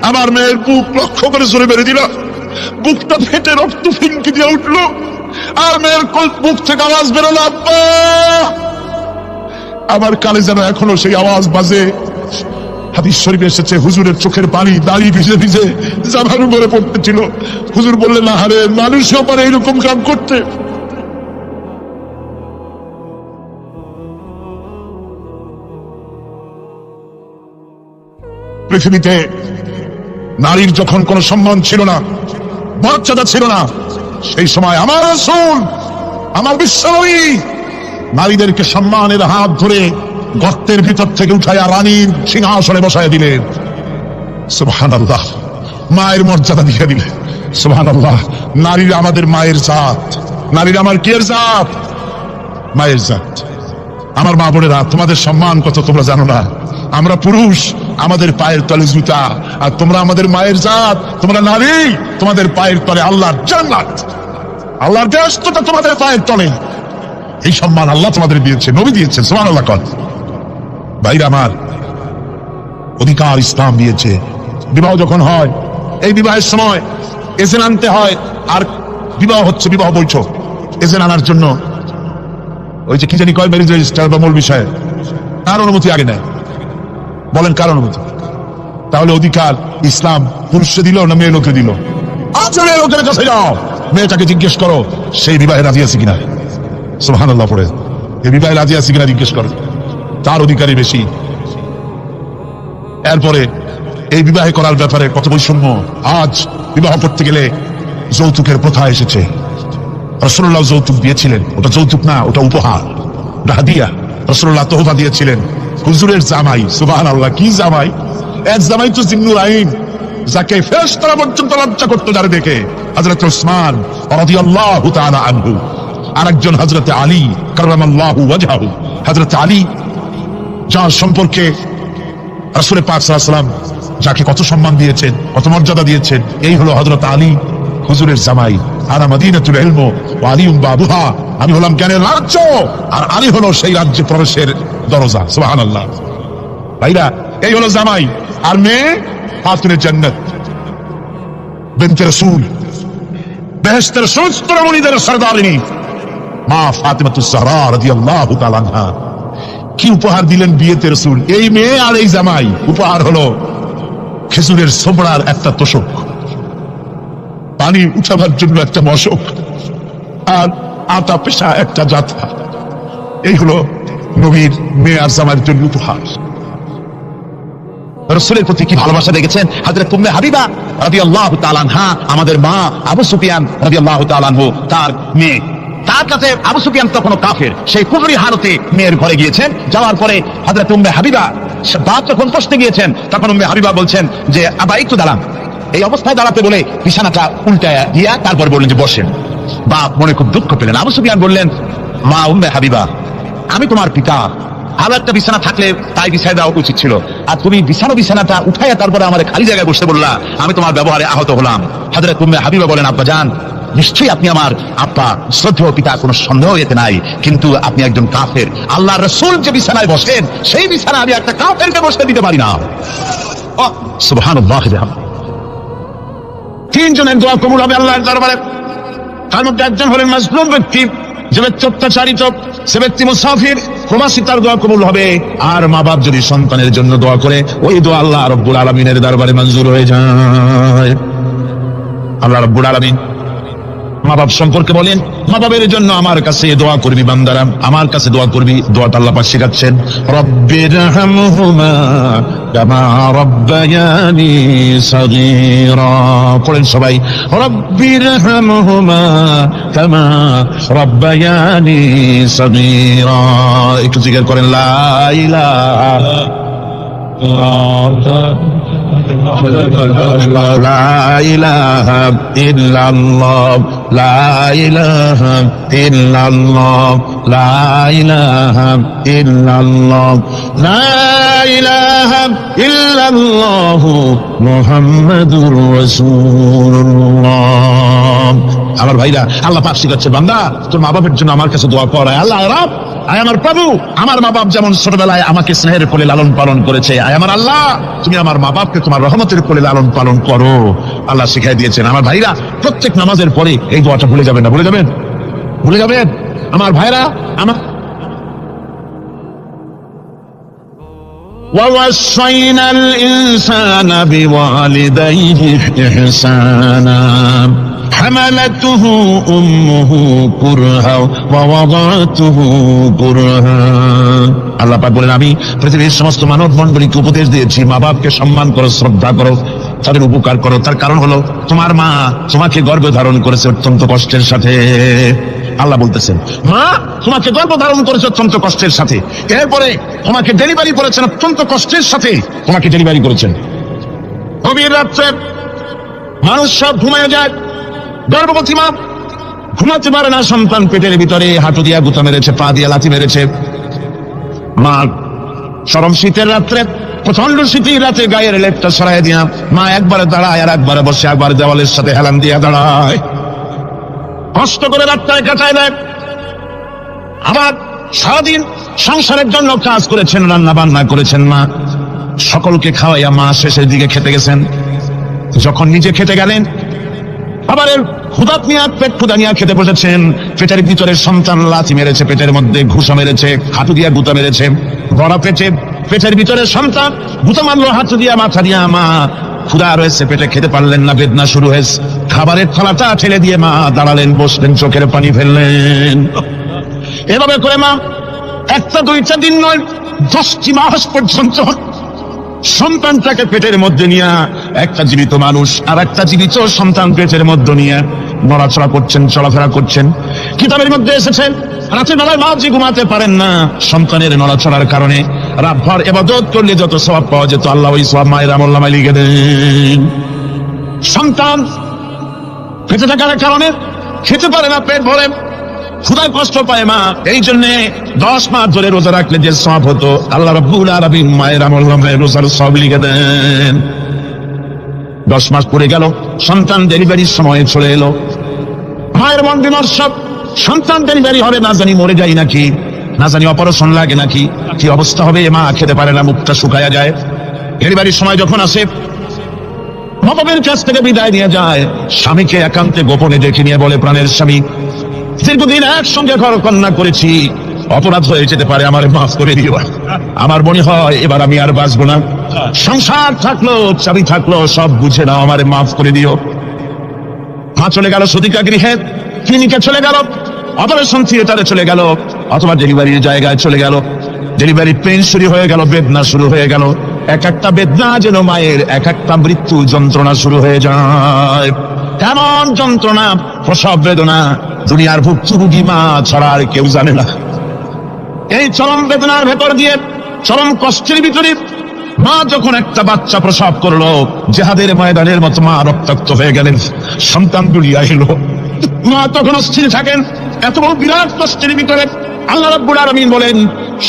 আমার মেয়ের বুক লক্ষ্য করে জোরে মেরে দিলাম। বুকটা ফেটে রক্ত ফিনকি দিয়ে উঠলো, আর মেয়ের বুক থেকে আওয়াজ বেরোলো, আব্বা। আমার কানে যেন এখনো সেই আওয়াজ বাজে। হাদিস শরীফে এসেছে হুজুরের চোখের পানি দাড়ি ভিজে ভিজে জামার উপরে পড়তেছিল। হুজুর বললেন, আহারে, মানুষও পারে এরকম কাম করতে। পৃথিবীতে নারীর যখন কোনো সম্মান ছিল না, মর্যাদা ছিল না, সেই সময় আমার রাসূল, আমার বিশ্বনবী নারীদেরকে সম্মানের হাত ধরে গর্তের ভিতর থেকে উঠাইয়া রানীর সিংহাসনে বসায় দিলেন। সুবহানাল্লাহ, মায়ের মর্যাদা দিয়ে দিলেন। সুবহানাল্লাহ, নারীরা আমাদের মায়ের জাত, নারীরা আমার কিয়ের জাত? মায়ের জাত। আমার মা বোনেরা, তোমাদের সম্মান কত তোমরা জানো না। আমরা পুরুষ, আমাদের পায়ের তলে জুতা, আর তোমরা আমাদের মায়ের জাত, তোমরা নারী, তোমাদের পায়ের তলে আল্লাহর জান্নাত, আল্লাহর ব্যস্ততা তোমাদের পায়ের তলে। এই সম্মান আল্লাহ তোমাদের দিয়েছে, নবী দিয়েছেন। সুবহানাল্লাহ। কর ভাইরা আমার, অধিকার ইসলাম দিয়েছে। বিবাহ যখন হয়, এই বিবাহের সময় এজেন্ট আনতে হয়। আর বিবাহ হচ্ছে বিবাহ বৈঠক, এজেন্ট আনার জন্য ওই যে কি জানি কয়, ম্যারেজ রেজিস্টার বা মূল বিষয়ে কার অনুমতি আগে নেয়? বলেন কার অনুমতি? তাহলে অধিকার ইসলাম পুরুষে দিল না মেয়ে লোকে দিল? আচ্ছা, মেয়ে লোকের কাছে যাও, মেয়েটাকে জিজ্ঞেস করো সেই বিবাহে রাজি আছে কিনা। সুবহানাল্লাহ পড়ে, এই বিবাহে রাজি আছে কিনা জিজ্ঞেস করো, তার অধিকারই বেশি। এরপরে এই বিবাহে করার ব্যাপারে কত বৈষম্য। আজ বিবাহ করতে গেলে যৌতুকের প্রথা এসেছে। রাসূলুল্লাহ যৌতুক দিয়েছিলেন, ওটা যৌতুক না, ওটা উপহার, ওটা হাদিয়া। রাসূলুল্লাহ তোহফা দিয়েছিলেন হুজুরের জামাই। সুবহানাল্লাহ, কি জামাই! এক জামাই তো জিন্নুর আইন, যাকে ফেরেশতারা পর্যন্ত লজ্জা করতো যারা দেখে, হযরত ওসমান রাদিয়াল্লাহু তাআলা আনহু। আরেকজন হযরত আলী কাররামাল্লাহু ওয়াজহাহু। হযরত আলী, যার সম্পর্কে রাসূল পাক সাল্লাল্লাহু আলাইহি ওয়াসাল্লাম যাকে কত সম্মান দিয়েছেন, কত মর্যাদা দিয়েছেন, এই হলো হযরত আলী, হুজুরের জামাই। আনা মাদিনাতুল ইলম ওয়া আলিউম বাবুহা, আমি হলাম জ্ঞানের রাজ্য, আর আলী হলো সেই রাজ্যে প্রবেশের দরজা। সুবহানাল্লাহ। ভাইরা, এই হলো জামাই। আর মেয়ে খাতুনে জান্নাত, বিনতে রাসূল, বেহেশতের সমস্ত রমণীদের সরদারিনী মা ফাতিমাতুজ জাহরা রাদিয়াল্লাহু তাআলা আনহা। কি উপহার দিলেন বিয়েতে রাসূল! এই মেয়ে আর এই জামাই। উপহার হলো খেজুরের ছোবড়ার একটা তোষক, পানি উঠাবার জন্য একটা মশক, আর আতা পেশা একটা জাতা। এই হলো নবীর মেয়ে আর জামাইয়ের জন্য উপহার। রাসূলের প্রতি কি ভালোবাসা দেখেছেন হযরত উম্মে হাবিবা রাদিয়াল্লাহু তাআলা আনহা, আমাদের মা আবু সুফিয়ান রাদিয়াল্লাহু তাআলা আনহু, তার মেয়ে। তার কাছে আবু সুফিয়ান তখনও কাফের, সেই কুফরি হালতে মেয়ের ঘরে গিয়েছেন। যাওয়ার পরে হযরত উম্মে হাবিবা বাপ যখন বসতে গিয়েছেন, তখন উম্মে হাবিবা বলছেন যে আবা একটু দাঁড়ান। এই অবস্থায় দাঁড়াতে বলে বিছানাটা উল্টায়া দিয়া তারপর বললেন যে বসেন। বাপ মনে খুব দুঃখ পেলেন। আবু সুফিয়ান বললেন, মা উম্মে হাবিবা, আমি তোমার পিতা, আরো একটা বিছানা থাকলে তাই বিছায় দেওয়া উচিত ছিল, আর তুমি বিছানাটা উঠাইয়া তারপরে আমার খালি জায়গায় বসতে বললা, আমি তোমার ব্যবহারে আহত হলাম। হযরত উম্মে হাবিবা বলেন, আব্বা জান, নিশ্চয়ই আপনি আমার আব্বা, শ্রদ্ধেয় পিতা, কোনো সন্দেহ এতে নাই, কিন্তু আপনি একজন কাফের। আল্লাহর রাসূল যে বিছানায় বসেন, সেই বিছানা আমি একটা কাফেরকে বসতে দিতে পারি না। সুবহানাল্লাহ। তিনজনের দোয়া কবুল হবে আল্লাহর দরবারে। তার মধ্যে একজন হলেন মাজলুম ব্যক্তি, যে ব্যক্তি অত্যাচারিত, সে ব্যক্তি মুসাফির, প্রবাসী, তার দোয়া কবুল হবে। আর মা বাপ যদি সন্তানের জন্য দোয়া করে, ওই দোয়া আল্লাহ রাব্বুল আলামিনের দরবারে মঞ্জুর হয়ে যায়। আল্লাহ রাব্বুল আলামিন মা বাপ সম্পর্কে বলেন, মা বাবের জন্য আমার কাছে দোয়া করবি বান্দারা, আমার কাছে দোয়া করবি। দোয়াটা আল্লাহ পাক শেখাচ্ছেন, রব্বিরহামহুমা কামা রাব্বায়ানি সাগীরা। পড়েন সবাই, রব্বিরহামহুমা কামা রাব্বায়ানি সাগীরা। একটু জিকির করেন, লা ইলাহা লা ইলাহা ইল্লাল্লাহ, লা ইলাহা ইল্লাল্লাহ, লা ইলাহা ইল্লাল্লাহ, লা ইলাহা ইল্লাল্লাহ মুহাম্মাদুর রাসূলুল্লাহ। আমার ভাইরা, আল্লাহ পাক শিখাচ্ছে, বান্দা তোর মা বাপের জন্য আমার কাছে দোয়া কর। আল্লাহ রাব, আয় আমার প্রভু, আমার মা বাপ যেমন ছোটবেলায় আমাকে স্নেহের কোলে লালন পালন করেছে, আয় আমার আল্লাহ, তুমি আমার মা বাপকে তোমার রহমতের কোলে লালন পালন করো। আল্লাহ শিখাই দিয়েছেন। আমার ভাইরা, প্রত্যেক নামাজের পরে এই দোয়াটা ভুলে যাবেন না, ভুলে যাবেন, ভুলে যাবেন আমার ভাইরা। আমার ووصينا الإنسان بوالديه إحسانا حملته أمه كرها ووضعته كرها আল্লাহ পাক বলেন, আমি পৃথিবীর সমস্ত মানব মণ্ডলীকে উপদেশ দিয়েছি, মা বাপকে সম্মান করো, শ্রদ্ধা করো, তাদের উপকার করো। তার কারণ হলো তোমার মা তোমাকে গর্ভে ধারণ করেছে অত্যন্ত কষ্টের সাথে। আল্লাহ বলতেছেন, মা তোমাকে গর্ভ ধারণ করেছে অত্যন্ত কষ্টের সাথে, এরপরে তোমাকে ডেলিভারি করেছেন অত্যন্ত কষ্টের সাথে, তোমাকে ডেলিভারি করেছেন। গভীর রাত্রে মানুষ সব ঘুমিয়ে যায়, গর্ভবতী মা ঘুমাতে পারে না, সন্তান পেটের ভিতরে হাঁটু দিয়া গুতা মেরেছে, পা দিয়া লাথি মেরেছে। মা চরম শীতের রাত্রে, প্রচন্ড শীতের রাতে গায়ের লেপটা সরাই দিয়া মা একবারে দাঁড়ায় আর একবারে বসে, একবার দেওয়ালের সাথে হেলান দিয়া দাঁড়ায়, কষ্ট করে রাতটায় কাটায় দেয়। আবার সারাদিন সংসারের জন্য কাজ করেছেন, রান্না বান্না করেছেন, মা সকলকে খাওয়াইয়া মা শেষের দিকে খেতে গেছেন। যখন নিজে খেতে গেলেন, আবার ক্ষুধাত নিয়ে পেট ক্ষুধা নিয়ে খেতে বসেছেন, পেটের ভিতরে সন্তান লাথি মেরেছে, পেটের মধ্যে ঘুষা মেরেছে, হাঁটু দিয়া গুতা মেরেছে, বড় পেটে পেটের ভিতরে সন্তান গুতা মারলো হাঁটু দিয়া, মাথা দিয়া। মা ক্ষুধা রয়েছে, পেটে খেতে পারলেন না, বেদনা শুরু হয়েছে। খাবারের থালাটা ঠেলে দিয়ে মা দাঁড়ালেন, বসলেন, চোখের পানি ফেললেন। এভাবে করে মা একটা দুইটা দিন নয়, 10টি মাস পর্যন্ত সন্তানটাকে পেটের মধ্যে নিয়ে, একটা জীবিত মানুষ আর একটা জীবিত সন্তান পেটের মধ্যে নিয়ে নড়াচড়া করছেন, চলাফেরা করছেন। কিতাবের মধ্যে এসেছেন, রাতের বেলায় মা যে ঘুমাতে পারেন না সন্তানের নড়াচড়ার কারণে, রাতভর ইবাদত করলে যত সওয়াব পাওয়া যেত আল্লাহ ওই সওয়াব মায়ের আমলনামায় লিখে দেন। সন্তান পেটে থাকার কারণে খেতে পারে না, পেট ভরে ক্ষুধায় কষ্ট পায় মা, এই জন্য 10 মাস ধরে রোজা রাখলে যে সওয়াব হতো আল্লাহ রাব্বুল আলামিন মায়ের আমলনামায় রোজার সওয়াব লিখে দেন। 10 মাস পরে গেল, সন্তান ডেলিভারির সময় চলে এলো। মায়ের মন বিমর্ষ, সন্তান ডেলিভারি হবে, না জানি মরে যায় নাকি, না জানি অপারেশন লাগে নাকি, কি অবস্থা হবে। মা খেতে পারে না, মুখটা শুকায়া যায়। ডেলিভারির সময় যখন আসে, নবমের কাছ থেকে বিদায় নিয়ে যায়, স্বামীকে একান্তে গোপনে ডেকে নিয়ে বলে, প্রাণের স্বামী, দীর্ঘদিন একসঙ্গে ঘর কন্যা করেছি, অপরাধ হয়ে যেতে পারে, আমার মাফ করে দিও। আমার মনে হয় এবার আমি আর বাঁচবো না, সংসার থাকলো চাবি থাকলো সব বুঝে নাও, আমার মাফ করে দিও। মা চলে গেল সদিকা গৃহে, ক্লিনিকে চলে গেল, অপারেশন থিয়েটারে চলে গেল, অথবা ডেলিভারির জায়গায় চলে গেল। ডেলিভারি পেন শুরু হয়ে গেল, বেদনা শুরু হয়ে গেল। এক একটা বেদনা যেন মায়ের এক একটা মৃত্যু যন্ত্রণা শুরু হয়ে যায়। এমন যন্ত্রণা, প্রসব বেদনা দুনিয়ার ভুক্তভোগী মা ছাড়া আর কেউ জানে না। এই চরম বেদনার ভেতর দিয়ে, চরম কষ্টের ভিতরে মা যখন একটা বাচ্চা প্রসব করলো, জিহাদের ময়দানের মতো মা রক্তাক্ত হয়ে গেলেন, সন্তান দুনিয়া এলো। মা তখন অস্থির থাকেন, এত বড় বিরাট কষ্টের ভিতরে। আল্লাহ রাব্বুল আলামিন বলেন,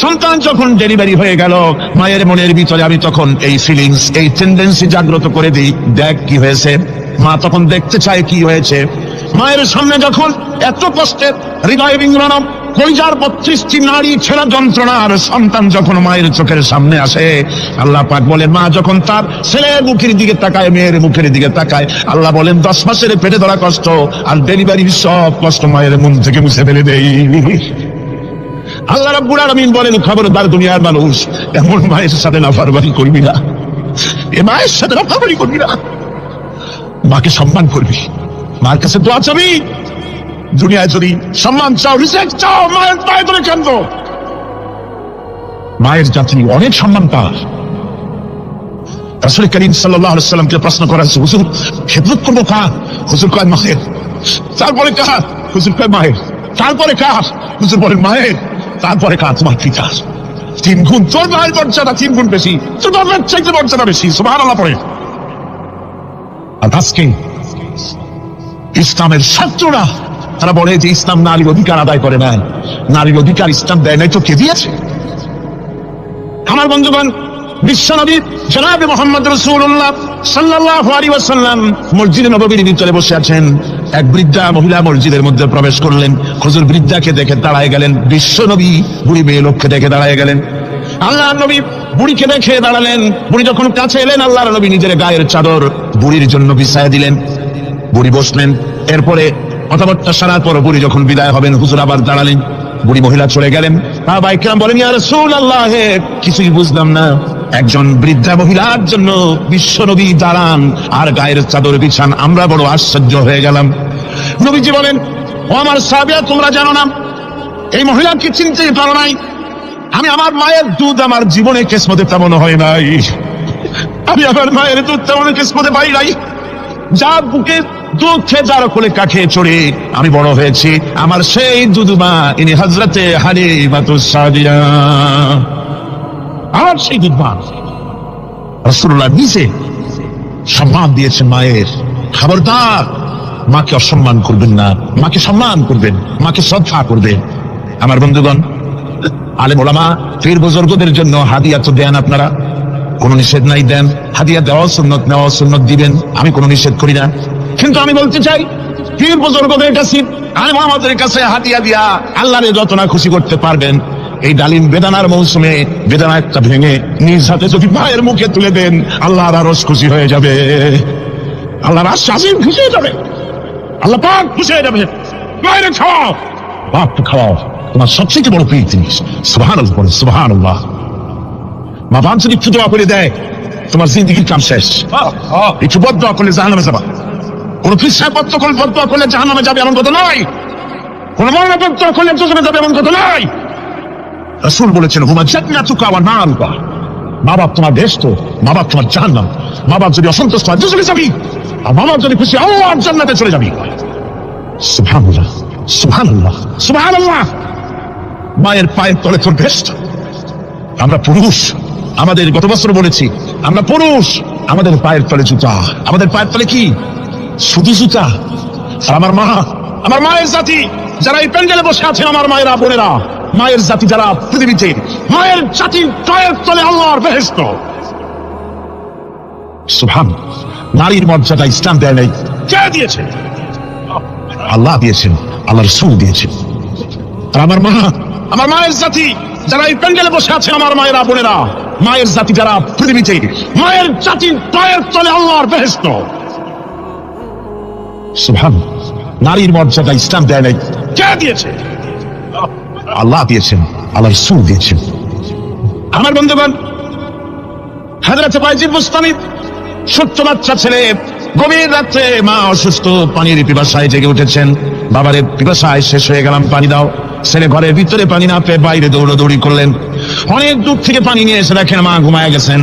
সন্তান যখন ডেলিভারি হয়ে গেল, মায়ের মনের ভিতরে আমি তখন এই ফিলিংস, এই টেন্ডেন্সি জাগ্রত করে দিই, দেখ কি হয়েছে। মা তখন দেখতে চায় কি হয়েছে। মায়ের সামনে যখন এত কষ্টের, হৃদয় বিঙ্গলন, কলিজার 32টি নাড়ি ছেঁড়া যন্ত্রণার সন্তান যখন মায়ের চোখের সামনে আসে, আল্লাহ পাক বলেন, মা যখন তার ছেলের মুখের দিকে তাকায়, মেয়ের মুখের দিকে তাকায়, আল্লাহ বলেন 10 মাসের পেটে ধরা কষ্ট আর ডেলিভারির সব কষ্ট মায়ের মন থেকে মুছে ফেলে দেই। আল্লাহ রাব্বুল আলামিন বলেন, খবরদার দুনিয়ার মানুষ, এমন মায়ের সাথে নাফরমানি করবি না, এ মায়ের সাথে নাফরমানি করবি না, মাকে সম্মান করবি, মার কাছে দোয়া চাবি। দুনিয়ায় যদি সম্মান চাও, রিসপেক্ট চাও, মায়ের পায়ে ধরে কাঁদো। মায়ের জাতি অনেক সম্মান পায়। রাসূল করিম সাল্লাল্লাহু আলাইহি ওয়াসাল্লামকে প্রশ্ন করা হয়েছে, হুজুর খেদমত করবো কার? হুজুর কয় মায়ের। তারপরে কার? হুজুর কয় মায়ের। তারপরে কার? হুজুর বলেন মায়ের। তারপরে কার? তোমার পিতার। 3 গুণ, তোর মায়ের মর্যাদা 3 গুণ বেশি, তোর বাবার চাইতে মর্যাদা বেশি। সুবহানাল্লাহ পড়ে। আর আজকে ইসলামের ছাত্ররা তারা বলে যে ইসলাম নারীর অধিকার আদায় করে না, নারীর অধিকার ইসলাম দেয় নাই, তো কে দিয়েছে? আমার বন্ধুগণ, বিশ্বনবী জনাবে মুহাম্মদ রাসূলুল্লাহ সাল্লাল্লাহু আলাইহি ওয়াসাল্লাম মসজিদে নববীর ভিতরে বসে আছেন। এক বৃদ্ধা মহিলা মসজিদের মধ্যে প্রবেশ করলেন। হুজুর বৃদ্ধাকে দেখে দাঁড়ায় গেলেন। বিশ্বনবী বুড়ি মেয়ে লোককে দেখে দাঁড়ায় গেলেন। আল্লাহর নবী বুড়িকে দেখে দাঁড়ালেন। বুড়ি যখন কাছে এলেন, আল্লাহর নবী নিজের গায়ের চাদর বুড়ির জন্য বিছায়া দিলেন। বুড়ি বসলেন। এরপরে কথাবার্তা সারার পর বুড়ি যখন বিদায় হবেন, হুজুর আবার দাঁড়ালেন। বুড়ি মহিলা চলে গেলেন। সাহাবায়ে কেরাম বলেন, ইয়া রাসূলুল্লাহ, কিছুই বুঝলাম না, একজন বৃদ্ধা মহিলার জন্য বিশ্বনবী দাঁড়ান আর গায়ের চাদর বিছান। আমরা বড় আশ্চর্য হয়ে গেলাম। নবীজি বলেন, ও আমার সাহাবীরা, তোমরা জানো না এই মহিলাকে চিনতে পারো নাই? আমি আমার মায়ের দুধ আমার জীবনে কিসমতে তেমন হয় নাই। আমি আমার মায়ের দুধ তেমন কিসমতে পাই নাই। যার বুকে দুধ খেয়ে যার কোলে কাঠে চড়ে আমি বড় হয়েছি, আমার সেই দুধমা ইনি হযরতে হালিমাতুস সাদিয়া। আমার সেই দুধমা রাসূলুল্লাহ নিজে সম্মান দিয়েছেন মায়ের। খবরদার, মাকে অসম্মান করবেন না, মাকে সম্মান করবেন, মাকে শ্রদ্ধা করবেন। আমার বন্ধুগণ, আলেম ওলামা পীর বুজুর্গদের জন্য হাদিয়া তো দেন, আপনারা কোনো নিষেধ নাই, দেন। হাদিয়া দেওয়া সুন্নত, নেওয়া সুন্নত, দিবেন, আমি কোনো নিষেধ করি না। কিন্তু আমি বলতে চাই, পীর বুজুর্গদের কাছে, আলেম ওলামাদের কাছে হাদিয়া দিয়া আল্লাহরে যত না খুশি করতে পারবেন, এই ডালিম বেদানার মৌসুমে বেদানা একটা ভেঙে নিজ হাতে যদি মায়ের মুখে তুলে দেন, আল্লাহর আরশ খুশি হয়ে যাবে, আল্লাহর আরশ আজিম খুশি হয়ে যাবে, আল্লাহ পাক খুশি হয়ে যাবে। মায়ের খাওয়াও, বাপকে খাওয়াও, তোমার সবচেয়ে বড় প্রিয় জিনিস। সুবহানাল্লাহ, সুবহানাল্লাহ। মা বাপ যদি একটু দোয়া করে দেয়, তোমার জিন্দেগির কাম শেষ। একটু বদদোয়া করলে জাহান্নামে যাবা। কোন ফিসাপত্র করলে বদদোয়া করলে জাহান্নামে যাবে এমন কথা নয়। কোন মরণপত্র করলে দুজনে যাবে এমন কথা নয়। রাসূল বলেছেন, হুমা জান্নাতুকা ওয়া নারুকা। মা বাপ তোমার বেহেশত, মা বাপ তোমার জাহান্নাম। মা বাপ যদি অসন্তুষ্ট হয় দুজনে যাবি, আর মা বাপ যদি খুশি আল্লাহর জান্নাতে চলে যাবি। সুবহানাল্লাহ, সুবহানাল্লাহ, সুবহানাল্লাহ। মায়ের পায়ের তলে তোর বেহেশত। আমরা পুরুষ, আমাদের গত বছর বলেছি, আমরা পুরুষ, আমাদের পায়ের তলে জুতা। আমাদের পায়ের তলে কি? শুধু জুতা। আর আমার মা, আমার মায়ের জাতি যারা এই প্যান্ডেলে বসে আছেন, আমার মায়েরা, বোনেরা, মায়ের জাতি যারা পৃথিবীতে, মায়ের জাতির পায়ের তলে আল্লাহর বেহেশত। সুবহানাল্লাহ। নারীর মর্যাদা ইসলাম দেয় নাই, কে দিয়েছে? আল্লাহ দিয়েছেন, আল্লাহ রাসূল দিয়েছেন। আর আমার মা, আমার মায়ের জাতি যারা এই প্যান্ডেলে বসে আছে, আমার মায়েরা, বোনেরা, মায়ের জাতি যারা পৃথিবীতে, মায়ের জাতির পায়ের তলে আল্লাহর বেহেশত। সুবহানাল্লাহ। নারীর মর্যাদা ইসলাম দেয় নাই, কে দিয়েছে? আল্লাহ দিয়েছেন, আল্লাহ রাসূল দিয়েছেন। আমার বন্ধুগণ, হযরত বাইজিদ বুস্তামি, ছোট্ট বাচ্চা ছেলে, গভীর রাত্রে মা অসুস্থ, পানির পিপাসায় জেগে উঠেছেন। বাবারে, পিপাসায় শেষ হয়ে গেলাম, পানি দাও। ছেলে ঘরের ভিতরে পানি না পেয়ে বাইরে দৌড়াদৌড়ি করলেন। অনেক দূর থেকে পানি নিয়ে এসে দেখেন মা ঘুমায় গেছেন।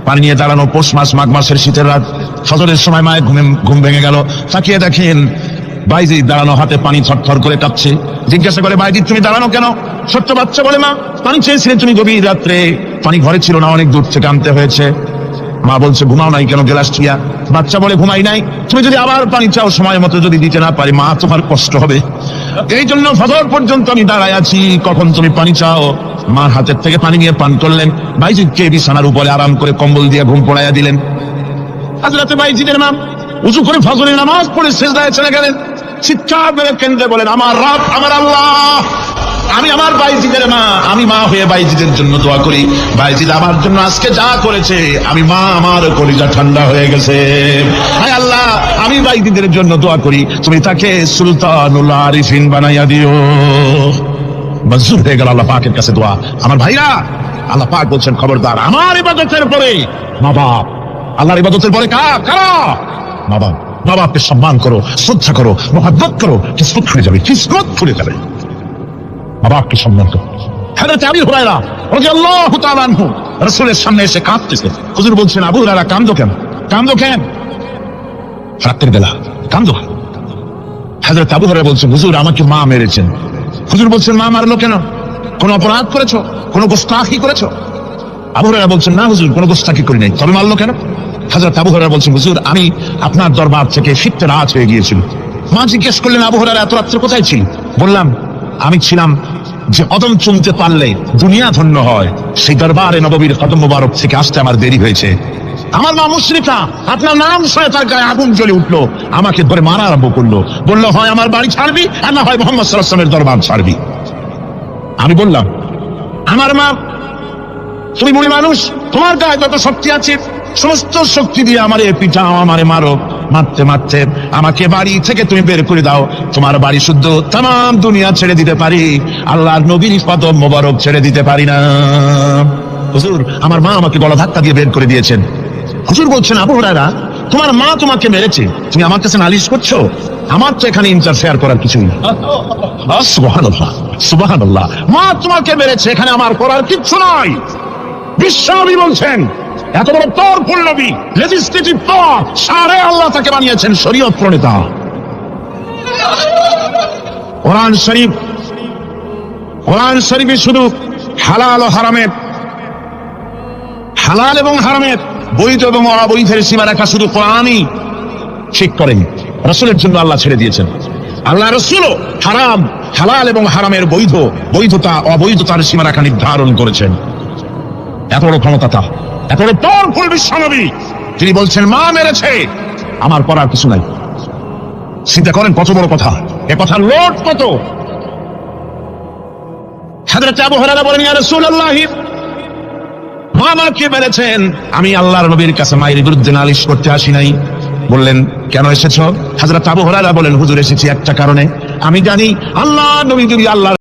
পানি নিয়ে দাঁড়ানো পৌষ মাস, মাঘ মাসের শীতের রাত, ফজরের সময় মায়ের ঘুম ভেঙে গেল। তাকিয়ে দেখেন বাইজিদ দাঁড়ানো, হাতে পানি থরথর করে কাঁপছে। জিজ্ঞাসা করে, বাইজিদ তুমি দাঁড়ানো কেন? ছোট্ট বাচ্চা বলে, মা পানি চেয়েছিলে তুমি গভীর রাত্রে, পানি ঘরে ছিল না, অনেক দূর থেকে আনতে হয়েছে। মা বলছে, ঘুমাও নাই কেন গ্লাস টিয়া? বাচ্চা বলে, ঘুমাই নাই, তুমি যদি আবার পানি চাও সময় মতো যদি দিতে না পারি, মা তোমার কষ্ট হবে, এই জন্য ফজর পর্যন্ত আমি দাঁড়ায় আছি, কখন তুমি পানি চাও। মার হাতের থেকে পানি নিয়ে পান করলেন। বাইজিদকে বিছানার উপরে আরাম করে কম্বল দিয়ে ঘুম পড়াইয়া দিলেন। হযরত বাইজিদের মা উঁচু করে ফজরের নামাজ পড়ে সিজদায় চলে গেলেন। চিৎকার করে কেন্দ্রে বলেন, আমার রব, আমার আল্লাহ, আমি আমার বাইজিদের মা, আমি মা হয়ে বাইজিদের জন্য দোয়া করি। বাইজিদ আমার জন্য আজকে যা করেছে, আমি মা, আমার কলিজা ঠান্ডা হয়ে গেছে। হায় আল্লাহ, আমি বাইজিদের জন্য দোয়া করি, তুমি তাকে সুলতানুল আরিফিন বানাইয়া দিও। মঞ্জুর হয়ে গেল আল্লাহ পাকের কাছে দোয়া। আমার ভাইরা, আল্লাহ পাক বলছেন, খবরদার, আমার ইবাদতের পরে মা বাপ, আল্লাহর ইবাদতের পরে কারা? মা বাপ। মা বাপকে সম্মান করো, শ্রদ্ধা করো, মহব্বত করো, কিসমত খুলে যাবে, কিসমত খুলে যাবে। মা বাপকে সম্মান করো। হযরত আবু হুরায়রা রাদিয়াল্লাহু তাআলা আনহু রাসূলের সামনে এসে কাঁদতেছে। হুজুর বলছেন, আবু হুরায়রা কাঁদো কেন? কাঁদো কেন? রাতের বেলা কাঁদো। হযরত আবু হুরায়রা বলছেন, হুজুর আমাকে মা মেরেছেন। হুজুর বলছেন, মা মারলো কেন? কোন অপরাধ করেছো? কোন গোস্তাখি করেছো? আবু হুরায়রা বলছেন, না হুজুর, কোন গোস্তাখি করি নাই, তবে মারলো কেন? হযরত আবু হুরায়রা বলছেন, হুজুর আমি আপনার দরবার থেকে ফিরতে রাত হয়ে গিয়েছিল। মা জিজ্ঞেস করলেন, আবু হুরায়রা এত রাত্রে কোথায় ছিল? বললাম, আমি ছিলাম যে কদম চুমতে পারলে দুনিয়া ধন্য হয়, সেই দরবারে নববীর কদম মোবারক থেকে আসতে আমার দেরি হয়েছে। আমার মা মুশরিকা, আপনার নাম শুনে তার গায়ে আগুন জ্বলে উঠলো, আমাকে ধরে মারা আরম্ভ করলো। বললো, হয় আমার বাড়ি ছাড়বি, আর না হয় মুহাম্মদ সাল্লাল্লাহু আলাইহি ওয়াসাল্লামের দরবার ছাড়বি। আমি বললাম, আমার মা, তুমি বুড়ি মানুষ, তোমার গায়ে যত শক্তি আছে সমস্ত শক্তি দিয়ে আমারে পিটাও, আমারে মারো। মারতে মারতে আমাকে বাড়ি থেকে তুমি বের করে দাও। তোমার বাড়ি শুদ্ধ তাম দুনিয়া ছেড়ে দিতে পারি, আল্লাহর নবীর কদম মোবারক ছেড়ে দিতে পারি না। হুজুর আমার মা আমাকে গলা ধাক্কা দিয়ে বের করে দিয়েছেন। হুজুর বলছেন, আবু হুরায়রা তোমার মা তোমাকে মেরেছে, তুমি আমার কাছে নালিশ করছো? আমার তো এখানে ইন্টারফেয়ার করার কিছুই নেই। সুবহানাল্লাহ, সুবহানাল্লাহ। মা তোমাকে মেরেছে, এখানে আমার করার কিচ্ছু নাই। বিশ্বনবী বলছেন, এত বড় পাওয়ারফুল নবী, লেজিসলেটিভ পাওয়ার, সারে আল্লাহ তাকে বানিয়েছেন শরীয়ত প্রণেতা। কোরআন শরীফে শুধু হালাল ও হারামের, হালাল এবং হারামের, বৈধ এবং অবৈধের সীমারেখা শুধু কোরআনই ঠিক করেন, রাসূলের জন্য আল্লাহ ছেড়ে দিয়েছেন। আল্লাহ রাসূলও হারাম, হালাল এবং হারামের বৈধতা অবৈধতার সীমারেখা নির্ধারণ করেছেন। এত বড় ক্ষমতা, এত বড় পাওয়ারফুল বিশ্বনবী, তিনি বলছেন মা মেরেছে, আমার করার কিছু নাই। চিন্তা করেন কত বড় কথা, এ কথার লোড কত। হযরত আবু হুরায়রা বলেন, ইয়া রাসূলুল্লাহ, মা আমাকে মেরেছেন, আমি আল্লাহর নবীর কাছে মায়ের বিরুদ্ধে নালিশ করতে আসি নাই। বললেন, কেন এসেছো? হযরত আবু হুরায়রা বলেন, হুজুর এসেছি একটা কারণে, আমি জানি আল্লাহ নবী যদি আল্লাহ